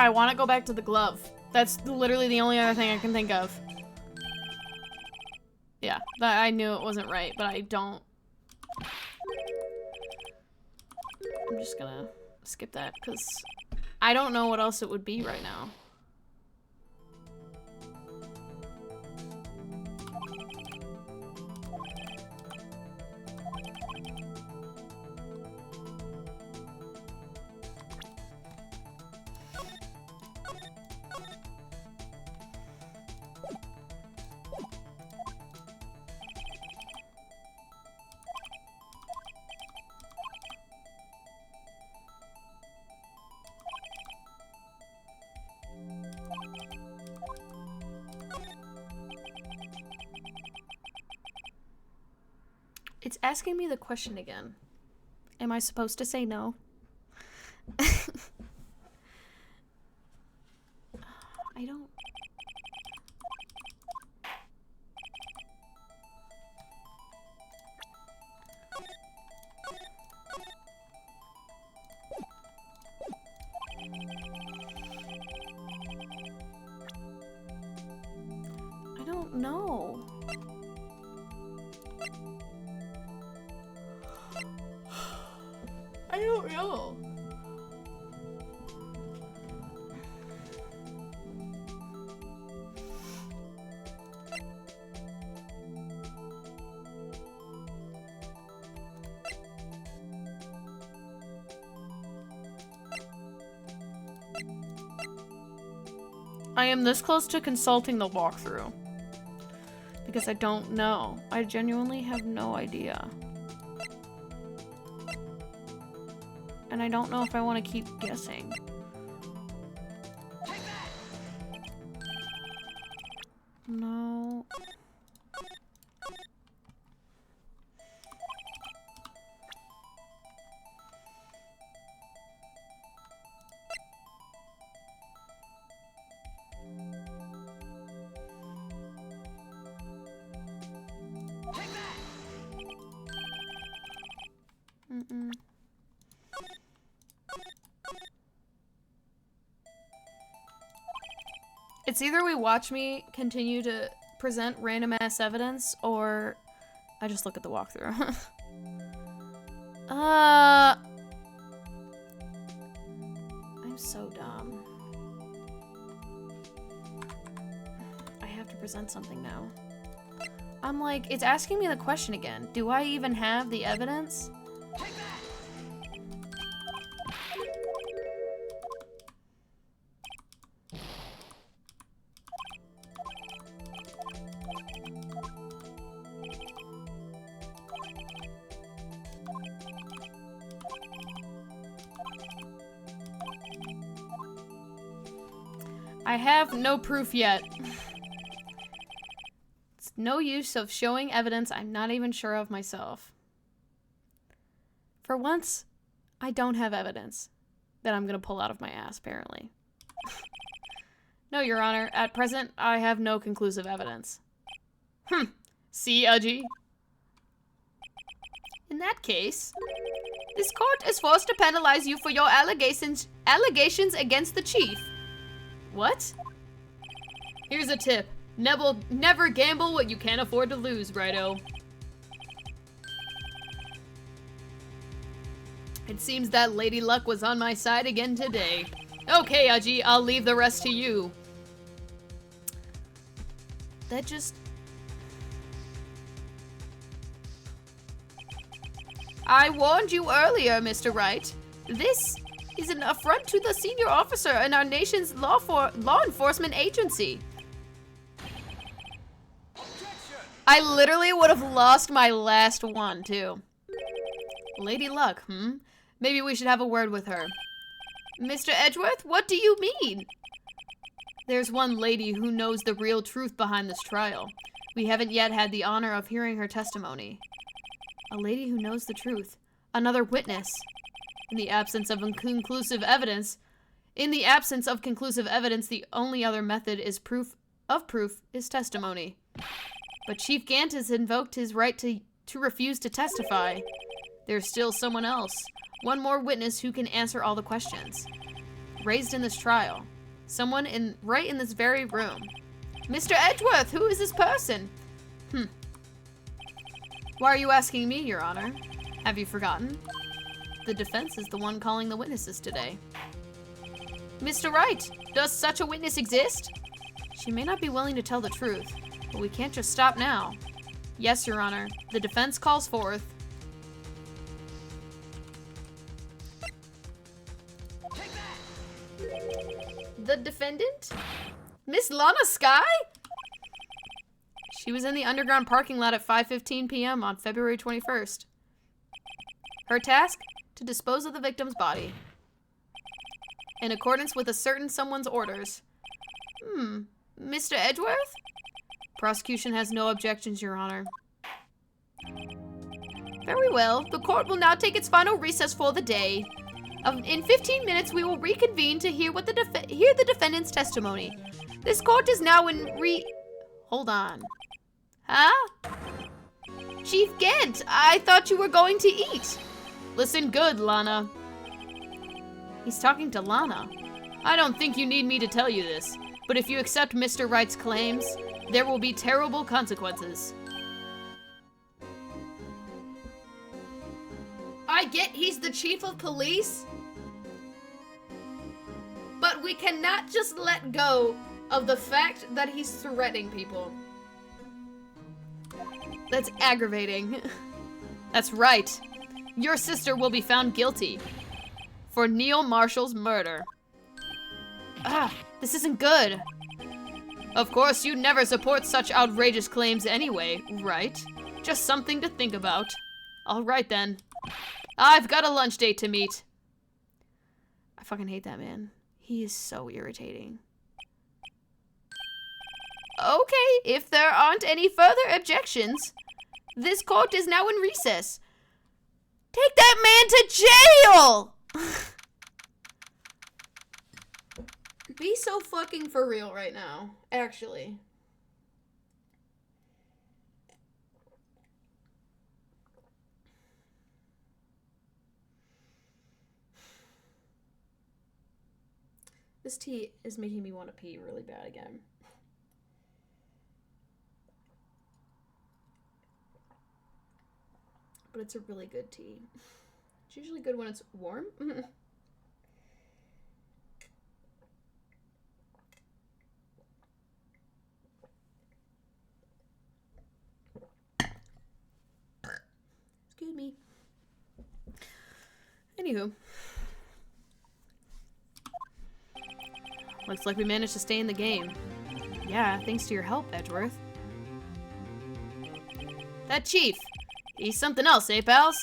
I want to go back to the glove. That's literally the only other thing I can think of. Yeah, I knew it wasn't right, but I don't. I'm just gonna skip that because I don't know what else it would be right now. It's asking me the question again. Am I supposed to say no? I don't... I don't know. I don't know. I am this close to consulting the walkthrough. Because I don't know. I genuinely have no idea. And I don't know if I want to keep guessing. No. Mm-mm. It's either we watch me continue to present random ass evidence, or I just look at the walkthrough. I'm so dumb. I have to present something now. I'm like, it's asking me the question again. Do I even have the evidence? I have no proof yet. It's no use of showing evidence I'm not even sure of myself. For once, I don't have evidence that I'm gonna pull out of my ass, apparently. No, Your Honor. At present, I have no conclusive evidence. See, Udgy? In that case, this court is forced to penalize you for your allegations against the chief. What? Here's a tip. Never gamble what you can't afford to lose, righto. It seems that Lady Luck was on my side again today. Okay, Udgy, I'll leave the rest to you. That just... I warned you earlier, Mr. Wright. This is an affront to the senior officer in our nation's law enforcement agency. I literally would have lost my last one, too. Lady Luck, Maybe we should have a word with her. Mr. Edgeworth, what do you mean? There's one lady who knows the real truth behind this trial. We haven't yet had the honor of hearing her testimony. A lady who knows the truth. Another witness. In the absence of conclusive evidence, the only other method is proof is testimony. But Chief Gant has invoked his right to refuse to testify. There's still someone else. One more witness who can answer all the questions raised in this trial. Someone right in this very room. Mr. Edgeworth, who is this person? Why are you asking me, Your Honor? Have you forgotten? The defense is the one calling the witnesses today. Mr. Wright, does such a witness exist? She may not be willing to tell the truth, but we can't just stop now. Yes, Your Honor. The defense calls forth. The defendant? Miss Lana Skye? She was in the underground parking lot at 5:15 p.m. on February 21st. Her task? To dispose of the victim's body. In accordance with a certain someone's orders. Mr. Edgeworth? Prosecution has no objections, Your Honor. Very well. The court will now take its final recess for the day. In 15 minutes, we will reconvene to hear the defendant's testimony. This court is now in Hold on. Huh? Chief Gant, I thought you were going to eat. Listen good, Lana. He's talking to Lana. I don't think you need me to tell you this, but if you accept Mr. Wright's claims, there will be terrible consequences. I get he's the chief of police, but we cannot just let go of the fact that he's threatening people. That's aggravating. That's right. Your sister will be found guilty for Neil Marshall's murder. This isn't good. Of course, you never support such outrageous claims anyway, right? Just something to think about. All right then. I've got a lunch date to meet. I fucking hate that man. He is so irritating. Okay, if there aren't any further objections, this court is now in recess. Take that man to jail! Be so fucking for real right now, actually. This tea is making me want to pee really bad again. But it's a really good tea. It's usually good when it's warm. Excuse me. Anywho. Looks like we managed to stay in the game. Yeah, thanks to your help, Edgeworth. That chief! He's something else, eh, pals?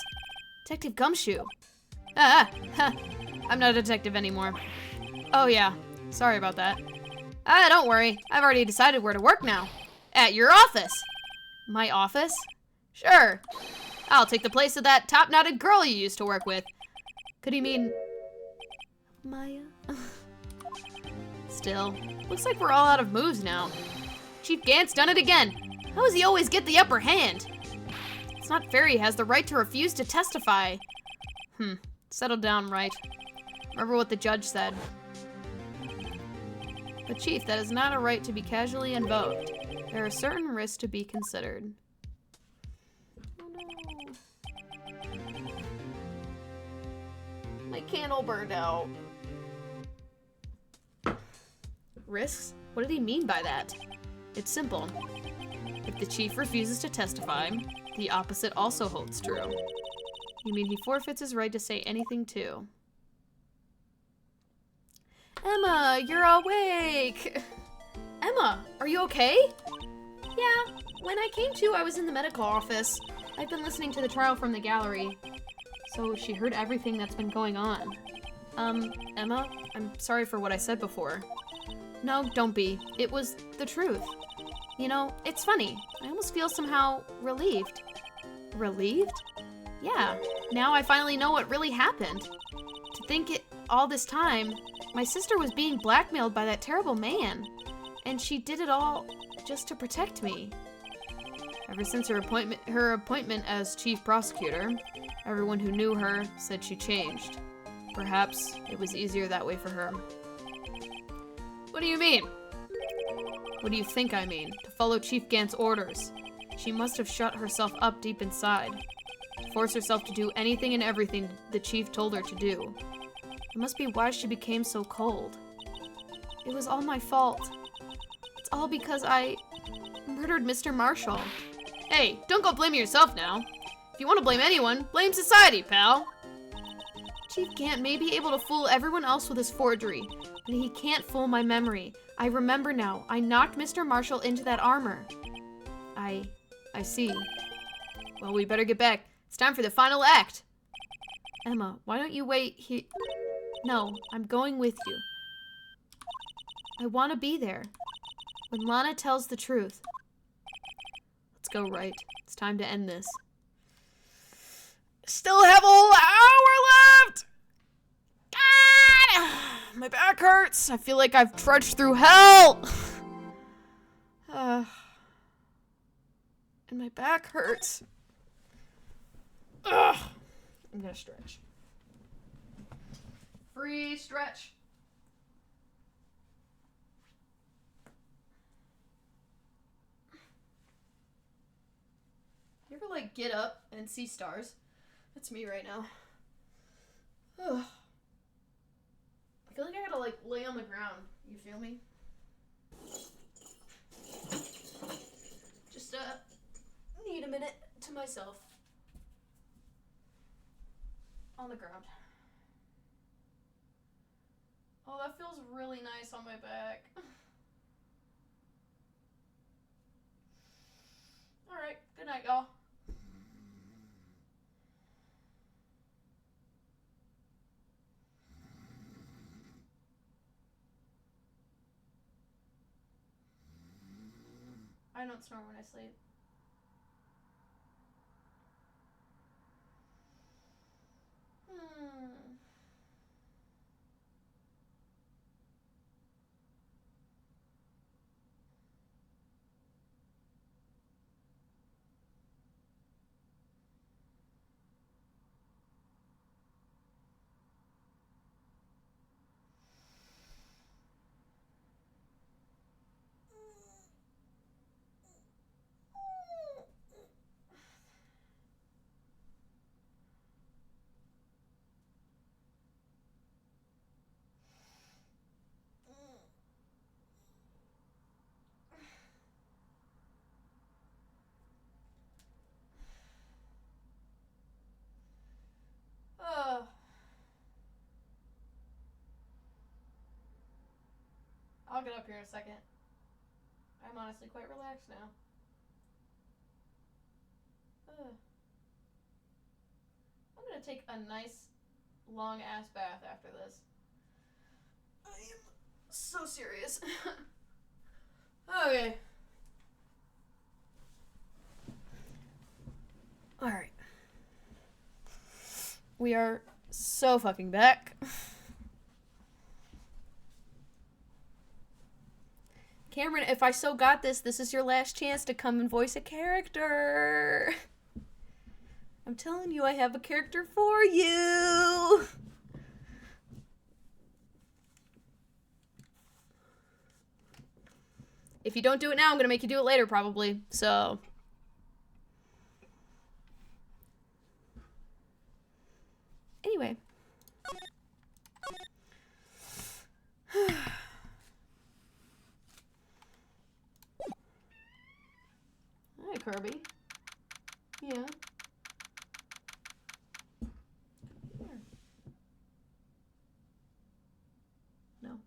Detective Gumshoe. I'm not a detective anymore. Oh yeah, sorry about that. Don't worry, I've already decided where to work now. At your office. My office? Sure. I'll take the place of that top-knotted girl you used to work with. Could he mean... Maya? Still, looks like we're all out of moves now. Chief Gant's done it again. How does he always get the upper hand? It's not fair he has the right to refuse to testify. Settle down, Wright. Remember what the judge said. But Chief, that is not a right to be casually invoked. There are certain risks to be considered. Oh no. My candle burned out. Risks? What did he mean by that? It's simple. If the chief refuses to testify, the opposite also holds true. You mean he forfeits his right to say anything too? Emma, you're awake! Emma, are you okay? Yeah, when I came to, I was in the medical office. I've been listening to the trial from the gallery. So she heard everything that's been going on. Emma, I'm sorry for what I said before. No, don't be. It was the truth. You know, it's funny. I almost feel somehow relieved. Relieved? Yeah, now I finally know what really happened. To think it all this time, my sister was being blackmailed by that terrible man. And she did it all just to protect me. Ever since her appointment as chief prosecutor, everyone who knew her said she changed. Perhaps it was easier that way for her. What do you mean? What do you think I mean? To follow Chief Gant's orders. She must have shut herself up deep inside. Forced herself to do anything and everything the chief told her to do. It must be why she became so cold. It was all my fault. It's all because I murdered Mr. Marshall. Hey, don't go blame yourself now. If you want to blame anyone, blame society, pal. Chief Gant may be able to fool everyone else with his forgery, but he can't fool my memory. I remember now. I knocked Mr. Marshall into that armor. I see. Well, we better get back. It's time for the final act. Emma, why don't you wait here? No, I'm going with you. I want to be there. When Lana tells the truth. Let's go, Wright. It's time to end this. Still have a whole hour left! God! My back hurts. I feel like I've trudged through hell. And my back hurts. Ugh. I'm gonna stretch. Free stretch. You ever, like, get up and see stars? That's me right now. Ugh. I feel like I gotta, like, lay on the ground. You feel me? Just, need a minute to myself. On the ground. Oh, that feels really nice on my back. Alright, good night, y'all. I don't snore when I sleep. I'll get up here in a second. I'm honestly quite relaxed now. I'm gonna take a nice long ass bath after this. I am so serious. Okay. Alright. We are so fucking back. Cameron, if I so got this, this is your last chance to come and voice a character. I'm telling you, I have a character for you. If you don't do it now, I'm gonna make you do it later, probably. So. Anyway. Hi, Kirby. Yeah. Here. No.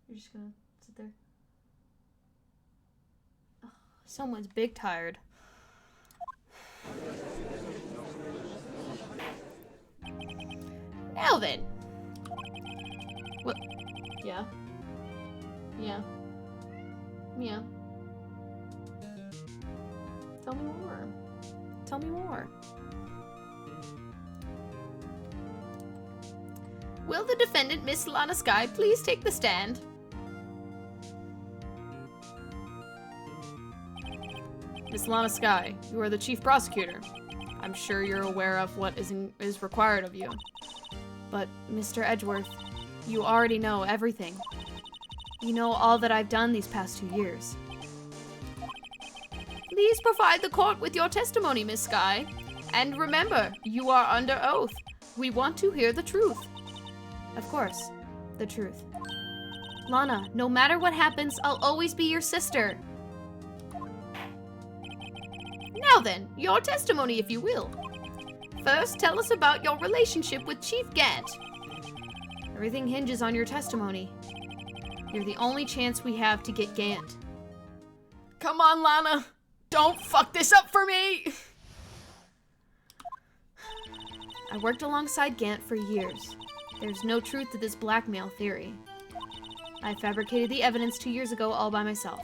You're just gonna sit there. Oh, someone's big tired. Now then. What? Yeah. Yeah. Yeah. Tell me more. Tell me more. Will the defendant, Miss Lana Sky, please take the stand? Miss Lana Sky, you are the chief prosecutor. I'm sure you're aware of what is required of you. But, Mr. Edgeworth, you already know everything. You know all that I've done these past 2 years. Please provide the court with your testimony, Miss Sky. And remember, you are under oath. We want to hear the truth. Of course, the truth. Lana, no matter what happens, I'll always be your sister. Now then, your testimony, if you will. First, tell us about your relationship with Chief Gant. Everything hinges on your testimony. You're the only chance we have to get Gant. Come on, Lana. Don't fuck this up for me! I worked alongside Gant for years. There's no truth to this blackmail theory. I fabricated the evidence 2 years ago all by myself.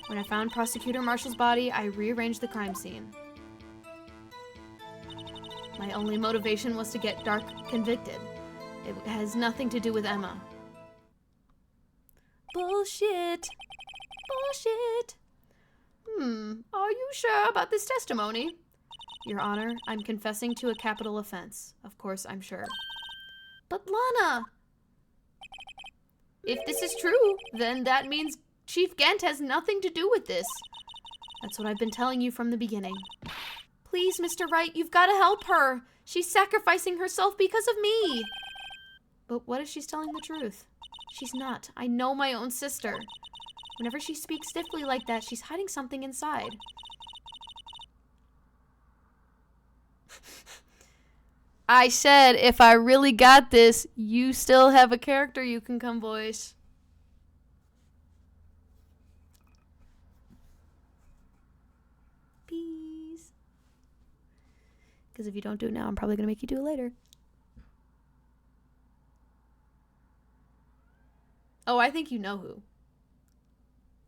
When I found Prosecutor Marshall's body, I rearranged the crime scene. My only motivation was to get Dark convicted. It has nothing to do with Emma. Bullshit. Bullshit. Are you sure about this testimony? Your Honor, I'm confessing to a capital offense. Of course, I'm sure. But Lana! If this is true, then that means Chief Gant has nothing to do with this. That's what I've been telling you from the beginning. Please, Mr. Wright, you've got to help her. She's sacrificing herself because of me. But what if she's telling the truth? She's not. I know my own sister. Whenever she speaks stiffly like that, she's hiding something inside. I said, if I really got this, you still have a character you can come voice. Peace. Because if you don't do it now, I'm probably going to make you do it later. Oh, I think you know who.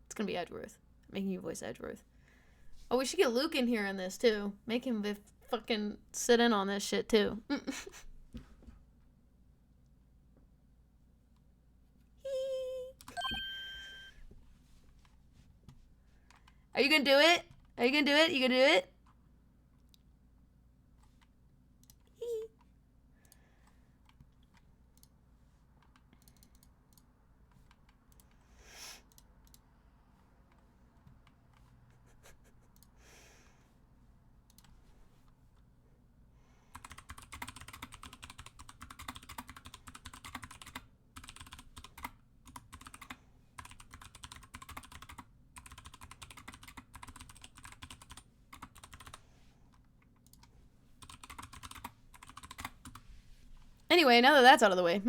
It's going to be Edgeworth. Making you voice Edgeworth. Oh, we should get Luke in here on this, too. Make him fucking sit in on this shit, too. Are you gonna do it? Are you gonna do it? You gonna do it? Anyway, now that that's out of the way.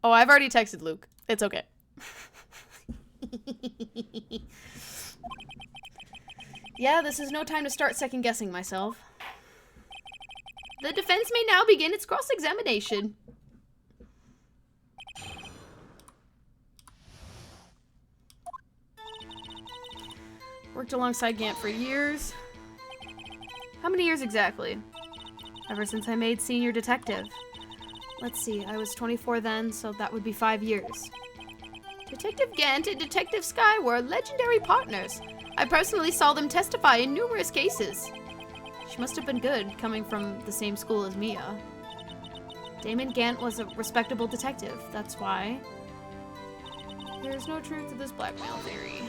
Oh, I've already texted Luke. It's okay. Yeah, this is no time to start second-guessing myself. The defense may now begin its cross-examination. Worked alongside Gant for years. How many years exactly? Ever since I made senior detective. Let's see, I was 24 then, so that would be 5 years. Detective Gant and Detective Skye were legendary partners. I personally saw them testify in numerous cases. She must have been good, coming from the same school as Mia. Damon Gant was a respectable detective, that's why. There's no truth to this blackmail theory.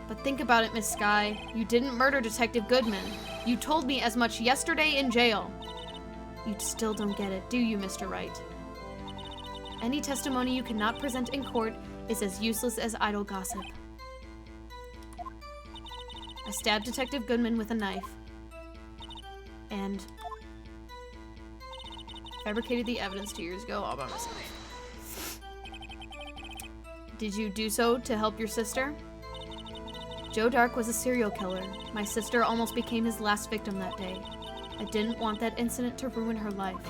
But think about it, Miss Skye. You didn't murder Detective Goodman. You told me as much yesterday in jail. You still don't get it, do you, Mr. Wright? Any testimony you cannot present in court is as useless as idle gossip. I stabbed Detective Goodman with a knife. And fabricated the evidence 2 years ago all by myself. Did you do so to help your sister? Joe Dark was a serial killer. My sister almost became his last victim that day. I didn't want that incident to ruin her life.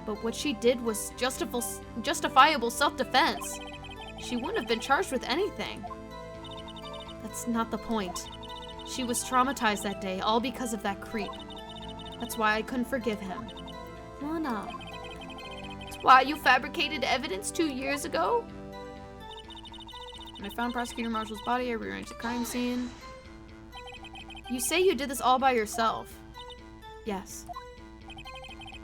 But what she did was justifiable self-defense. She wouldn't have been charged with anything. That's not the point. She was traumatized that day, all because of that creep. That's why I couldn't forgive him. Lana. That's why you fabricated evidence 2 years ago? When I found Prosecutor Marshall's body, I rearranged the crime scene. You say you did this all by yourself? Yes.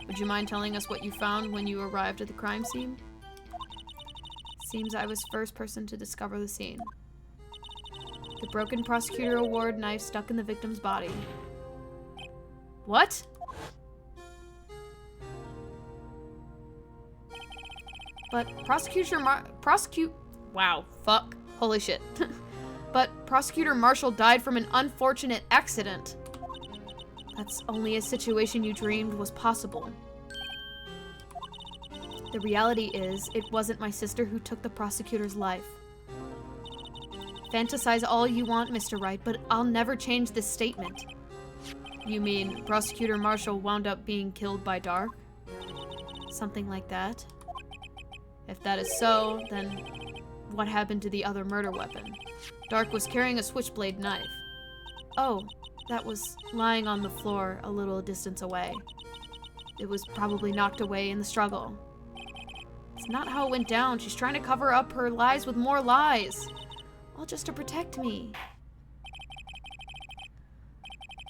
Would you mind telling us what you found when you arrived at the crime scene? Seems I was first person to discover the scene. The broken Prosecutor Award knife stuck in the victim's body. What? But wow, fuck. Holy shit. But Prosecutor Marshall died from an unfortunate accident. That's only a situation you dreamed was possible. The reality is, it wasn't my sister who took the prosecutor's life. Fantasize all you want, Mr. Wright, but I'll never change this statement. You mean Prosecutor Marshall wound up being killed by Dark? Something like that? If that is so, then what happened to the other murder weapon. Dark was carrying a switchblade knife. Oh, that was lying on the floor a little distance away. It was probably knocked away in the struggle. It's not how it went down. She's trying to cover up her lies with more lies. All just to protect me.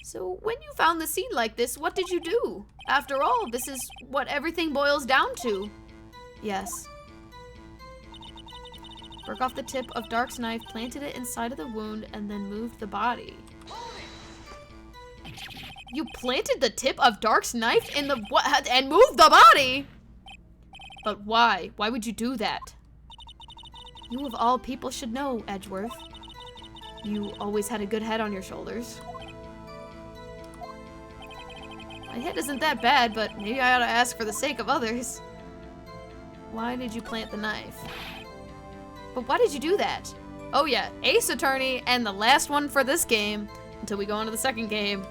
So when you found the scene like this, what did you do? After all, this is what everything boils down to. Yes. Broke off the tip of Dark's knife, planted it inside of the wound, and then moved the body. You planted the tip of Dark's knife in the what and moved the body? But why? Why would you do that? You of all people should know, Edgeworth. You always had a good head on your shoulders. My head isn't that bad, but maybe I ought to ask for the sake of others. Why did you plant the knife? But why did you do that? Oh yeah, Ace Attorney, and the last one for this game, until we go on to the second game.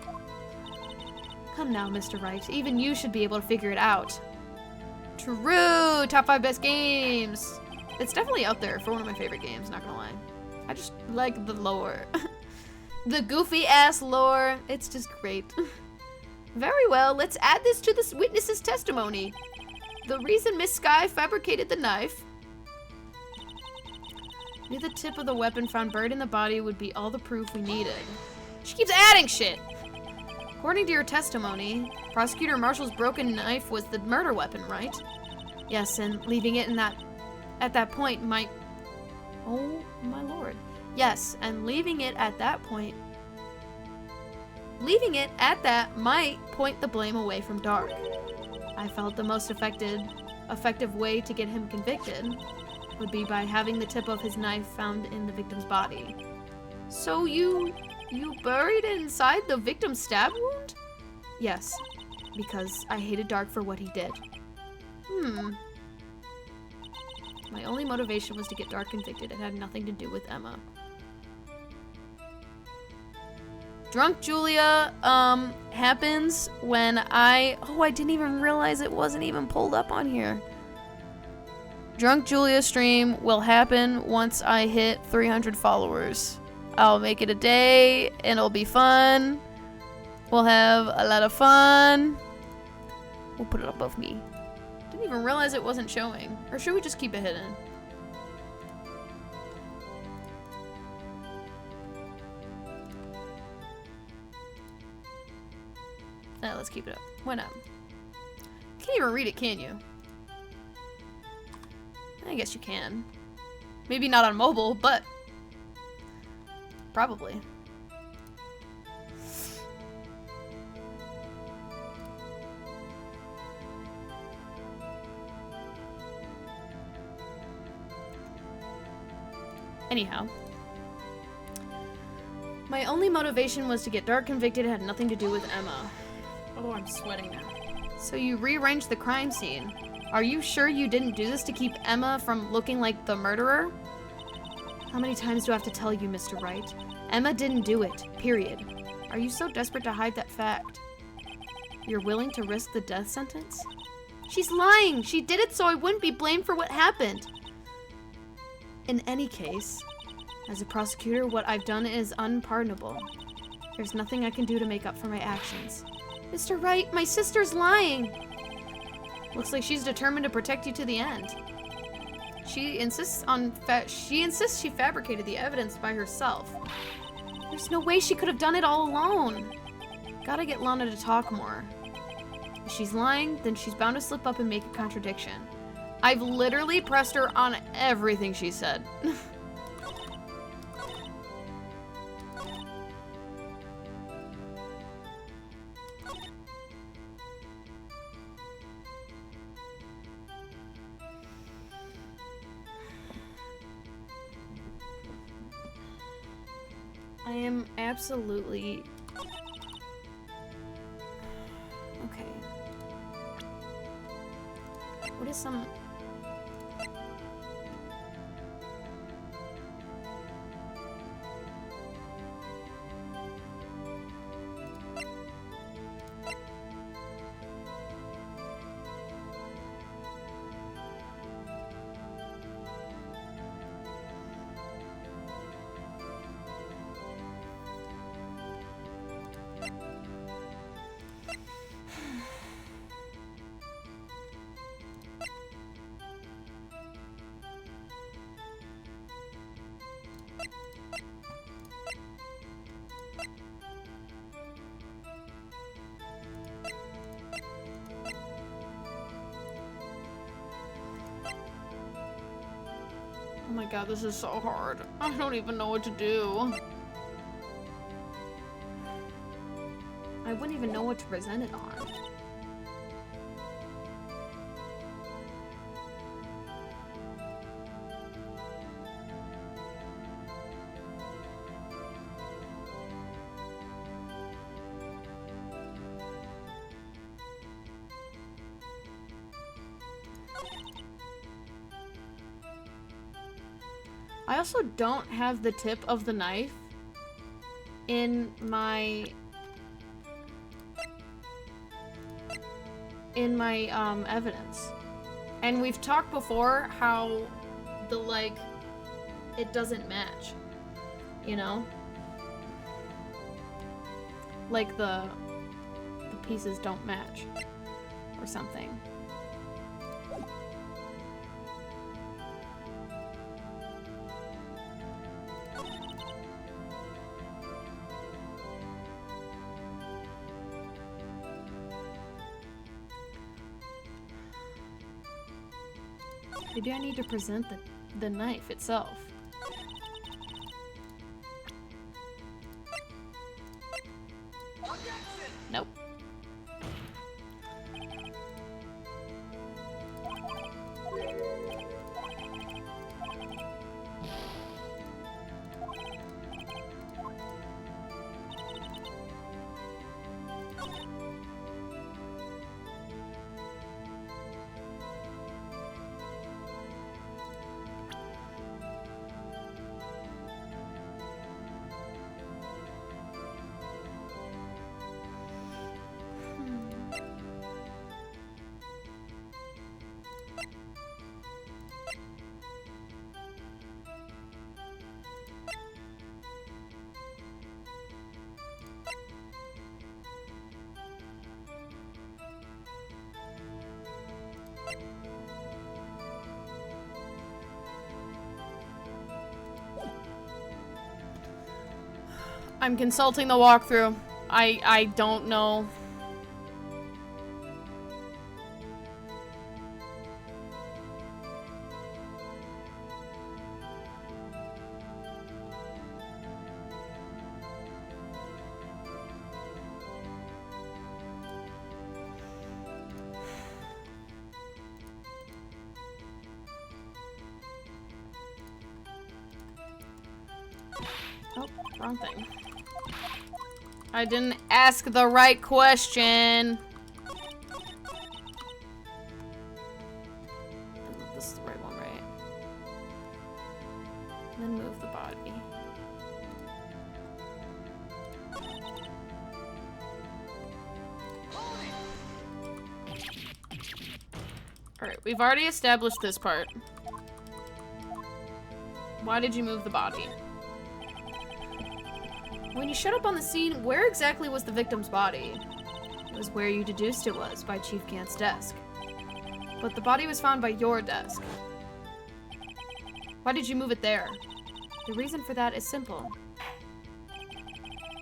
Come now, Mr. Wright. Even you should be able to figure it out. True! Top 5 best games! It's definitely up there for one of my favorite games, not gonna lie. I just like the lore. The goofy-ass lore. It's just great. Very well, let's add this to the witness's testimony. The reason Miss Sky fabricated the knife. Knew the tip of the weapon found buried in the body would be all the proof we needed. She keeps adding shit! According to your testimony, Prosecutor Marshall's broken knife was the murder weapon, right? Yes, and leaving it in at that point might... Oh, my lord. Yes, and leaving it at that point... Leaving it at that might point the blame away from Dark. I felt the most effective way to get him convicted would be by having the tip of his knife found in the victim's body. So you buried it inside the victim's stab wound? Yes, because I hated Dark for what he did. My only motivation was to get Dark convicted. It had nothing to do with Emma. Drunk Julia, happens when I didn't even realize it wasn't even pulled up on here. Drunk Julia stream will happen once I hit 300 followers. I'll make it a day, and it'll be fun. We'll have a lot of fun. We'll put it above me. Didn't even realize it wasn't showing. Or should we just keep it hidden? Let's keep it up. Why not? Can't even read it, can you? I guess you can. Maybe not on mobile, but probably. Anyhow. My only motivation was to get Dark convicted. It had nothing to do with Emma. Oh, I'm sweating now. So you rearranged the crime scene. Are you sure you didn't do this to keep Emma from looking like the murderer? How many times do I have to tell you, Mr. Wright? Emma didn't do it, period. Are you so desperate to hide that fact? You're willing to risk the death sentence? She's lying! She did it so I wouldn't be blamed for what happened. In any case, as a prosecutor, what I've done is unpardonable. There's nothing I can do to make up for my actions. Mr. Wright, my sister's lying! Looks like she's determined to protect you to the end. She insists she fabricated the evidence by herself. There's no way she could have done it all alone. Gotta get Lana to talk more. If she's lying, then she's bound to slip up and make a contradiction. I've literally pressed her on everything she said. I am absolutely... Okay. What is some... Oh my god, this is so hard. I don't even know what to do. I wouldn't even know what to present it on. I also don't have the tip of the knife in my evidence. And we've talked before how the, like, it doesn't match, you know? Like the pieces don't match or something. Maybe I need to present the knife itself. Nope. I'm consulting the walkthrough. I don't know. Oh, wrong thing. I didn't ask the right question. This is the right one, right? And then move the body. Alright, we've already established this part. Why did you move the body? When you showed up on the scene, where exactly was the victim's body? It was where you deduced it was, by Chief Gant's desk. But the body was found by your desk. Why did you move it there? The reason for that is simple.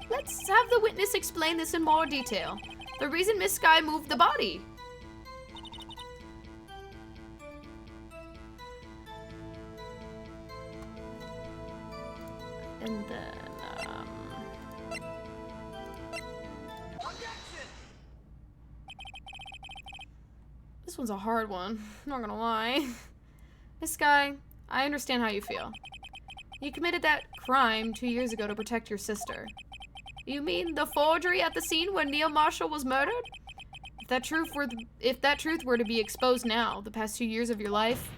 Let's have the witness explain this in more detail. The reason Miss Sky moved the body. And then, this one's a hard one, not gonna lie. Miss Sky, I understand how you feel. You committed that crime 2 years ago to protect your sister. You mean the forgery at the scene where Neil Marshall was murdered? If that truth were to be exposed now, the past 2 years of your life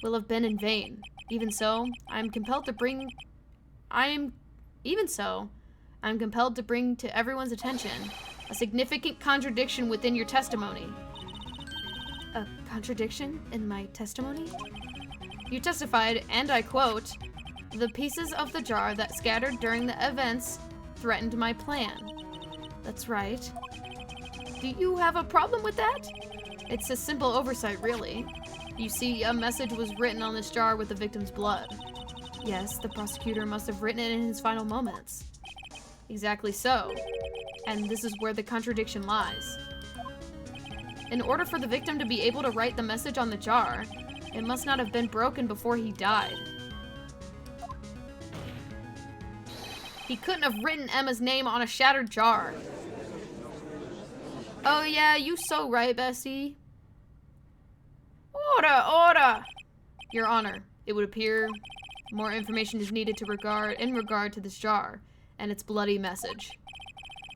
will have been in vain. Even so, I'm compelled to bring to everyone's attention a significant contradiction within your testimony. A contradiction in my testimony? You testified, and I quote, "The pieces of the jar that scattered during the events threatened my plan." That's right. Do you have a problem with that? It's a simple oversight, really. You see, a message was written on this jar with the victim's blood. Yes, the prosecutor must have written it in his final moments. Exactly so. And this is where the contradiction lies. In order for the victim to be able to write the message on the jar, It must not have been broken before he died. He couldn't have written Emma's name on a shattered jar. Oh yeah, you so right, Bessie. Order, order! Your Honor, it would appear more information is needed in regard to this jar and its bloody message.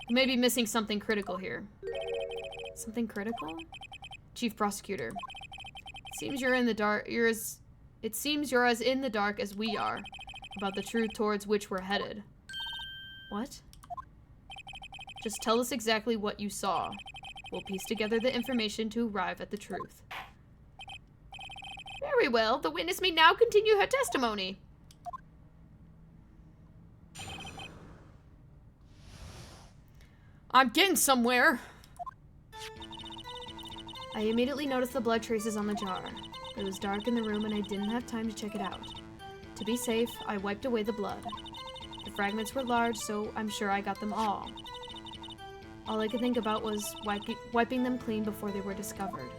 You may be missing something critical here. Something critical? Chief Prosecutor. It seems you're in the dark. It seems you're as in the dark as we are about the truth towards which we're headed. What? Just tell us exactly what you saw. We'll piece together the information to arrive at the truth. Very well. The witness may now continue her testimony. I'm getting somewhere. I immediately noticed the blood traces on the jar. It was dark in the room and I didn't have time to check it out. To be safe, I wiped away the blood. The fragments were large, so I'm sure I got them all. All I could think about was wiping them clean before they were discovered.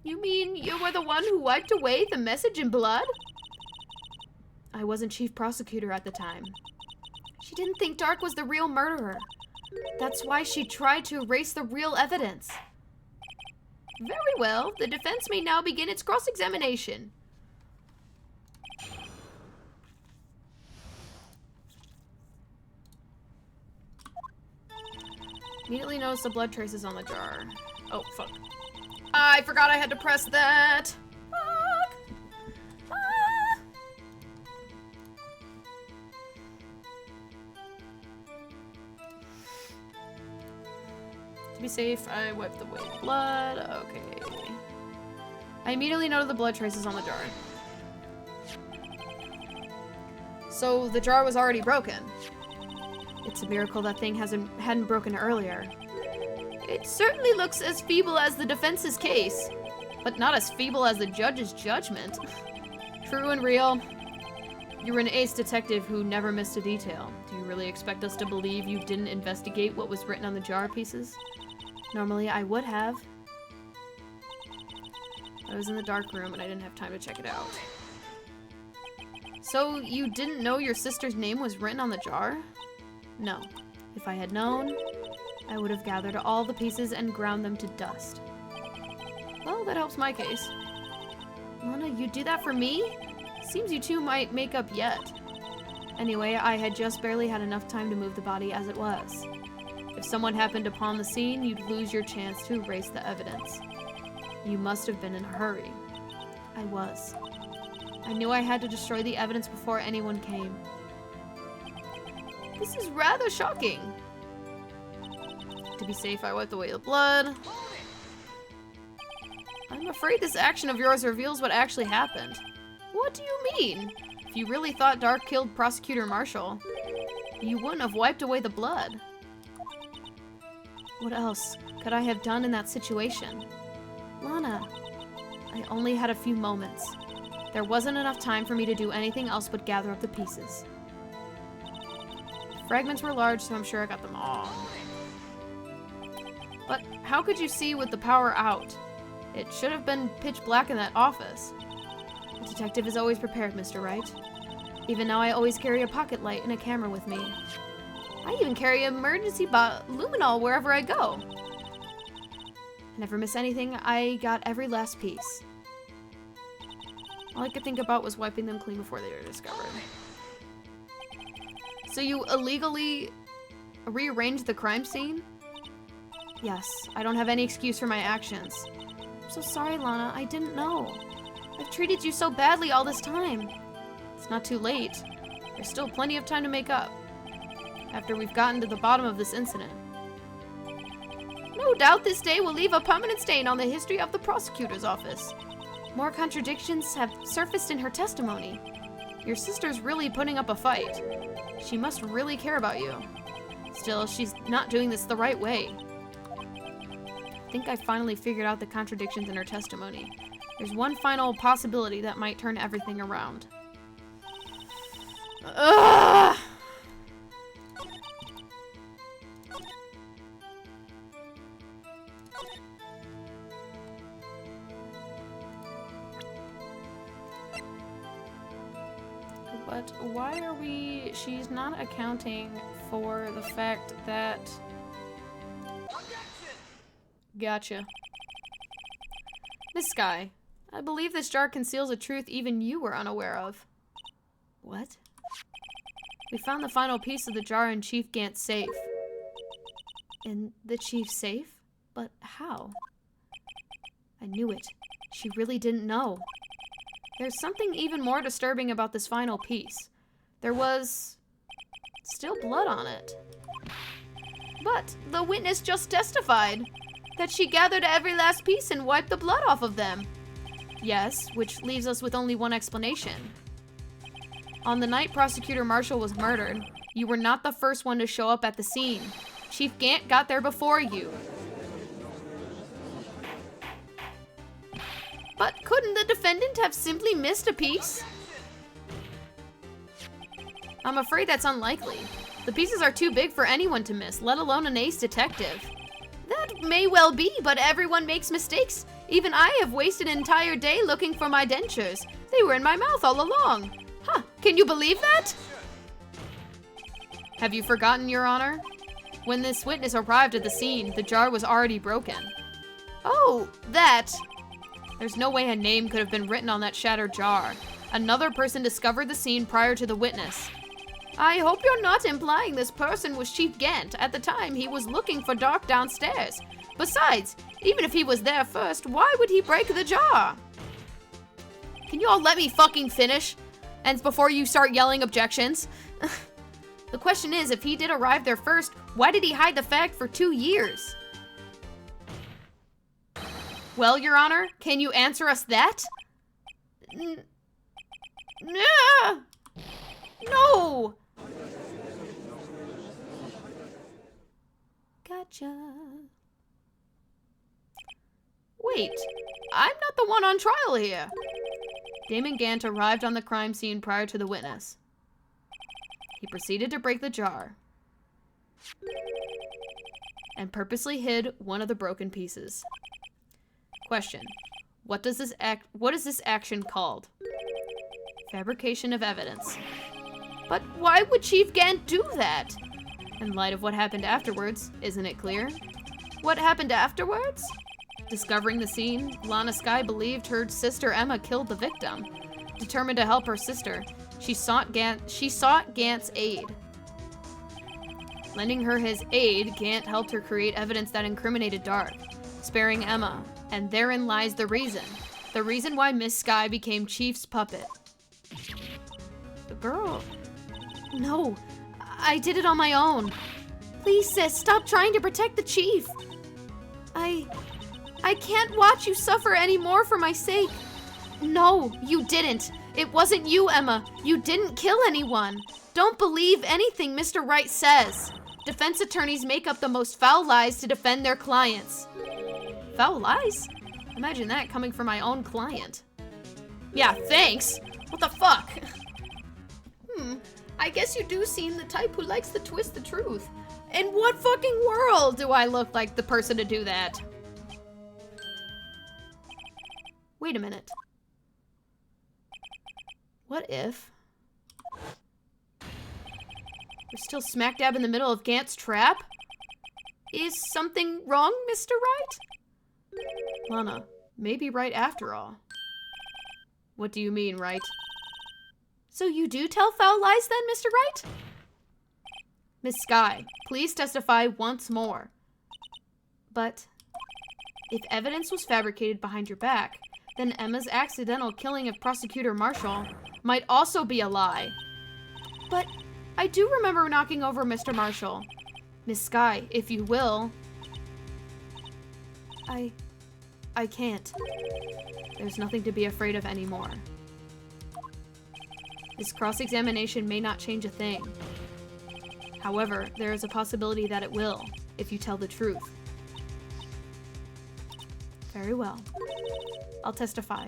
You mean you were the one who wiped away the message in blood? I wasn't chief prosecutor at the time. She didn't think Dark was the real murderer. That's why she tried to erase the real evidence. Very well. The defense may now begin its cross-examination. Immediately noticed the blood traces on the jar. Oh, fuck. I forgot I had to press that. Fuck. Ah. To be safe, I wiped away the blood. Okay. I immediately noted the blood traces on the jar. So the jar was already broken. It's a miracle that thing hadn't broken earlier. It certainly looks as feeble as the defense's case, but not as feeble as the judge's judgment. True and real. You were an ace detective who never missed a detail. Do you really expect us to believe you didn't investigate what was written on the jar pieces? Normally I would have. I was in the dark room and I didn't have time to check it out. So you didn't know your sister's name was written on the jar? No. If I had known, I would have gathered all the pieces and ground them to dust. Well, that helps my case. Lana, you'd do that for me? Seems you two might make up yet. Anyway, I had just barely had enough time to move the body as it was. If someone happened upon the scene, you'd lose your chance to erase the evidence. You must have been in a hurry. I was. I knew I had to destroy the evidence before anyone came. This is rather shocking. To be safe, I wiped away the blood. I'm afraid this action of yours reveals what actually happened. What do you mean? If you really thought Dark killed Prosecutor Marshall, you wouldn't have wiped away the blood. What else could I have done in that situation? Lana, I only had a few moments. There wasn't enough time for me to do anything else but gather up the pieces. Fragments were large, so I'm sure I got them all. But how could you see with the power out? It should have been pitch black in that office. The detective is always prepared, Mr. Wright. Even now, I always carry a pocket light and a camera with me. I even carry emergency luminol wherever I go. I never miss anything. I got every last piece. All I could think about was wiping them clean before they were discovered. So you illegally rearranged the crime scene? Yes, I don't have any excuse for my actions. I'm so sorry, Lana. I didn't know. I've treated you so badly all this time. It's not too late. There's still plenty of time to make up. After we've gotten to the bottom of this incident. No doubt this day will leave a permanent stain on the history of the prosecutor's office. More contradictions have surfaced in her testimony. Your sister's really putting up a fight. She must really care about you. Still, she's not doing this the right way. I think I finally figured out the contradictions in her testimony. There's one final possibility that might turn everything around. Ugh! but why are we... She's not accounting for the fact that... Gotcha. Miss Sky, I believe this jar conceals a truth even you were unaware of. What? We found the final piece of the jar in Chief Gant's safe. In the Chief's safe? But how? I knew it. She really didn't know. There's something even more disturbing about this final piece. There was... still blood on it. But the witness just testified that she gathered every last piece and wiped the blood off of them. Yes, which leaves us with only one explanation. On the night Prosecutor Marshall was murdered, you were not the first one to show up at the scene. Chief Gant got there before you. But couldn't the defendant have simply missed a piece? I'm afraid that's unlikely. The pieces are too big for anyone to miss, let alone an ace detective. That may well be, but everyone makes mistakes. Even I have wasted an entire day looking for my dentures. They were in my mouth all along. Huh, can you believe that? Have you forgotten, Your Honor? When this witness arrived at the scene, the jar was already broken. Oh, that. There's no way a name could have been written on that shattered jar. Another person discovered the scene prior to the witness. I hope you're not implying this person was Chief Gant at the time he was looking for Dark downstairs. Besides, even if he was there first, why would he break the jar? Can you all let me fucking finish? And before you start yelling objections? The question is, if he did arrive there first, why did he hide the fact for 2 years? Well, Your Honor, can you answer us that? No! Gotcha. Wait, I'm not the one on trial here. Damon Gant arrived on the crime scene prior to the witness. He proceeded to break the jar and purposely hid one of the broken pieces. Question: what is this action called? Fabrication of evidence. But why would Chief Gant do that? In light of what happened afterwards, isn't it clear? What happened afterwards? Discovering the scene, Lana Skye believed her sister Emma killed the victim. Determined to help her sister, she sought Gant's aid. Lending her his aid, Gant helped her create evidence that incriminated Dark, sparing Emma, and therein lies the reason. The reason why Miss Skye became Chief's puppet. Girl, no, I did it on my own. Please, sis, stop trying to protect the Chief. I can't watch you suffer anymore for my sake. No, you didn't. It wasn't you, Emma. You didn't kill anyone. Don't believe anything Mr. Wright says. Defense attorneys make up the most foul lies to defend their clients. Foul lies? Imagine that coming from my own client. Yeah, thanks. What the fuck? I guess you do seem the type who likes to twist the truth. In what fucking world do I look like the person to do that? Wait a minute. What if we're still smack dab in the middle of Gant's trap? Is something wrong, Mr. Wright? Lana, maybe Wright after all. What do you mean, Wright? So you do tell foul lies then, Mr. Wright? Miss Skye, please testify once more. But if evidence was fabricated behind your back, then Emma's accidental killing of Prosecutor Marshall might also be a lie. But I do remember knocking over Mr. Marshall. Miss Skye, if you will. I can't. There's nothing to be afraid of anymore. This cross-examination may not change a thing. However, there is a possibility that it will, if you tell the truth. Very well. I'll testify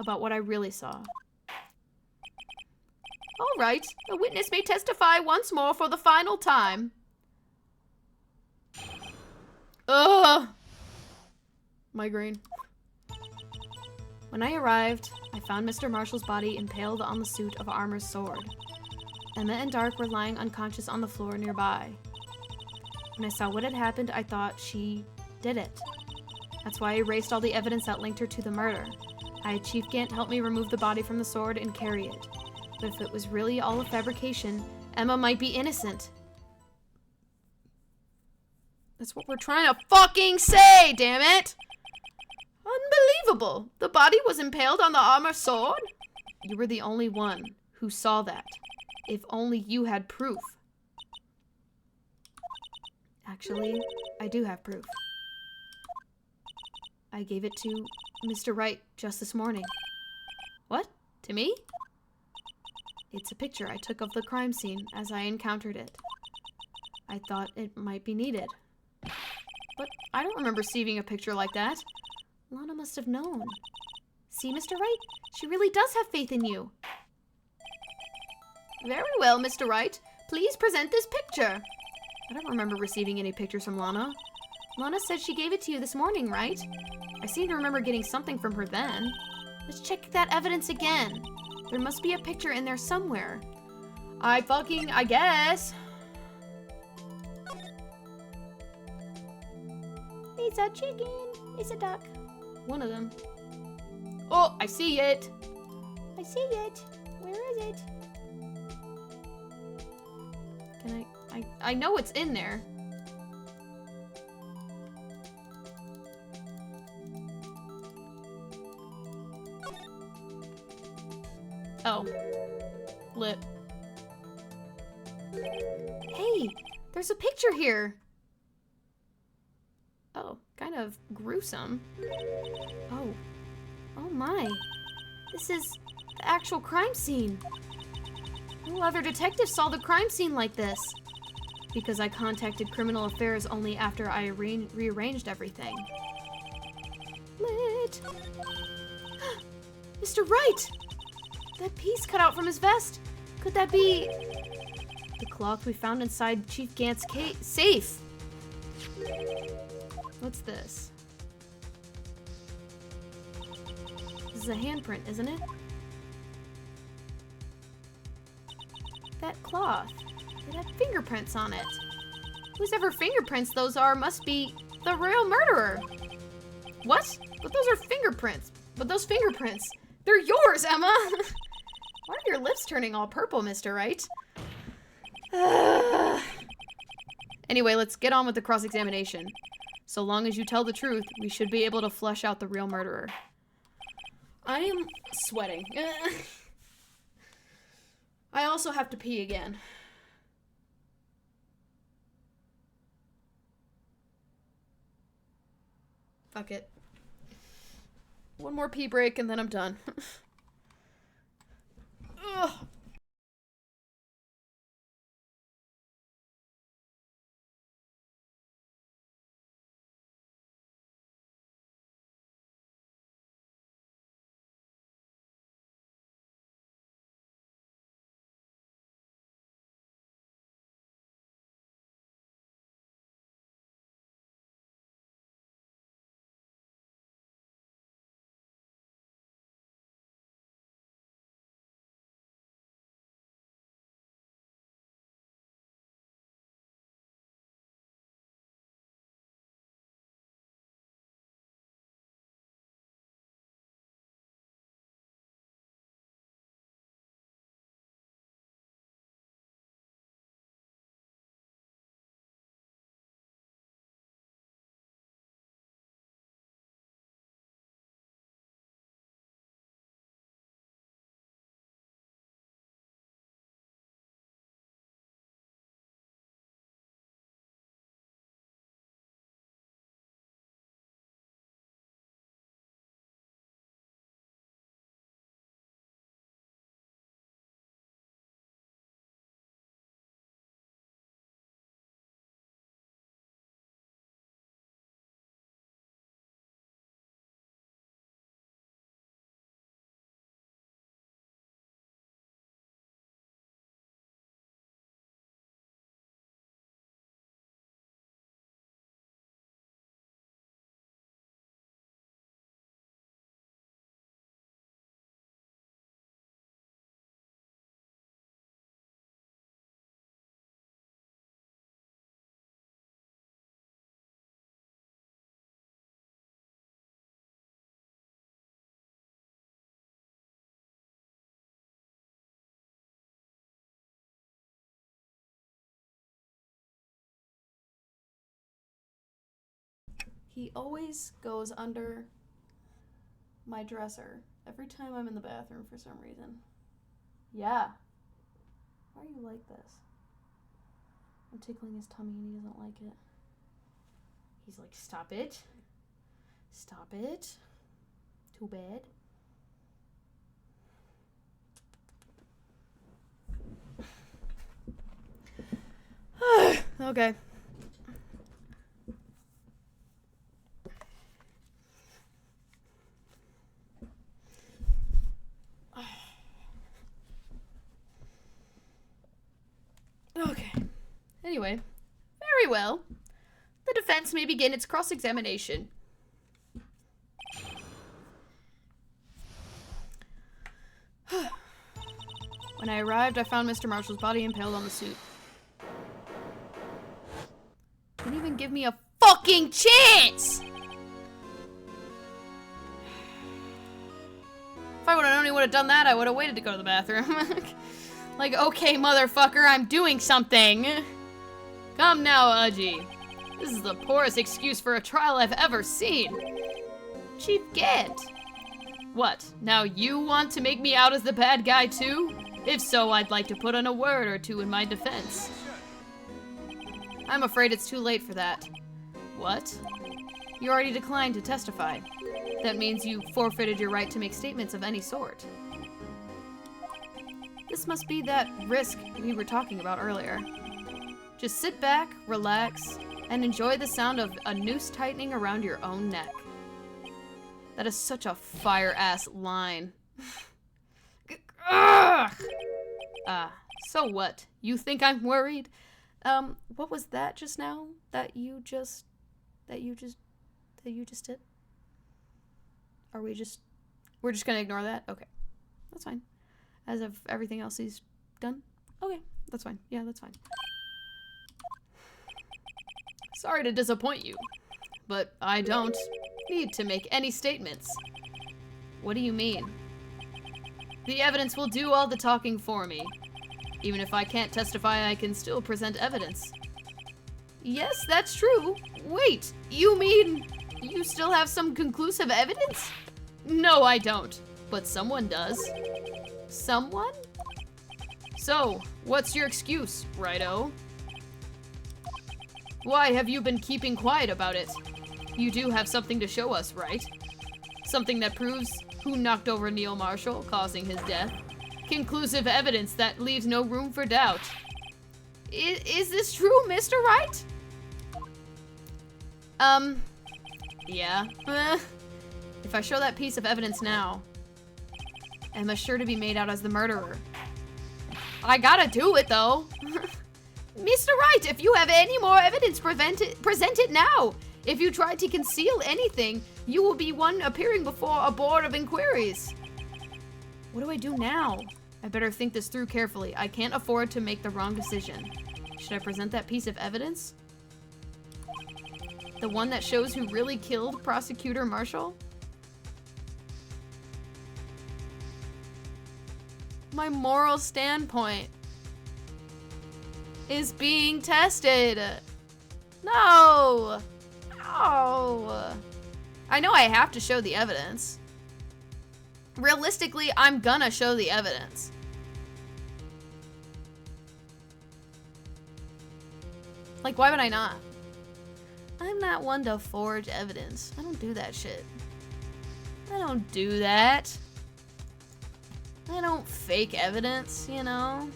about what I really saw. All right, the witness may testify once more for the final time. Ugh! Migraine. When I arrived, I found Mr. Marshall's body impaled on the suit of armor's sword. Emma and Dark were lying unconscious on the floor nearby. When I saw what had happened, I thought she did it. That's why I erased all the evidence that linked her to the murder. I had Chief Gant help me remove the body from the sword and carry it. But if it was really all a fabrication, Emma might be innocent. That's what we're trying to fucking say, damn it! Unbelievable! The body was impaled on the armor sword? You were the only one who saw that. If only you had proof. Actually, I do have proof. I gave it to Mr. Wright just this morning. What? To me? It's a picture I took of the crime scene as I encountered it. I thought it might be needed. But I don't remember receiving a picture like that. Lana must have known. See, Mr. Wright? She really does have faith in you. Very well, Mr. Wright. Please present this picture. I don't remember receiving any pictures from Lana. Lana said she gave it to you this morning, right? I seem to remember getting something from her then. Let's check that evidence again. There must be a picture in there somewhere. I guess. It's a chicken. It's a duck. One of them. Oh, I see it. I see it. Where is it? Can I know it's in there. Oh. Lit. Hey, there's a picture here. Oh, kind of gruesome. Oh. Oh my. This is the actual crime scene. No other detective saw the crime scene like this. Because I contacted Criminal Affairs only after I rearranged everything. Lit. Mr. Wright! That piece cut out from his vest. Could that be the cloth we found inside Chief Gant's safe? What's this? This is a handprint, isn't it? That cloth. It had fingerprints on it. Whosever fingerprints those are must be the real murderer. What? But those are fingerprints. But those fingerprints, they're yours, Emma! Why are your lips turning all purple, Mr. Wright? Anyway, let's get on with the cross-examination. So long as you tell the truth, we should be able to flesh out the real murderer. I am sweating. I also have to pee again. Fuck it. One more pee break and then I'm done. Ugh. He always goes under my dresser every time I'm in the bathroom for some reason. Yeah. Why are you like this? I'm tickling his tummy and he doesn't like it. He's like, stop it. Stop it. Too bad. Okay. Okay. Anyway, very well. The defense may begin its cross-examination. When I arrived, I found Mr. Marshall's body impaled on the suit. Didn't even give me a fucking chance! If I only would have done that, I would have waited to go to the bathroom. Like, okay, motherfucker, I'm doing something. Come now, Udgy. This is the poorest excuse for a trial I've ever seen. Chief Gant. What, now you want to make me out as the bad guy too? If so, I'd like to put in a word or two in my defense. I'm afraid it's too late for that. What? You already declined to testify. That means you forfeited your right to make statements of any sort. This must be that risk we were talking about earlier. Just sit back, relax, and enjoy the sound of a noose tightening around your own neck. That is such a fire-ass line. So what? You think I'm worried? What was that just now? That you just did? We're just gonna ignore that? Okay. That's fine. As of everything else he's done? Okay, that's fine. Yeah, that's fine. Sorry to disappoint you, but I don't need to make any statements. What do you mean? The evidence will do all the talking for me. Even if I can't testify, I can still present evidence. Yes, that's true. Wait, you mean you still have some conclusive evidence? No, I don't. But someone does. Someone? So, what's your excuse, righto? Why have you been keeping quiet about it? You do have something to show us, right? Something that proves who knocked over Neil Marshall, causing his death. Conclusive evidence that leaves no room for doubt. Is this true, Mr. Wright? Yeah. If I show that piece of evidence now, Emma's sure to be made out as the murderer. I gotta do it, though. Mr. Wright, if you have any more evidence, present it now. If you try to conceal anything, you will be one appearing before a board of inquiries. What do I do now? I better think this through carefully. I can't afford to make the wrong decision. Should I present that piece of evidence? The one that shows who really killed Prosecutor Marshall? My moral standpoint is being tested. No! No! I know I have to show the evidence. Realistically, I'm gonna show the evidence. Like, why would I not? I'm not one to forge evidence. I don't do that shit. I don't do that. I don't fake evidence, you know?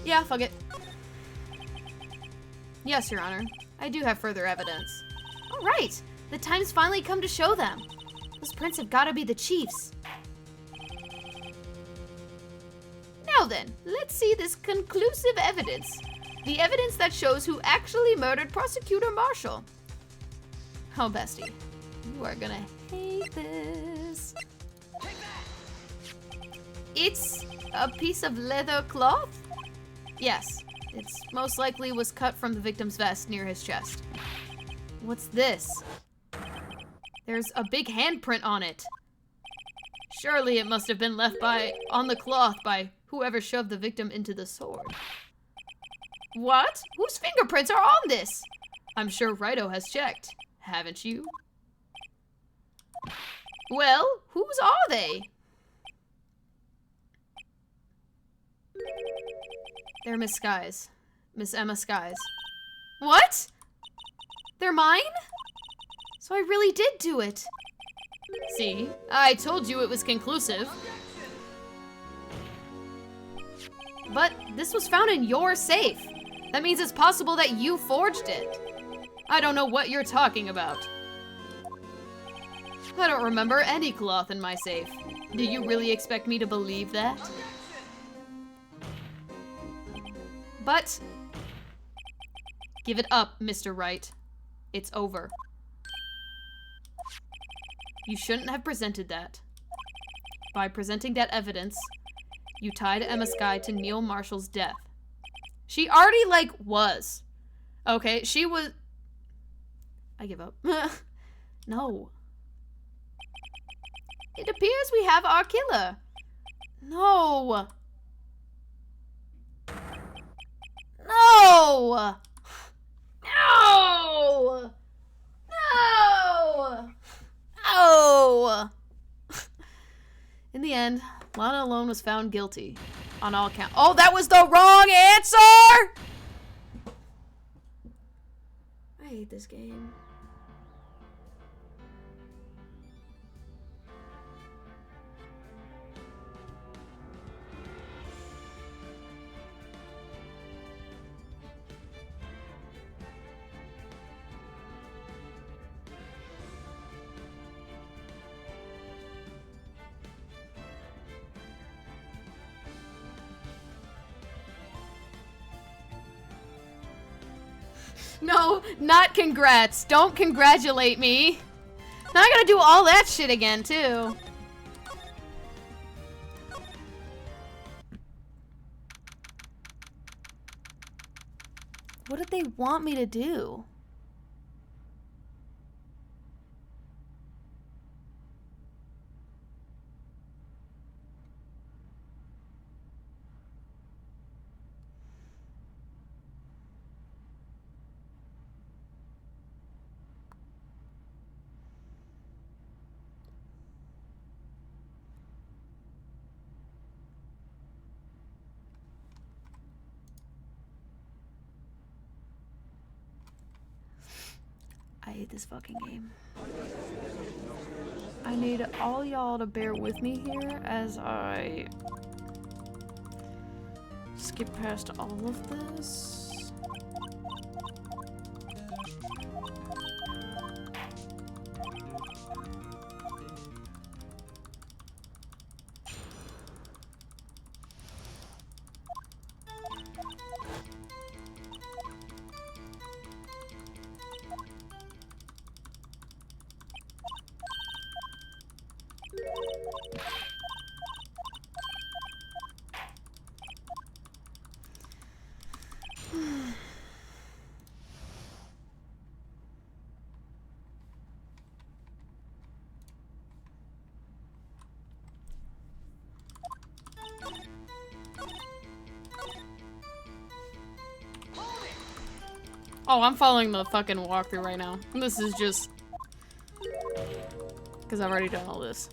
Yeah, fuck it. Yes, Your Honor. I do have further evidence. All right. The time's finally come to show them. Those prints have got to be the Chief's. Now then, let's see this conclusive evidence. The evidence that shows who actually murdered Prosecutor Marshall. Oh, bestie. You are gonna hate this. It's a piece of leather cloth? Yes. It's most likely was cut from the victim's vest near his chest. What's this? There's a big handprint on it. Surely it must have been left on the cloth by whoever shoved the victim into the sword. What? Whose fingerprints are on this? I'm sure Righto has checked. Haven't you? Well, whose are they? They're Miss Skies. Miss Emma Skies. What? They're mine? So I really did do it. See, I told you it was conclusive. But this was found in your safe. That means it's possible that you forged it. I don't know what you're talking about. I don't remember any cloth in my safe. Do you really expect me to believe that? But give it up, Mr. Wright. It's over. You shouldn't have presented that. By presenting that evidence, you tied Emma Sky to Neil Marshall's death. She already, like, was. Okay, she was... I give up. No. It appears we have our killer. No. No! No! No! No! In the end, Lana Alone was found guilty on all counts. Oh, that was the wrong answer! I hate this game. No, not congrats. Don't congratulate me. Now I gotta do all that shit again, too. What did they want me to do? I hate this fucking game. I need all y'all to bear with me here as I skip past all of this. Oh, I'm following the fucking walkthrough right now. This is just... because I've already done all this.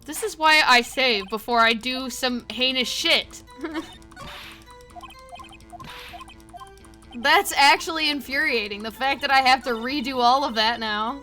This is why I save before I do some heinous shit. That's actually infuriating, the fact that I have to redo all of that now.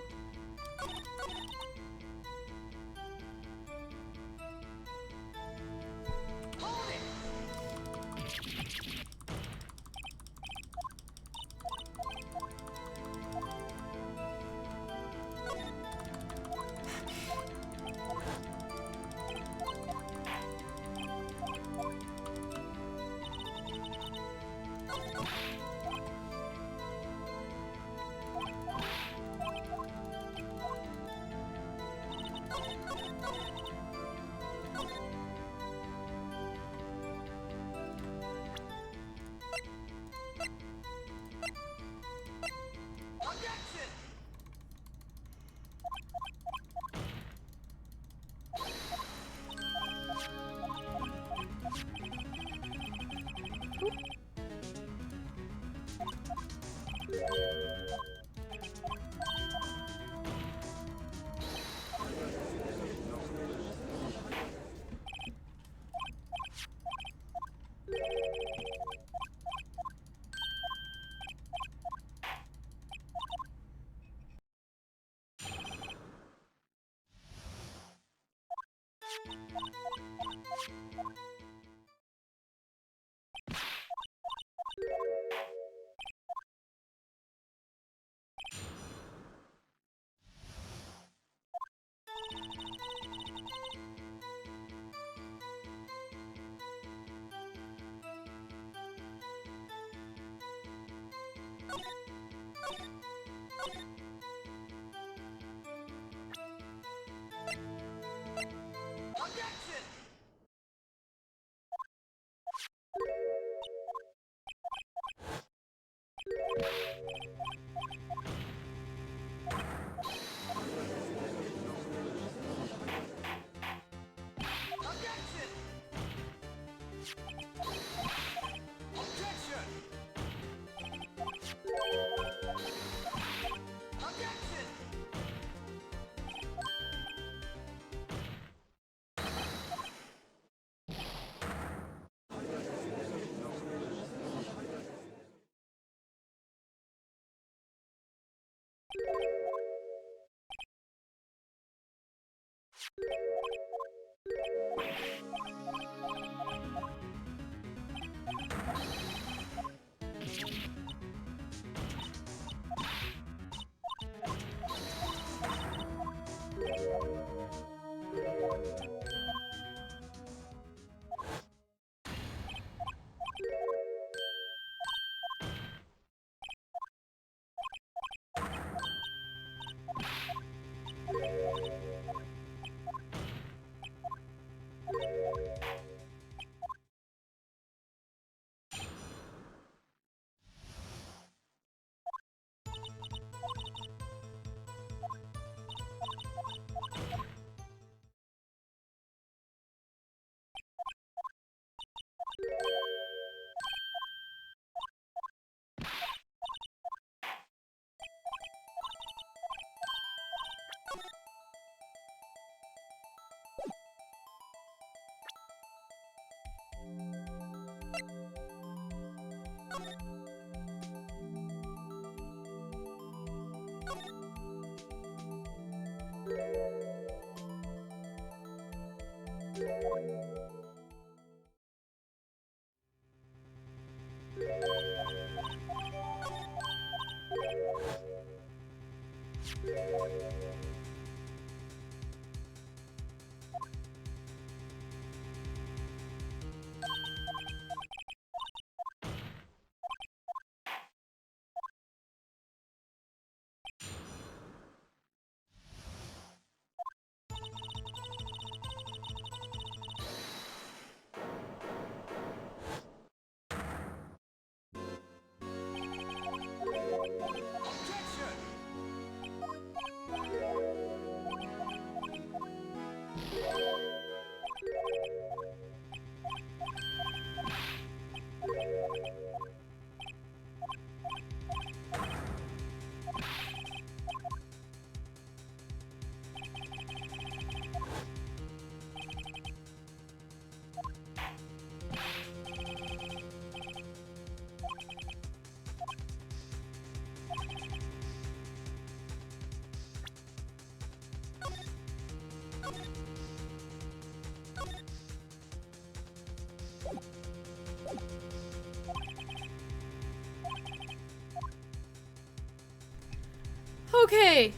Okay,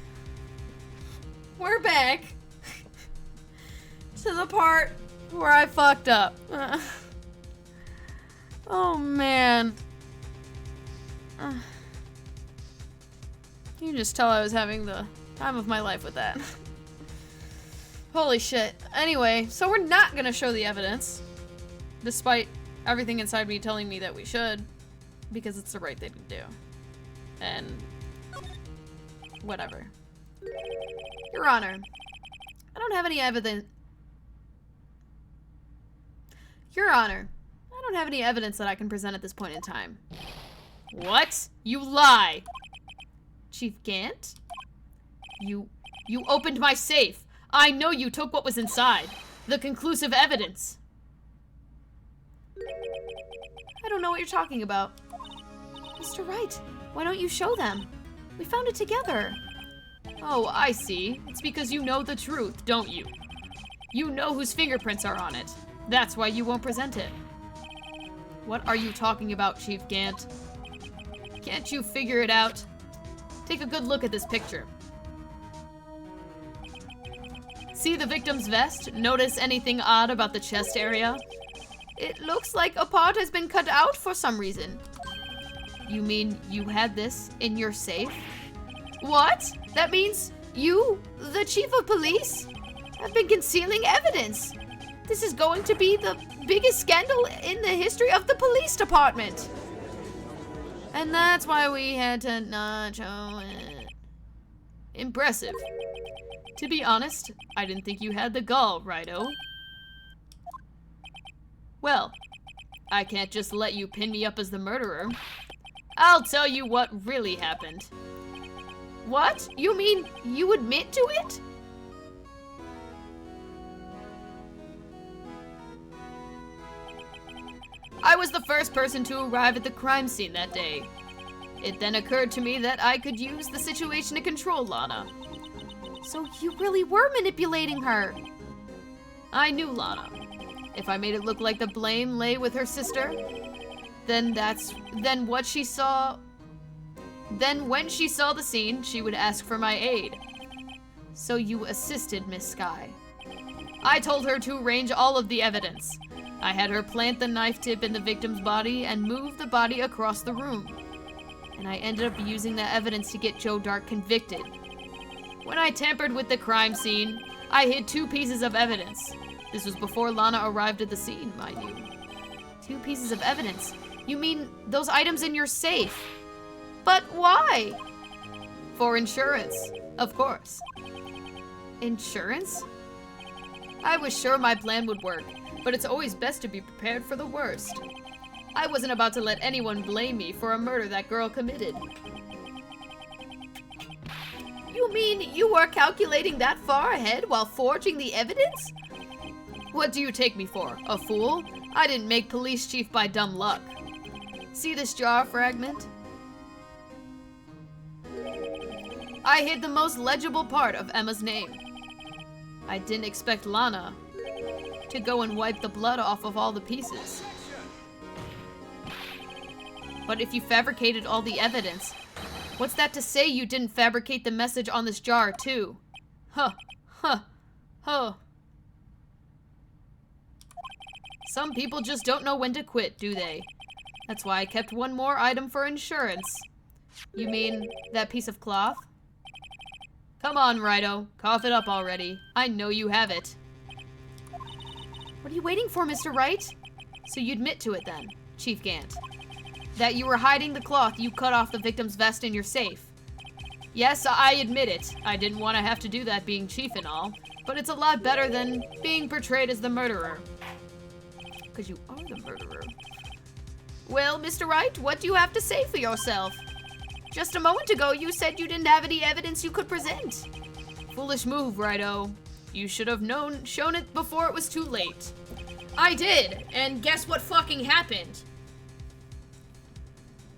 we're back to the part where I fucked up. Oh man. You can just tell I was having the time of my life with that. Holy shit. Anyway, so we're not gonna show the evidence, despite everything inside me telling me that we should, because it's the right thing to do. And whatever. Your Honor, I don't have any evidence. Your Honor, I don't have any evidence that I can present at this point in time. What? You lie! Chief Gant? You opened my safe. I know you took what was inside. The conclusive evidence. I don't know what you're talking about. Mr. Wright, why don't you show them? We found it together. Oh, I see. It's because you know the truth, don't you? You know whose fingerprints are on it. That's why you won't present it. What are you talking about, Chief Gant? Can't you figure it out? Take a good look at this picture. See the victim's vest? Notice anything odd about the chest area? It looks like a part has been cut out for some reason. You mean you had this in your safe? What? That means you, the chief of police, have been concealing evidence. This is going to be the biggest scandal in the history of the police department. And that's why we had to not show it. Impressive. To be honest, I didn't think you had the gall, Righto. Well, I can't just let you pin me up as the murderer. I'll tell you what really happened. What? You mean you admit to it? I was the first person to arrive at the crime scene that day. It then occurred to me that I could use the situation to control Lana. So you really were manipulating her? I knew Lana. If I made it look like the blame lay with her sister, then when she saw the scene, she would ask for my aid. So you assisted Miss Sky. I told her to arrange all of the evidence. I had her plant the knife tip in the victim's body and move the body across the room. And I ended up using that evidence to get Joe Dark convicted. When I tampered with the crime scene, I hid 2 pieces of evidence. This was before Lana arrived at the scene, mind you. 2 pieces of evidence? You mean those items in your safe? But why? For insurance, of course. Insurance? I was sure my plan would work, but it's always best to be prepared for the worst. I wasn't about to let anyone blame me for a murder that girl committed. You mean you were calculating that far ahead while forging the evidence? What do you take me for, a fool? I didn't make police chief by dumb luck. See this jar fragment? I hid the most legible part of Emma's name. I didn't expect Lana to go and wipe the blood off of all the pieces. But if you fabricated all the evidence, what's that to say you didn't fabricate the message on this jar, too? Huh. Some people just don't know when to quit, do they? That's why I kept one more item for insurance. You mean that piece of cloth? Come on, Righto. Cough it up already. I know you have it. What are you waiting for, Mr. Wright? So you admit to it then, Chief Gant. That you were hiding the cloth you cut off the victim's vest in your safe. Yes, I admit it. I didn't want to have to do that being chief and all, but it's a lot better than being portrayed as the murderer. Because you are the murderer. Well, Mr. Wright, what do you have to say for yourself? Just a moment ago, you said you didn't have any evidence you could present. Foolish move, Righto. You should have shown it before it was too late. I did, and guess what fucking happened?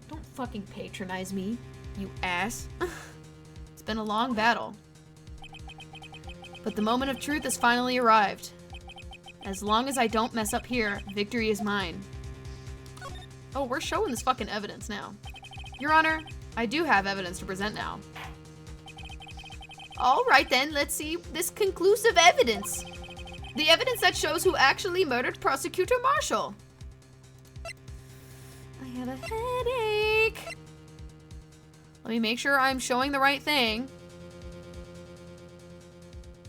Don't fucking patronize me, you ass. It's been a long battle. But the moment of truth has finally arrived. As long as I don't mess up here, victory is mine. Oh, we're showing this fucking evidence now. Your Honor, I do have evidence to present now. All right then, let's see this conclusive evidence. The evidence that shows who actually murdered Prosecutor Marshall. I have a headache. Let me make sure I'm showing the right thing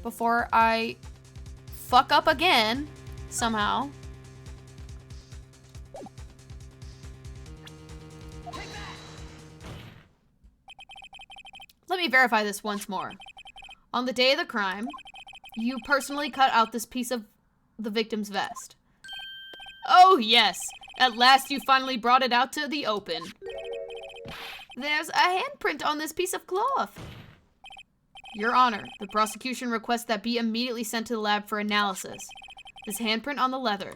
before I fuck up again somehow. Let me verify this once more. On the day of the crime, you personally cut out this piece of the victim's vest. Oh yes, at last you finally brought it out to the open. There's a handprint on this piece of cloth. Your Honor, the prosecution requests that be immediately sent to the lab for analysis. This handprint on the leather.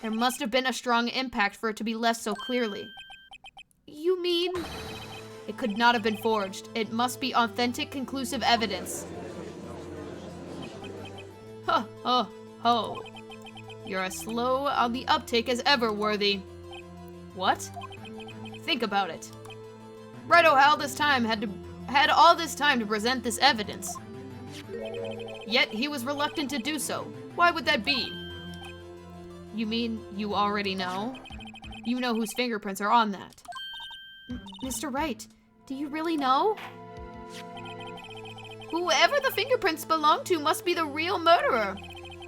There must have been a strong impact for it to be left so clearly. You mean? It could not have been forged. It must be authentic, conclusive evidence. Ho, ho, ho. You're as slow on the uptake as ever, Worthy. What? Think about it. Righto had all this time to present this evidence. Yet he was reluctant to do so. Why would that be? You mean you already know? You know whose fingerprints are on that. Mr. Wright, do you really know? Whoever the fingerprints belong to must be the real murderer.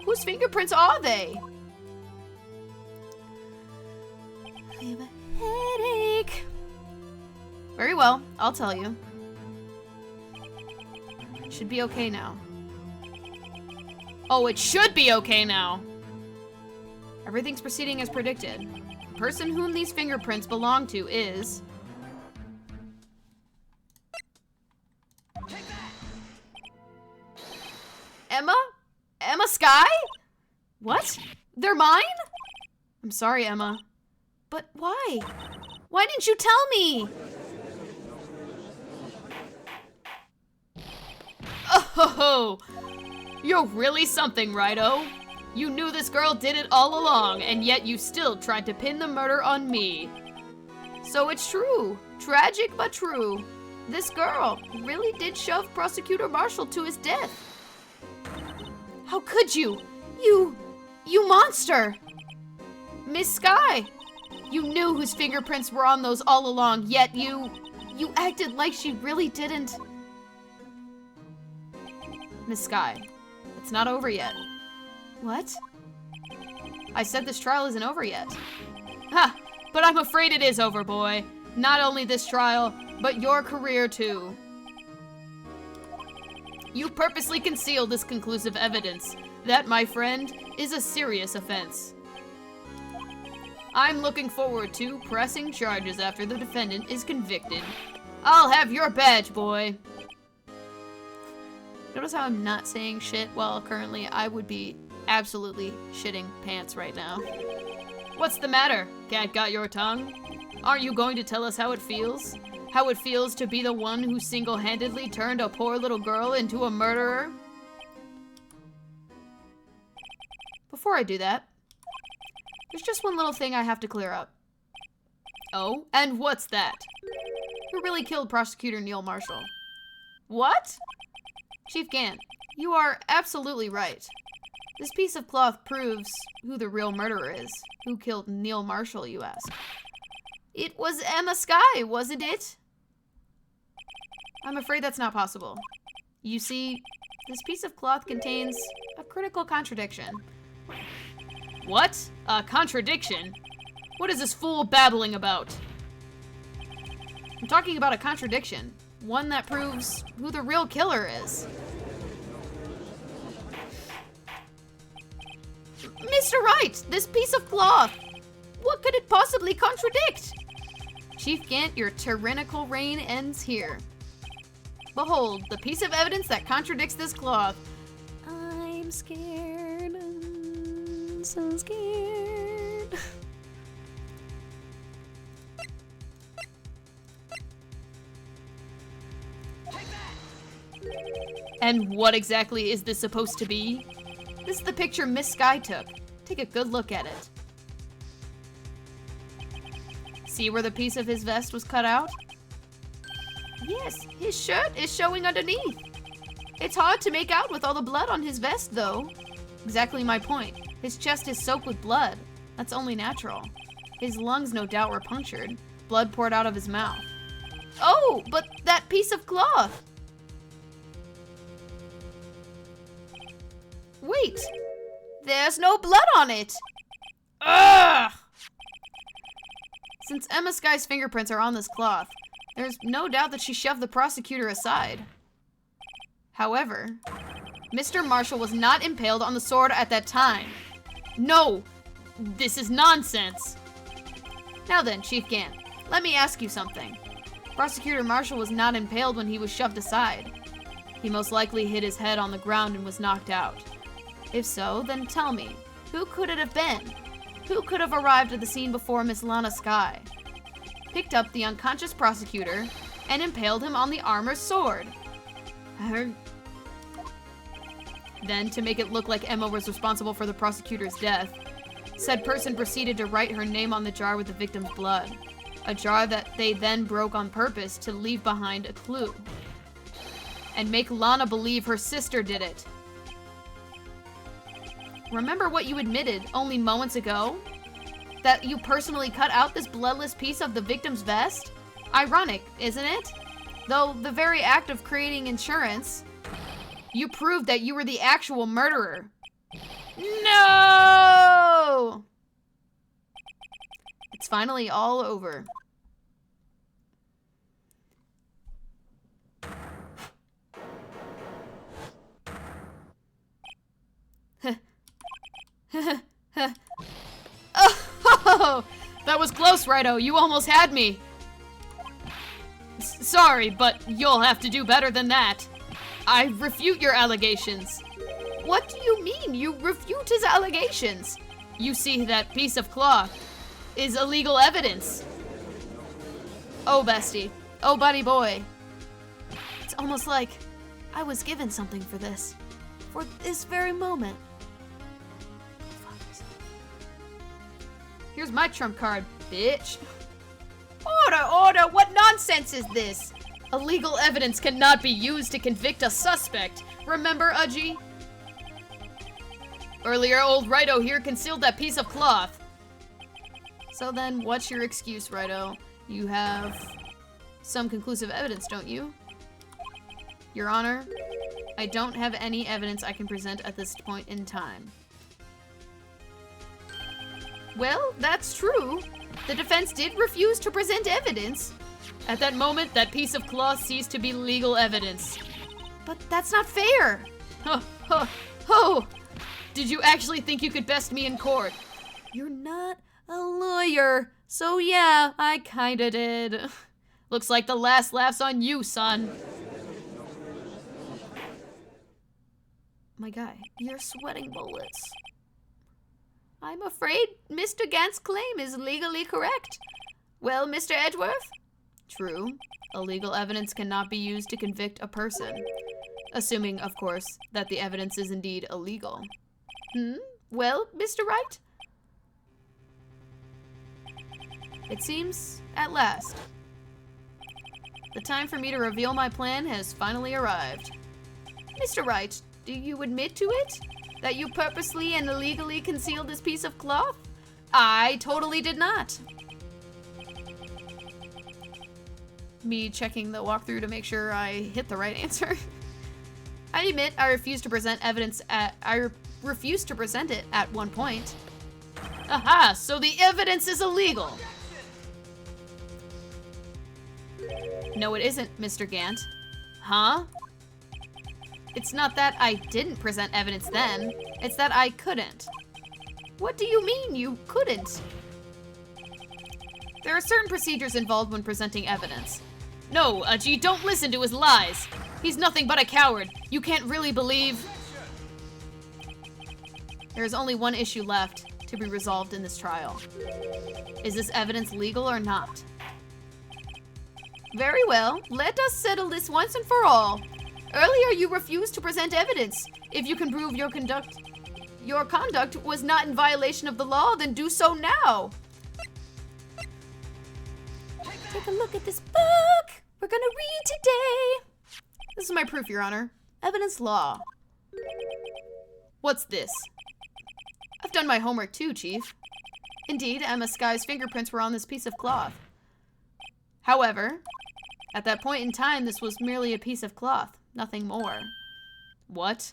Whose fingerprints are they? I have a headache. Very well, I'll tell you. Should be okay now. Oh, it should be okay now. Everything's proceeding as predicted. The person whom these fingerprints belong to is... Emma? Emma Sky? What? They're mine? I'm sorry, Emma. But why? Why didn't you tell me? Oh, you're really something, Righto. You knew this girl did it all along, and yet you still tried to pin the murder on me. So it's true. Tragic, but true. This girl really did shove Prosecutor Marshall to his death. How could you? You monster! Miss Sky, you knew whose fingerprints were on those all along, yet you acted like she really didn't. Miss Sky, it's not over yet. What? I said this trial isn't over yet. Ha! But I'm afraid it is over, boy. Not only this trial, but your career too. You purposely concealed this conclusive evidence. That, my friend, is a serious offense. I'm looking forward to pressing charges after the defendant is convicted. I'll have your badge, boy. Notice how I'm not saying shit while currently I would be absolutely shitting pants right now. What's the matter? Cat got your tongue? Aren't you going to tell us how it feels? How it feels to be the one who single-handedly turned a poor little girl into a murderer? Before I do that, there's just one little thing I have to clear up. Oh, and what's that? Who really killed Prosecutor Neil Marshall? What? Chief Gant, you are absolutely right. This piece of cloth proves who the real murderer is. Who killed Neil Marshall, you ask? It was Emma Sky, wasn't it? I'm afraid that's not possible. You see, this piece of cloth contains a critical contradiction. What? A contradiction? What is this fool babbling about? I'm talking about a contradiction. One that proves who the real killer is. Mr. Wright, this piece of cloth! What could it possibly contradict? Chief Gant, your tyrannical reign ends here. Behold, the piece of evidence that contradicts this cloth. I'm scared. I'm so scared. And what exactly is this supposed to be? This is the picture Miss Sky took. Take a good look at it. See where the piece of his vest was cut out? Yes, his shirt is showing underneath. It's hard to make out with all the blood on his vest, though. Exactly my point. His chest is soaked with blood. That's only natural. His lungs, no doubt, were punctured. Blood poured out of his mouth. Oh, but that piece of cloth! Wait! There's no blood on it! Ugh! Since Emma Sky's fingerprints are on this cloth, there's no doubt that she shoved the prosecutor aside. However, Mr. Marshall was not impaled on the sword at that time. No! This is nonsense! Now then, Chief Gant, let me ask you something. Prosecutor Marshall was not impaled when he was shoved aside. He most likely hit his head on the ground and was knocked out. If so, then tell me, who could it have been? Who could have arrived at the scene before Miss Lana Sky, picked up the unconscious prosecutor, and impaled him on the armor's sword? Then, to make it look like Emma was responsible for the prosecutor's death, said person proceeded to write her name on the jar with the victim's blood, a jar that they then broke on purpose to leave behind a clue, and make Lana believe her sister did it. Remember what you admitted only moments ago? That you personally cut out this bloodless piece of the victim's vest? Ironic, isn't it? Though the very act of creating insurance, you proved that you were the actual murderer. No! It's finally all over. Oh, that was close, Righto. You almost had me. Sorry, but you'll have to do better than that. I refute your allegations. What do you mean, you refute his allegations? You see, that piece of cloth is illegal evidence. Oh, bestie. Oh, buddy boy. It's almost like I was given something for this. For this very moment. Here's my trump card, bitch. Order, what nonsense is this? Illegal evidence cannot be used to convict a suspect. Remember, Udgy? Earlier, old Righto here concealed that piece of cloth. So then, what's your excuse, Righto? You have some conclusive evidence, don't you? Your Honor, I don't have any evidence I can present at this point in time. Well, that's true. The defense did refuse to present evidence. At that moment, that piece of cloth ceased to be legal evidence. But that's not fair. Oh, did you actually think you could best me in court? You're not a lawyer, so yeah, I kinda did. Looks like the last laugh's on you, son. My guy, you're sweating bullets. I'm afraid Mr. Gant's claim is legally correct. Well, Mr. Edgeworth? True. Illegal evidence cannot be used to convict a person. Assuming, of course, that the evidence is indeed illegal. Well, Mr. Wright? It seems, at last, the time for me to reveal my plan has finally arrived. Mr. Wright, do you admit to it? That you purposely and illegally concealed this piece of cloth? I totally did not. Me checking the walkthrough to make sure I hit the right answer. I admit I refused to present evidence refused to present it at one point. Aha, so the evidence is illegal. No, it isn't, Mr. Gant. Huh? It's not that I didn't present evidence then, it's that I couldn't. What do you mean you couldn't? There are certain procedures involved when presenting evidence. No, Udgy, don't listen to his lies. He's nothing but a coward. You can't really believe... There is only one issue left to be resolved in this trial. Is this evidence legal or not? Very well, let us settle this once and for all. Earlier, you refused to present evidence. If you can prove your conduct was not in violation of the law, then do so now. Take a look at this book. We're gonna read today. This is my proof, Your Honor. Evidence law. What's this? I've done my homework too, Chief. Indeed, Emma Sky's fingerprints were on this piece of cloth. However, at that point in time, this was merely a piece of cloth. Nothing more. What?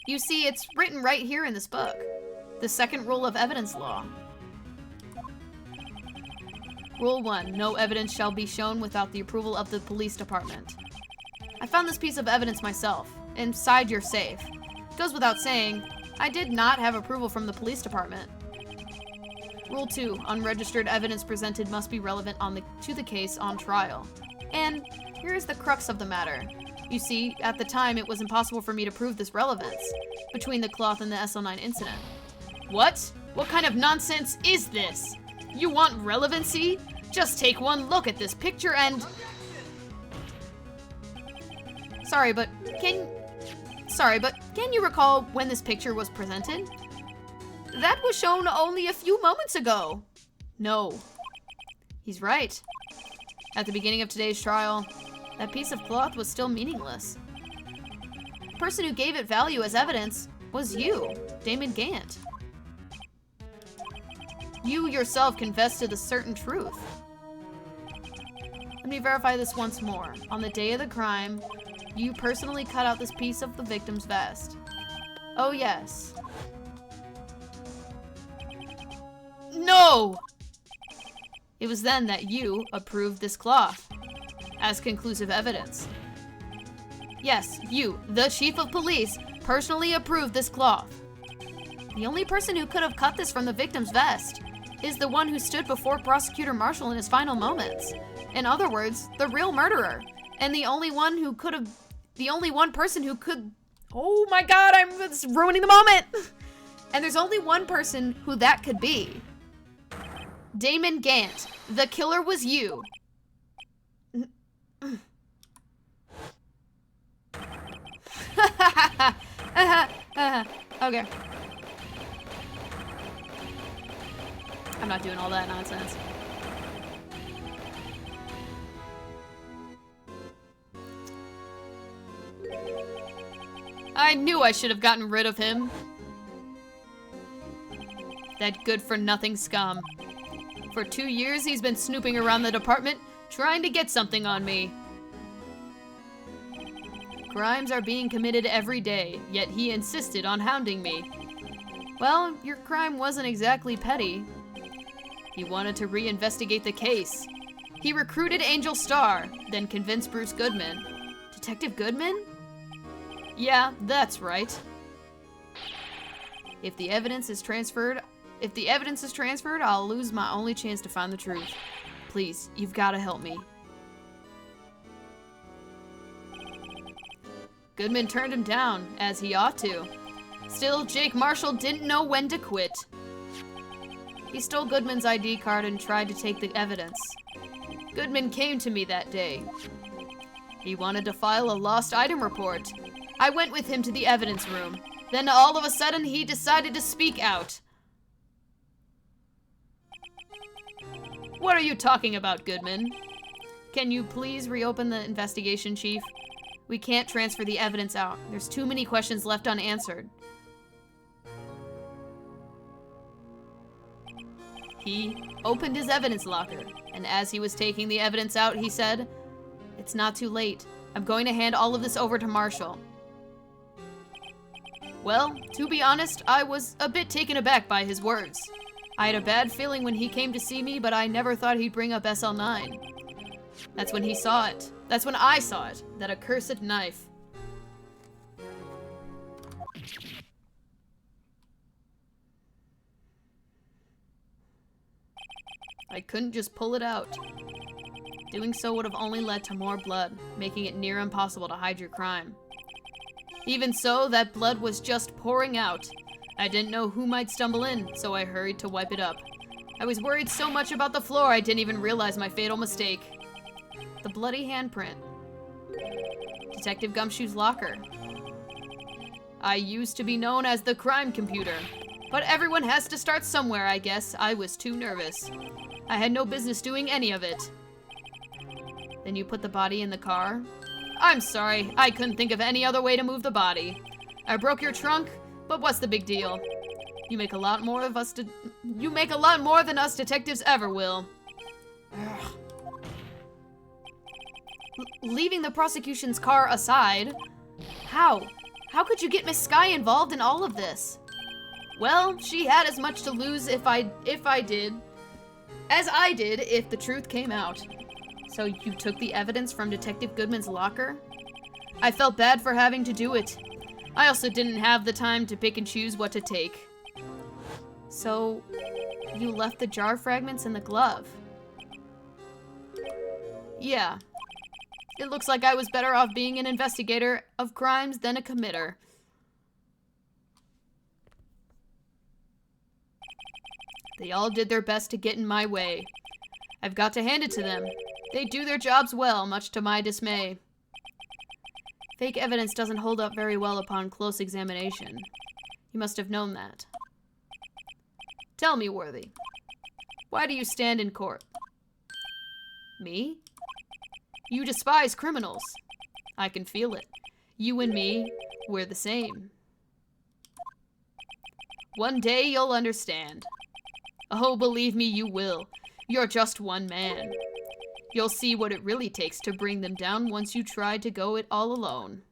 You see, it's written right here in this book. The second rule of evidence law. Rule 1. No evidence shall be shown without the approval of the police department. I found this piece of evidence myself, inside your safe. It goes without saying, I did not have approval from the police department. Rule 2. Unregistered evidence presented must be relevant to the case on trial. And here's the crux of the matter. You see, at the time, it was impossible for me to prove this relevance between the cloth and the SL9 incident. What? What kind of nonsense is this? You want relevancy? Just take one look at this picture and... Sorry, but can you recall when this picture was presented? That was shown only a few moments ago. No. He's right. At the beginning of today's trial, that piece of cloth was still meaningless. The person who gave it value as evidence was you, Damon Gant. You yourself confessed to the certain truth. Let me verify this once more. On the day of the crime, you personally cut out this piece of the victim's vest. Oh, yes. No! It was then that you approved this cloth as conclusive evidence. Yes, you, the chief of police, personally approved this cloth. The only person who could have cut this from the victim's vest is the one who stood before Prosecutor Marshall in his final moments. In other words, the real murderer. And the only one person who could, oh my god, I'm ruining the moment! And there's only one person who that could be. Damon Gant, the killer was you. Okay. I'm not doing all that nonsense. I knew I should have gotten rid of him. That good-for-nothing scum. For 2 years, he's been snooping around the department, trying to get something on me. Crimes are being committed every day, yet he insisted on hounding me. Well, your crime wasn't exactly petty. He wanted to reinvestigate the case. He recruited Angel Starr, then convinced Bruce Goodman. Detective Goodman? Yeah, that's right. If the evidence is transferred, I'll lose my only chance to find the truth. Please, you've got to help me. Goodman turned him down, as he ought to. Still, Jake Marshall didn't know when to quit. He stole Goodman's ID card and tried to take the evidence. Goodman came to me that day. He wanted to file a lost item report. I went with him to the evidence room. Then all of a sudden, he decided to speak out. What are you talking about, Goodman? Can you please reopen the investigation, Chief? We can't transfer the evidence out. There's too many questions left unanswered. He opened his evidence locker, and as he was taking the evidence out, he said, "It's not too late. I'm going to hand all of this over to Marshall." Well, to be honest, I was a bit taken aback by his words. I had a bad feeling when he came to see me, but I never thought he'd bring up SL9. That's when he saw it. That's when I saw it. That accursed knife. I couldn't just pull it out. Doing so would have only led to more blood, making it near impossible to hide your crime. Even so, that blood was just pouring out. I didn't know who might stumble in, so I hurried to wipe it up. I was worried so much about the floor I didn't even realize my fatal mistake. The bloody handprint. Detective Gumshoe's locker. I used to be known as the crime computer, but everyone has to start somewhere, I guess. I was too nervous. I had no business doing any of it. Then you put the body in the car? I'm sorry, I couldn't think of any other way to move the body. I broke your trunk, but what's the big deal? You make a lot more than us detectives ever will. Leaving the prosecution's car aside, how? How could you get Miss Sky involved in all of this? Well, she had as much to lose as I did if the truth came out. So you took the evidence from Detective Goodman's locker? I felt bad for having to do it. I also didn't have the time to pick and choose what to take. So, you left the jar fragments in the glove? Yeah. It looks like I was better off being an investigator of crimes than a committer. They all did their best to get in my way. I've got to hand it to them. They do their jobs well, much to my dismay. Fake evidence doesn't hold up very well upon close examination. You must have known that. Tell me, Worthy, why do you stand in court? Me? You despise criminals. I can feel it. You and me, we're the same. One day you'll understand. Oh, believe me, you will. You're just one man. You'll see what it really takes to bring them down once you try to go it all alone.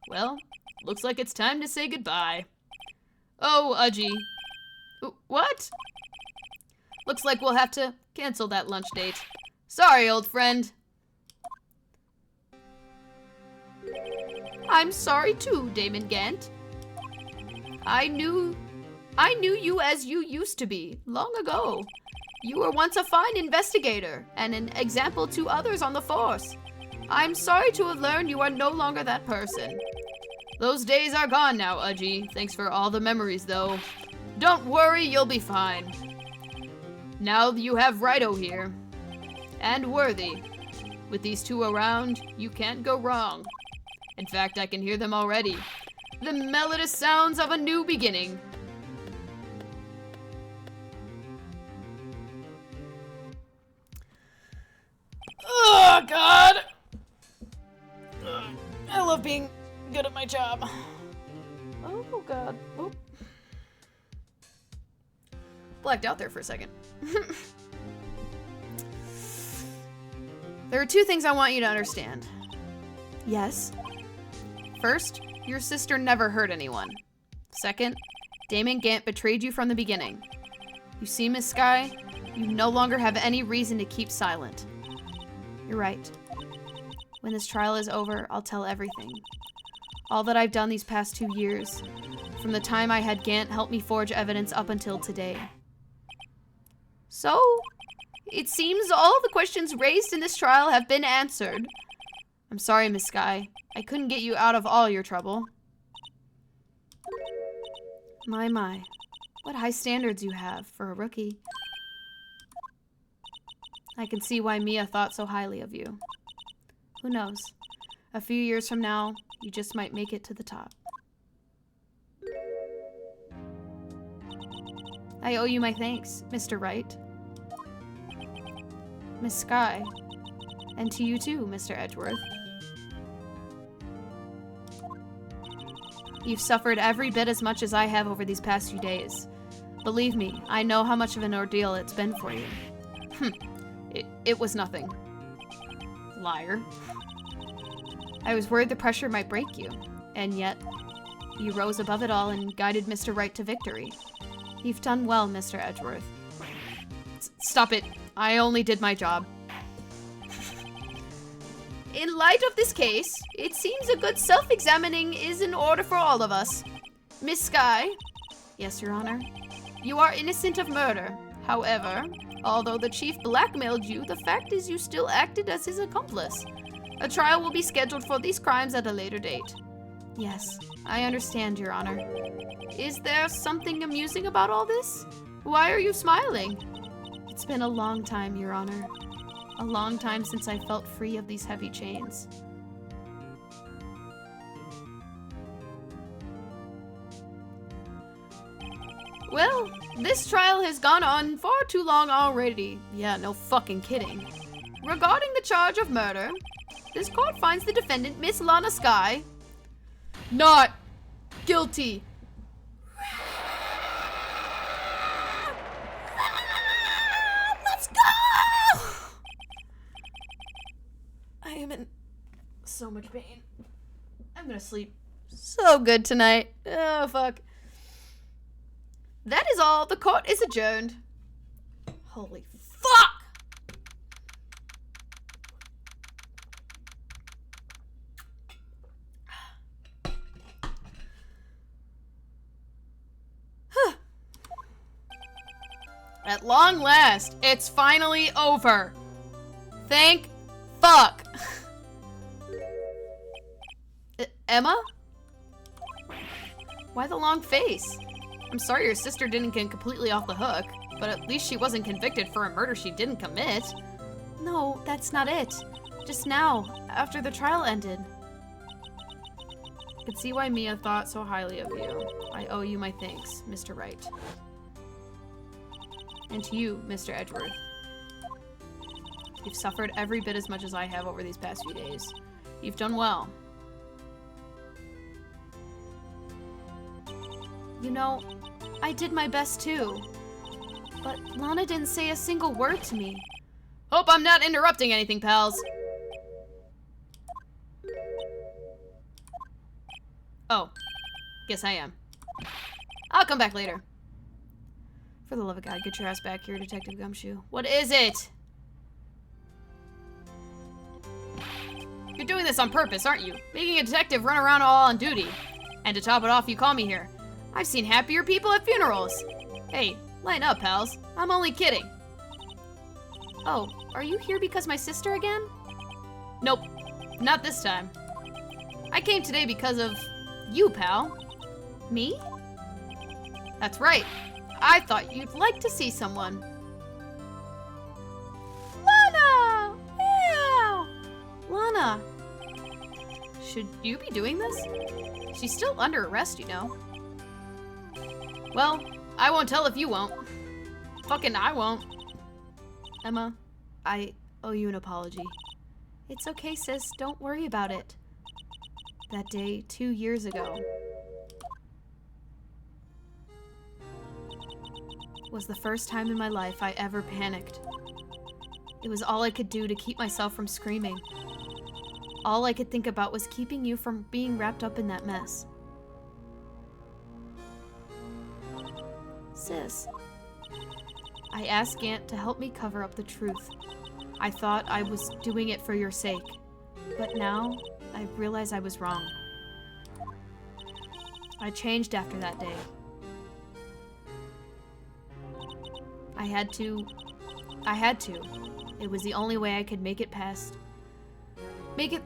Well, looks like it's time to say goodbye. Oh, Udgy. What? Looks like we'll have to cancel that lunch date. Sorry, old friend. I'm sorry too, Damon Gant. I knew you as you used to be, long ago. You were once a fine investigator, and an example to others on the force. I'm sorry to have learned you are no longer that person. Those days are gone now, Udgy. Thanks for all the memories, though. Don't worry, you'll be fine. Now you have Righto here. And Worthy. With these two around, you can't go wrong. In fact, I can hear them already. The melodious sounds of a new beginning. Oh, God! I love being good at my job. Oh, God. Oh. Blacked out there for a second. There are two things I want you to understand. Yes. First, your sister never hurt anyone. Second, Damon Gant betrayed you from the beginning. You see, Miss Sky, you no longer have any reason to keep silent. You're right. When this trial is over, I'll tell everything. All that I've done these past 2 years, from the time I had Gant help me forge evidence up until today. So, it seems all the questions raised in this trial have been answered. I'm sorry, Miss Sky. I couldn't get you out of all your trouble. My. What high standards you have for a rookie. I can see why Mia thought so highly of you. Who knows? A few years from now, you just might make it to the top. I owe you my thanks, Mr. Wright. Miss Sky. And to you too, Mr. Edgeworth. You've suffered every bit as much as I have over these past few days. Believe me, I know how much of an ordeal it's been for you. It was nothing. Liar. I was worried the pressure might break you, and yet, you rose above it all and guided Mr. Wright to victory. You've done well, Mr. Edgeworth. Stop it. I only did my job. In light of this case, it seems a good self-examining is in order for all of us. Miss Sky? Yes, Your Honor. You are innocent of murder. However, although the chief blackmailed you, the fact is you still acted as his accomplice. A trial will be scheduled for these crimes at a later date. Yes, I understand, Your Honor. Is there something amusing about all this? Why are you smiling? It's been a long time, Your Honor. A long time since I felt free of these heavy chains. Well, this trial has gone on far too long already. Yeah, no fucking kidding. Regarding the charge of murder, this court finds the defendant, Miss Lana Sky, not guilty. Let's go! I am in so much pain. I'm gonna sleep so good tonight. Oh, fuck. That is all. The court is adjourned. Holy fuck! At long last, it's finally over. Thank fuck. Emma? Why the long face? I'm sorry your sister didn't get completely off the hook, but at least she wasn't convicted for a murder she didn't commit. No, that's not it. Just now, after the trial ended. I could see why Mia thought so highly of you. I owe you my thanks, Mr. Wright. And to you, Mr. Edgeworth. You've suffered every bit as much as I have over these past few days. You've done well. You know, I did my best too. But Lana didn't say a single word to me. Hope I'm not interrupting anything, pals. Oh, guess I am. I'll come back later. For the love of God, get your ass back here, Detective Gumshoe. What is it? You're doing this on purpose, aren't you? Making a detective run around all on duty. And to top it off, you call me here. I've seen happier people at funerals. Hey, lighten up, pals. I'm only kidding. Oh, are you here because my sister again? Nope, not this time. I came today because of you, pal. Me? That's right. I thought you'd like to see someone. Lana! Ew! Lana. Should you be doing this? She's still under arrest, you know. Well, I won't tell if you won't. Fucking I won't. Emma, I owe you an apology. It's okay, sis. Don't worry about it. That day 2 years ago was the first time in my life I ever panicked. It was all I could do to keep myself from screaming. All I could think about was keeping you from being wrapped up in that mess. Sis, I asked Gant to help me cover up the truth. I thought I was doing it for your sake, but now I realize I was wrong. I changed after that day. I had to. It was the only way I could make it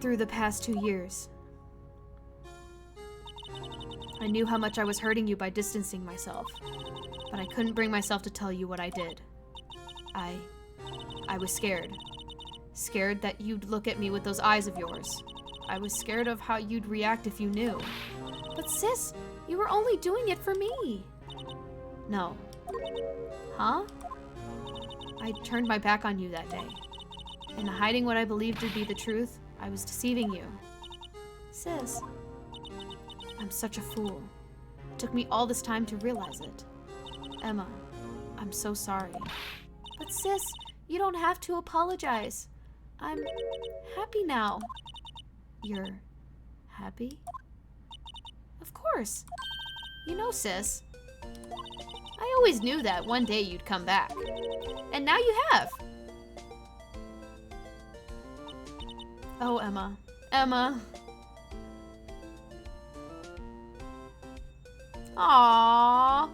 through the past 2 years. I knew how much I was hurting you by distancing myself, but I couldn't bring myself to tell you what I did. I was scared. Scared that you'd look at me with those eyes of yours. I was scared of how you'd react if you knew. But sis, you were only doing it for me. No. Huh? I turned my back on you that day. In hiding what I believed to be the truth, I was deceiving you. Sis, I'm such a fool. It took me all this time to realize it. Emma, I'm so sorry. But sis, you don't have to apologize. I'm happy now. You're happy? Of course. You know, sis, I always knew that one day you'd come back. And now you have. Oh, Emma. Emma. Aww.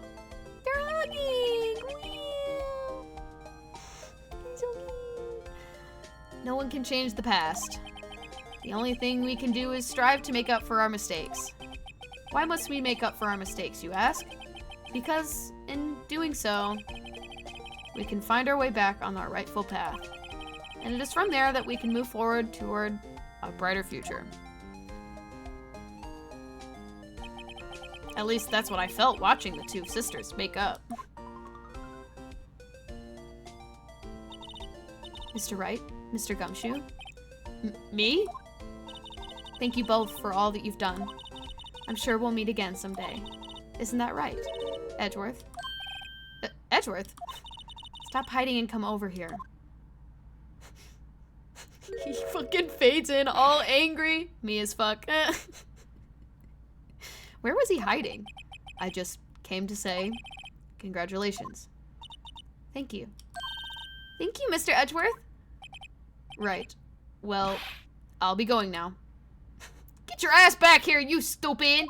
They're hugging. It's so cute. No one can change the past. The only thing we can do is strive to make up for our mistakes. Why must we make up for our mistakes, you ask? Because in doing so, we can find our way back on our rightful path. And it is from there that we can move forward toward a brighter future. At least that's what I felt watching the two sisters make up. Mr. Wright? Mr. Gumshoe? Me? Thank you both for all that you've done. I'm sure we'll meet again someday. Isn't that right, Edgeworth? Edgeworth? Stop hiding and come over here. He fucking fades in all angry. Me as fuck. Where was he hiding? I just came to say congratulations. Thank you. Thank you, Mr. Edgeworth. Right. Well, I'll be going now. Get your ass back here, you stupid!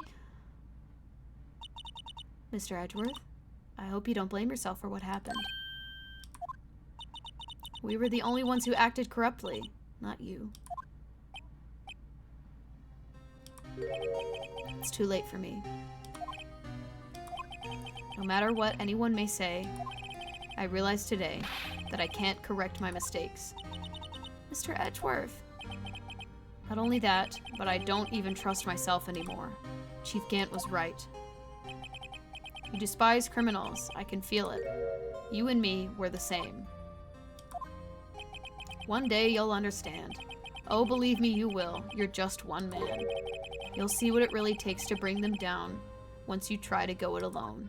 Mr. Edgeworth, I hope you don't blame yourself for what happened. We were the only ones who acted corruptly, not you. It's too late for me. No matter what anyone may say, I realize today that I can't correct my mistakes. Mr. Edgeworth. Not only that, but I don't even trust myself anymore. Chief Gant was right. You despise criminals. I can feel it. You and me were the same. One day you'll understand. Oh, believe me, you will. You're just one man. You'll see what it really takes to bring them down. once you try to go it alone.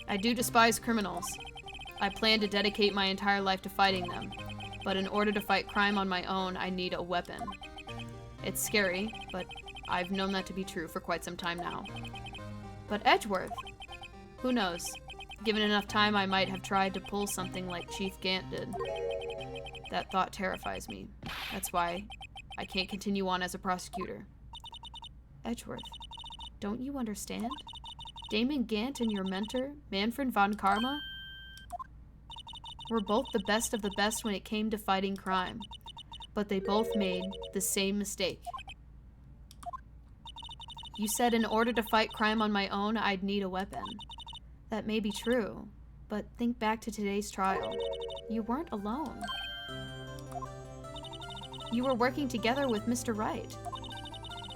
I do despise criminals. I plan to dedicate my entire life to fighting them, but in order to fight crime on my own, I need a weapon. It's scary, but I've known that to be true for quite some time now. But Edgeworth? Who knows? Given enough time, I might have tried to pull something like Chief Gant did. That thought terrifies me. That's why I can't continue on as a prosecutor. Edgeworth, don't you understand? Damon Gant and your mentor, Manfred von Karma, were both the best of the best when it came to fighting crime. But they both made the same mistake. You said in order to fight crime on my own, I'd need a weapon. That may be true, but think back to today's trial. You weren't alone. You were working together with Mr. Wright.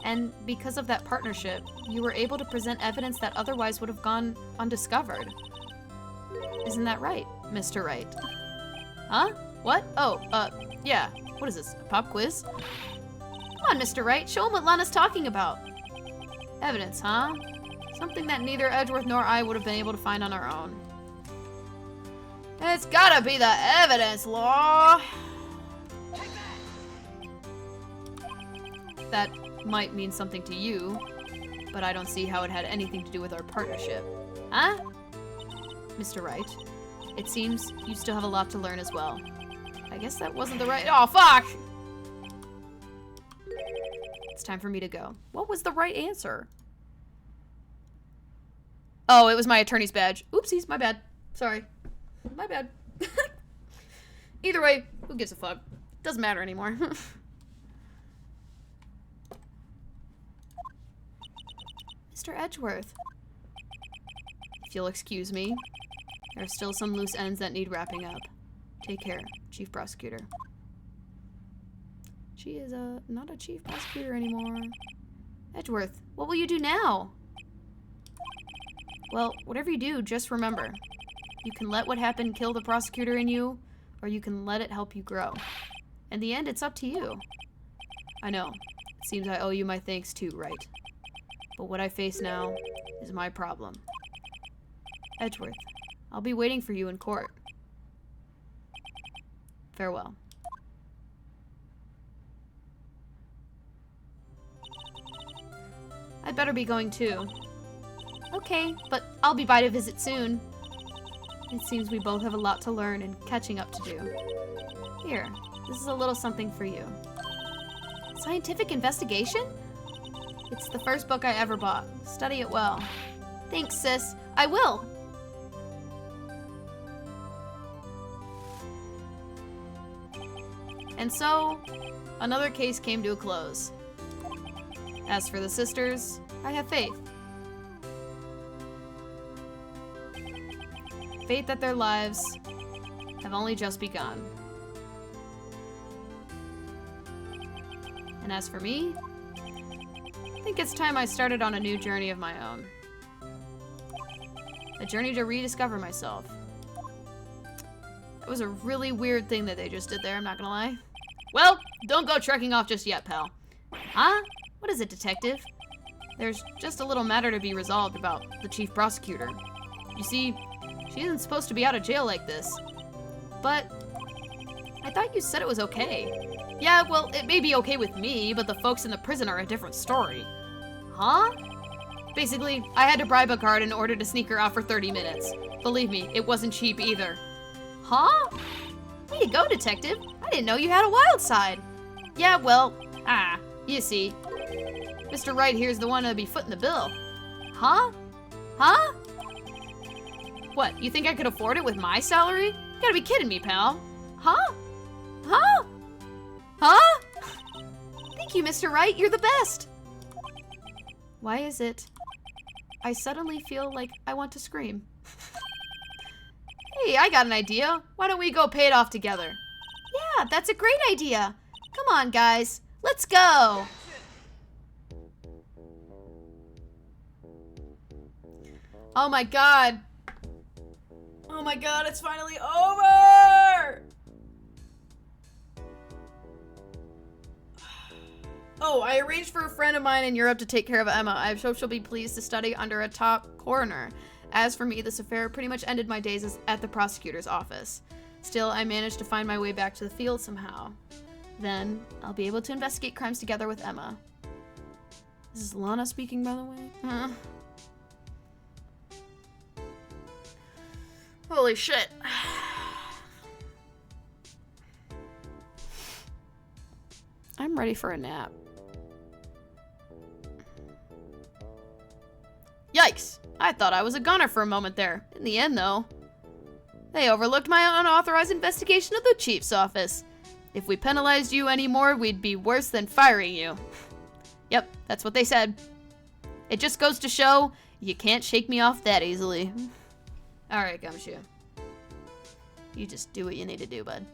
And because of that partnership, you were able to present evidence that otherwise would have gone undiscovered. Isn't that right, Mr. Wright? Huh? What? Oh, yeah. What is this, a pop quiz? Come on, Mr. Wright, show him what Lana's talking about. Evidence, huh? Something that neither Edgeworth nor I would have been able to find on our own. It's gotta be the evidence, Law! That might mean something to you, but I don't see how it had anything to do with our partnership. Huh? Mr. Wright, it seems you still have a lot to learn as well. I guess that wasn't the right— oh, fuck! It's time for me to go. What was the right answer? Oh, it was my attorney's badge. Oopsies, my bad. Sorry. My bad. Either way, who gives a fuck? Doesn't matter anymore. Mr. Edgeworth. If you'll excuse me, there are still some loose ends that need wrapping up. Take care, Chief Prosecutor. She is, not a Chief Prosecutor anymore. Edgeworth, what will you do now? Well, whatever you do, just remember. You can let what happened kill the prosecutor in you, or you can let it help you grow. In the end, it's up to you. I know. It seems I owe you my thanks too, right? But what I face now is my problem. Edgeworth, I'll be waiting for you in court. Farewell. I'd better be going too. Okay, but I'll be by to visit soon. It seems we both have a lot to learn and catching up to do. Here, this is a little something for you. Scientific investigation? It's the first book I ever bought. Study it well. Thanks, sis. I will. And so, another case came to a close. As for the sisters, I have faith. Faith that their lives have only just begun. And as for me, I think it's time I started on a new journey of my own. A journey to rediscover myself. That was a really weird thing that they just did there, I'm not gonna lie. Well, don't go trekking off just yet, pal. Huh? What is it, detective? There's just a little matter to be resolved about the chief prosecutor. You see, she isn't supposed to be out of jail like this. But I thought you said it was okay. Yeah, well, it may be okay with me, but the folks in the prison are a different story. Huh? Basically, I had to bribe a guard in order to sneak her out for 30 minutes. Believe me, it wasn't cheap either. Huh? Way to go, detective. I didn't know you had a wild side. Yeah, well, you see. Mr. Wright here's the one to be footing the bill. Huh? Huh? What, you think I could afford it with my salary? You gotta be kidding me, pal. Huh? Huh? Huh? Thank you, Mr. Wright. You're the best. Why is it I suddenly feel like I want to scream? Hey, I got an idea. Why don't we go pay it off together? Yeah, that's a great idea. Come on, guys. Let's go. Oh my god. Oh my god, it's finally over! Oh, I arranged for a friend of mine in Europe to take care of Emma. I hope she'll be pleased to study under a top coroner. As for me, this affair pretty much ended my days at the prosecutor's office. Still, I managed to find my way back to the field somehow. Then, I'll be able to investigate crimes together with Emma. This is Lana speaking, by the way. Holy shit. I'm ready for a nap. Yikes! I thought I was a gunner for a moment there. In the end, though, they overlooked my unauthorized investigation of the chief's office. If we penalized you anymore, we'd be worse than firing you. Yep, that's what they said. It just goes to show you can't shake me off that easily. Alright, Gumshoe. You just do what you need to do, bud.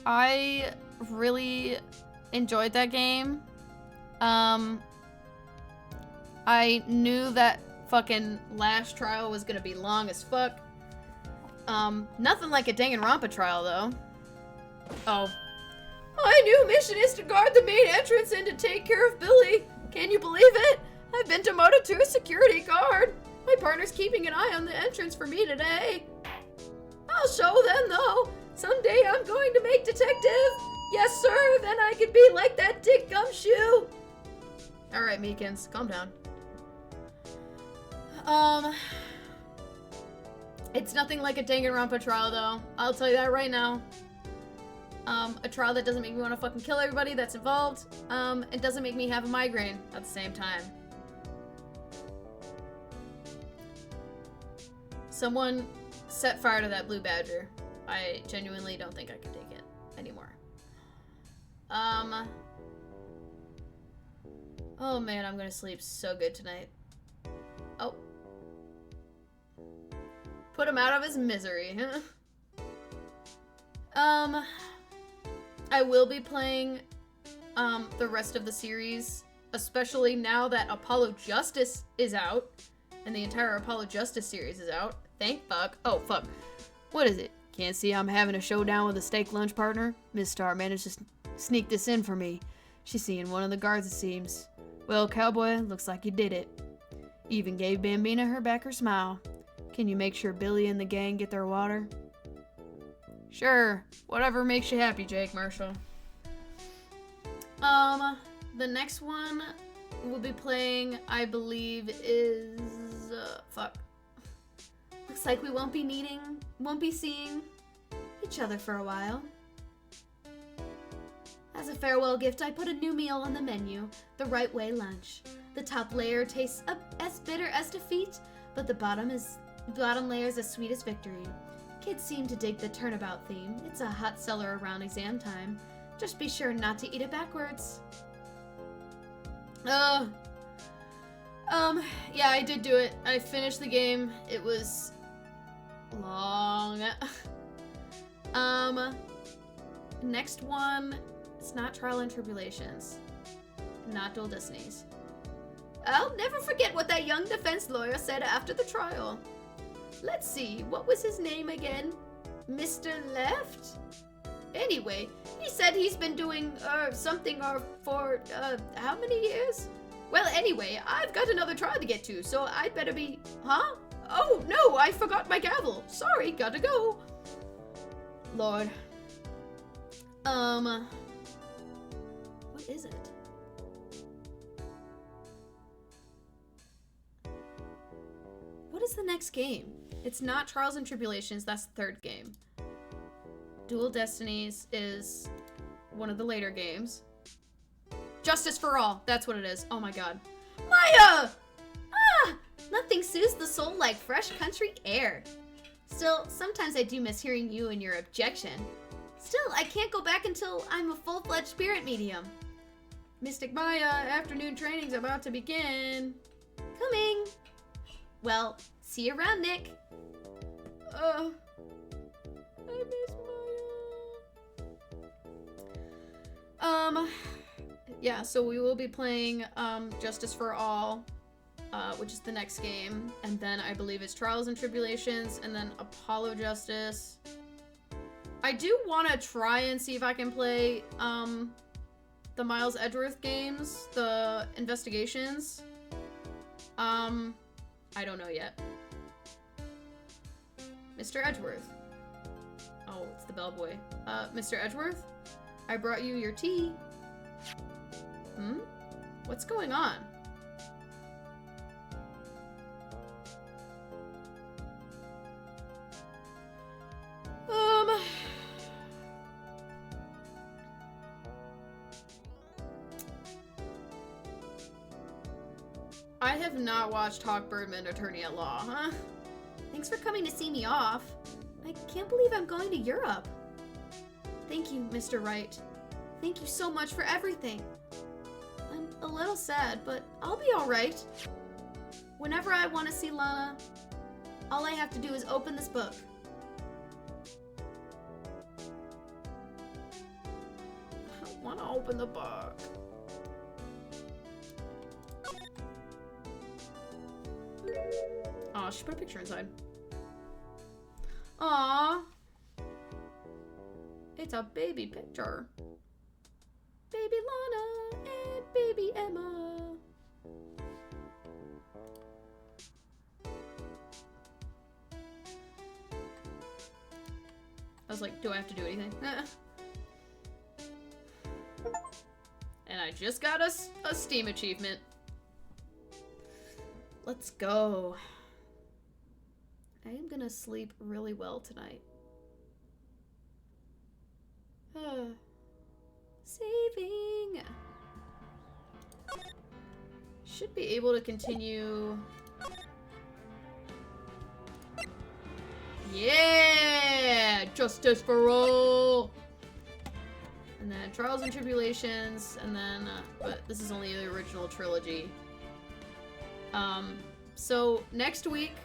I really enjoyed that game. I knew that fucking last trial was gonna be long as fuck. Nothing like a Danganronpa trial, though. Oh. My new mission is to guard the main entrance and to take care of Billy. Can you believe it? I've been demoted to a security guard. My partner's keeping an eye on the entrance for me today. I'll show them, though. Someday I'm going to make detective. Yes, sir. Then I could be like that dick Gumshoe. Alright, Meekins. Calm down. It's nothing like a Danganronpa trial, though. I'll tell you that right now. A trial that doesn't make me want to fucking kill everybody that's involved. It doesn't make me have a migraine at the same time. Someone set fire to that blue badger. I genuinely don't think I can take it anymore. Oh man, I'm gonna sleep so good tonight. Oh. Put him out of his misery. I will be playing, the rest of the series, especially now that Apollo Justice is out, and the entire Apollo Justice series is out. Thank fuck. Oh, fuck. What is it? Can't see I'm having a showdown with a steak lunch partner? Miss Star managed to sneak this in for me. She's seeing one of the guards, it seems. Well, cowboy, looks like you did it. Even gave Bambina her backer smile. Can you make sure Billy and the gang get their water? Sure. Whatever makes you happy, Jake Marshall. The next one we'll be playing, I believe, is... fuck. Looks like we won't be seeing each other for a while. As a farewell gift, I put a new meal on the menu, the Right Way lunch. The top layer tastes as bitter as defeat, but the bottom layer is as sweet as victory. Kids seem to dig the turnabout theme. It's a hot seller around exam time. Just be sure not to eat it backwards. Yeah, I did do it. I finished the game. It was long. Next one, it's not Trial and Tribulations. Not Dual Destinies. I'll never forget what that young defense lawyer said after the trial. Let's see, what was his name again? Mr. Left? Anyway, he said he's been doing, something for, how many years? Well, anyway, I've got another trial to get to, so I'd better be... Huh? Oh, no, I forgot my gavel. Sorry, gotta go. Lord. What is it? What is the next game? It's not Trials and Tribulations, that's the third game. Dual Destinies is one of the later games. Justice for All, that's what it is. Oh my god. Maya! Ah! Nothing soothes the soul like fresh country air. Still, sometimes I do miss hearing you and your objection. Still, I can't go back until I'm a full-fledged spirit medium. Mystic Maya, afternoon training's about to begin. Coming. Well, see you around, Nick. I miss Maya. Yeah, so we will be playing, Justice for All, which is the next game, and then I believe it's Trials and Tribulations, and then Apollo Justice. I do want to try and see if I can play, the Miles Edgeworth games, the investigations. I don't know yet. Mr. Edgeworth. Oh, it's the bellboy. Mr. Edgeworth? I brought you your tea. Hmm? What's going on? I have not watched Hawk Birdman, Attorney at Law, huh? Thanks for coming to see me off. I can't believe I'm going to Europe. Thank you, Mr. Wright. Thank you so much for everything. I'm a little sad, but I'll be alright. Whenever I want to see Lana, all I have to do is open this book. I want to open the book. Aw, she put a picture inside. Aww. It's a baby picture. Baby Lana and baby Emma. I was like, do I have to do anything? And I just got a Steam achievement. Let's go. I am gonna sleep really well tonight. Saving. Should be able to continue. Yeah! Justice for all! And then Trials and Tribulations, and then, but this is only the original trilogy. So next week,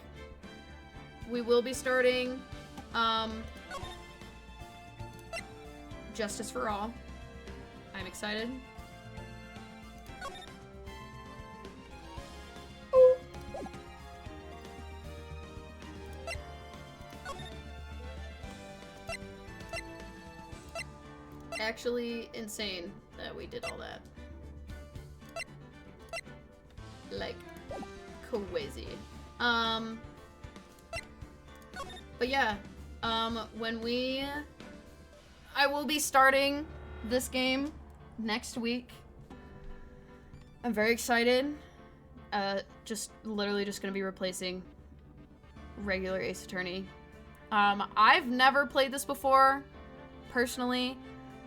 we will be starting, Justice for All. I'm excited. Ooh. Actually insane that we did all that. Like, crazy. But yeah, I will be starting this game next week. I'm very excited. Literally just gonna be replacing regular Ace Attorney. I've never played this before, personally.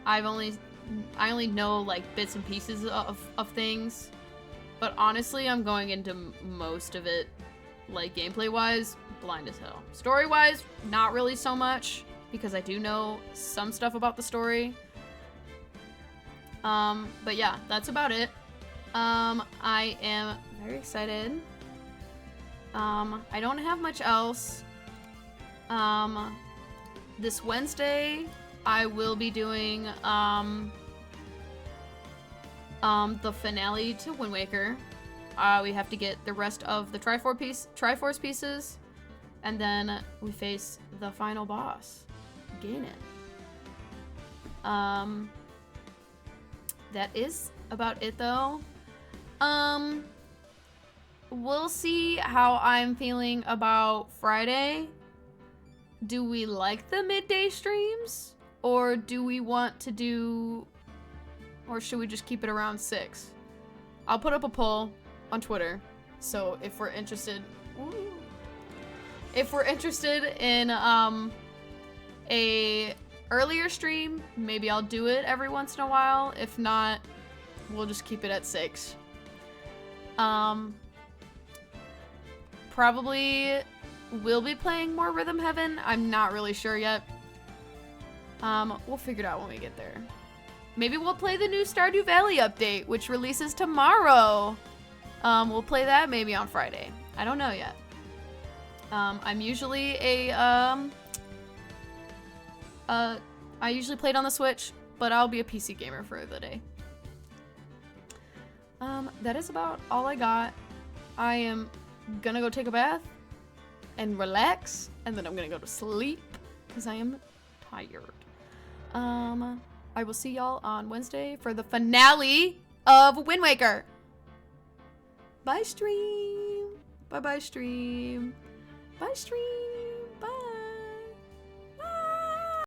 I only know like bits and pieces of things. But honestly, I'm going into most of it, like gameplay-wise, blind as hell. Story-wise, not really so much, because I do know some stuff about the story. But yeah, that's about it. I am very excited. I don't have much else. This Wednesday, I will be doing, the finale to Wind Waker. We have to get the rest of the Triforce pieces, and then we face the final boss, Ganon. That is about it though. We'll see how I'm feeling about Friday. Do we like the midday streams? Or do we want to do... Or should we just keep it around 6? I'll put up a poll on Twitter. So if we're interested... Ooh, if we're interested in a earlier stream, maybe I'll do it every once in a while. If not, we'll just keep it at 6. Probably will be playing more Rhythm Heaven. I'm not really sure yet. We'll figure it out when we get there. Maybe we'll play the new Stardew Valley update, which releases tomorrow. We'll play that maybe on Friday. I don't know yet. I'm usually I usually play it on the Switch, but I'll be a PC gamer for the day. That is about all I got. I am gonna go take a bath and relax, and then I'm gonna go to sleep because I am tired. I will see y'all on Wednesday for the finale of Wind Waker. Bye, stream. Bye-bye, stream. Bye, stream.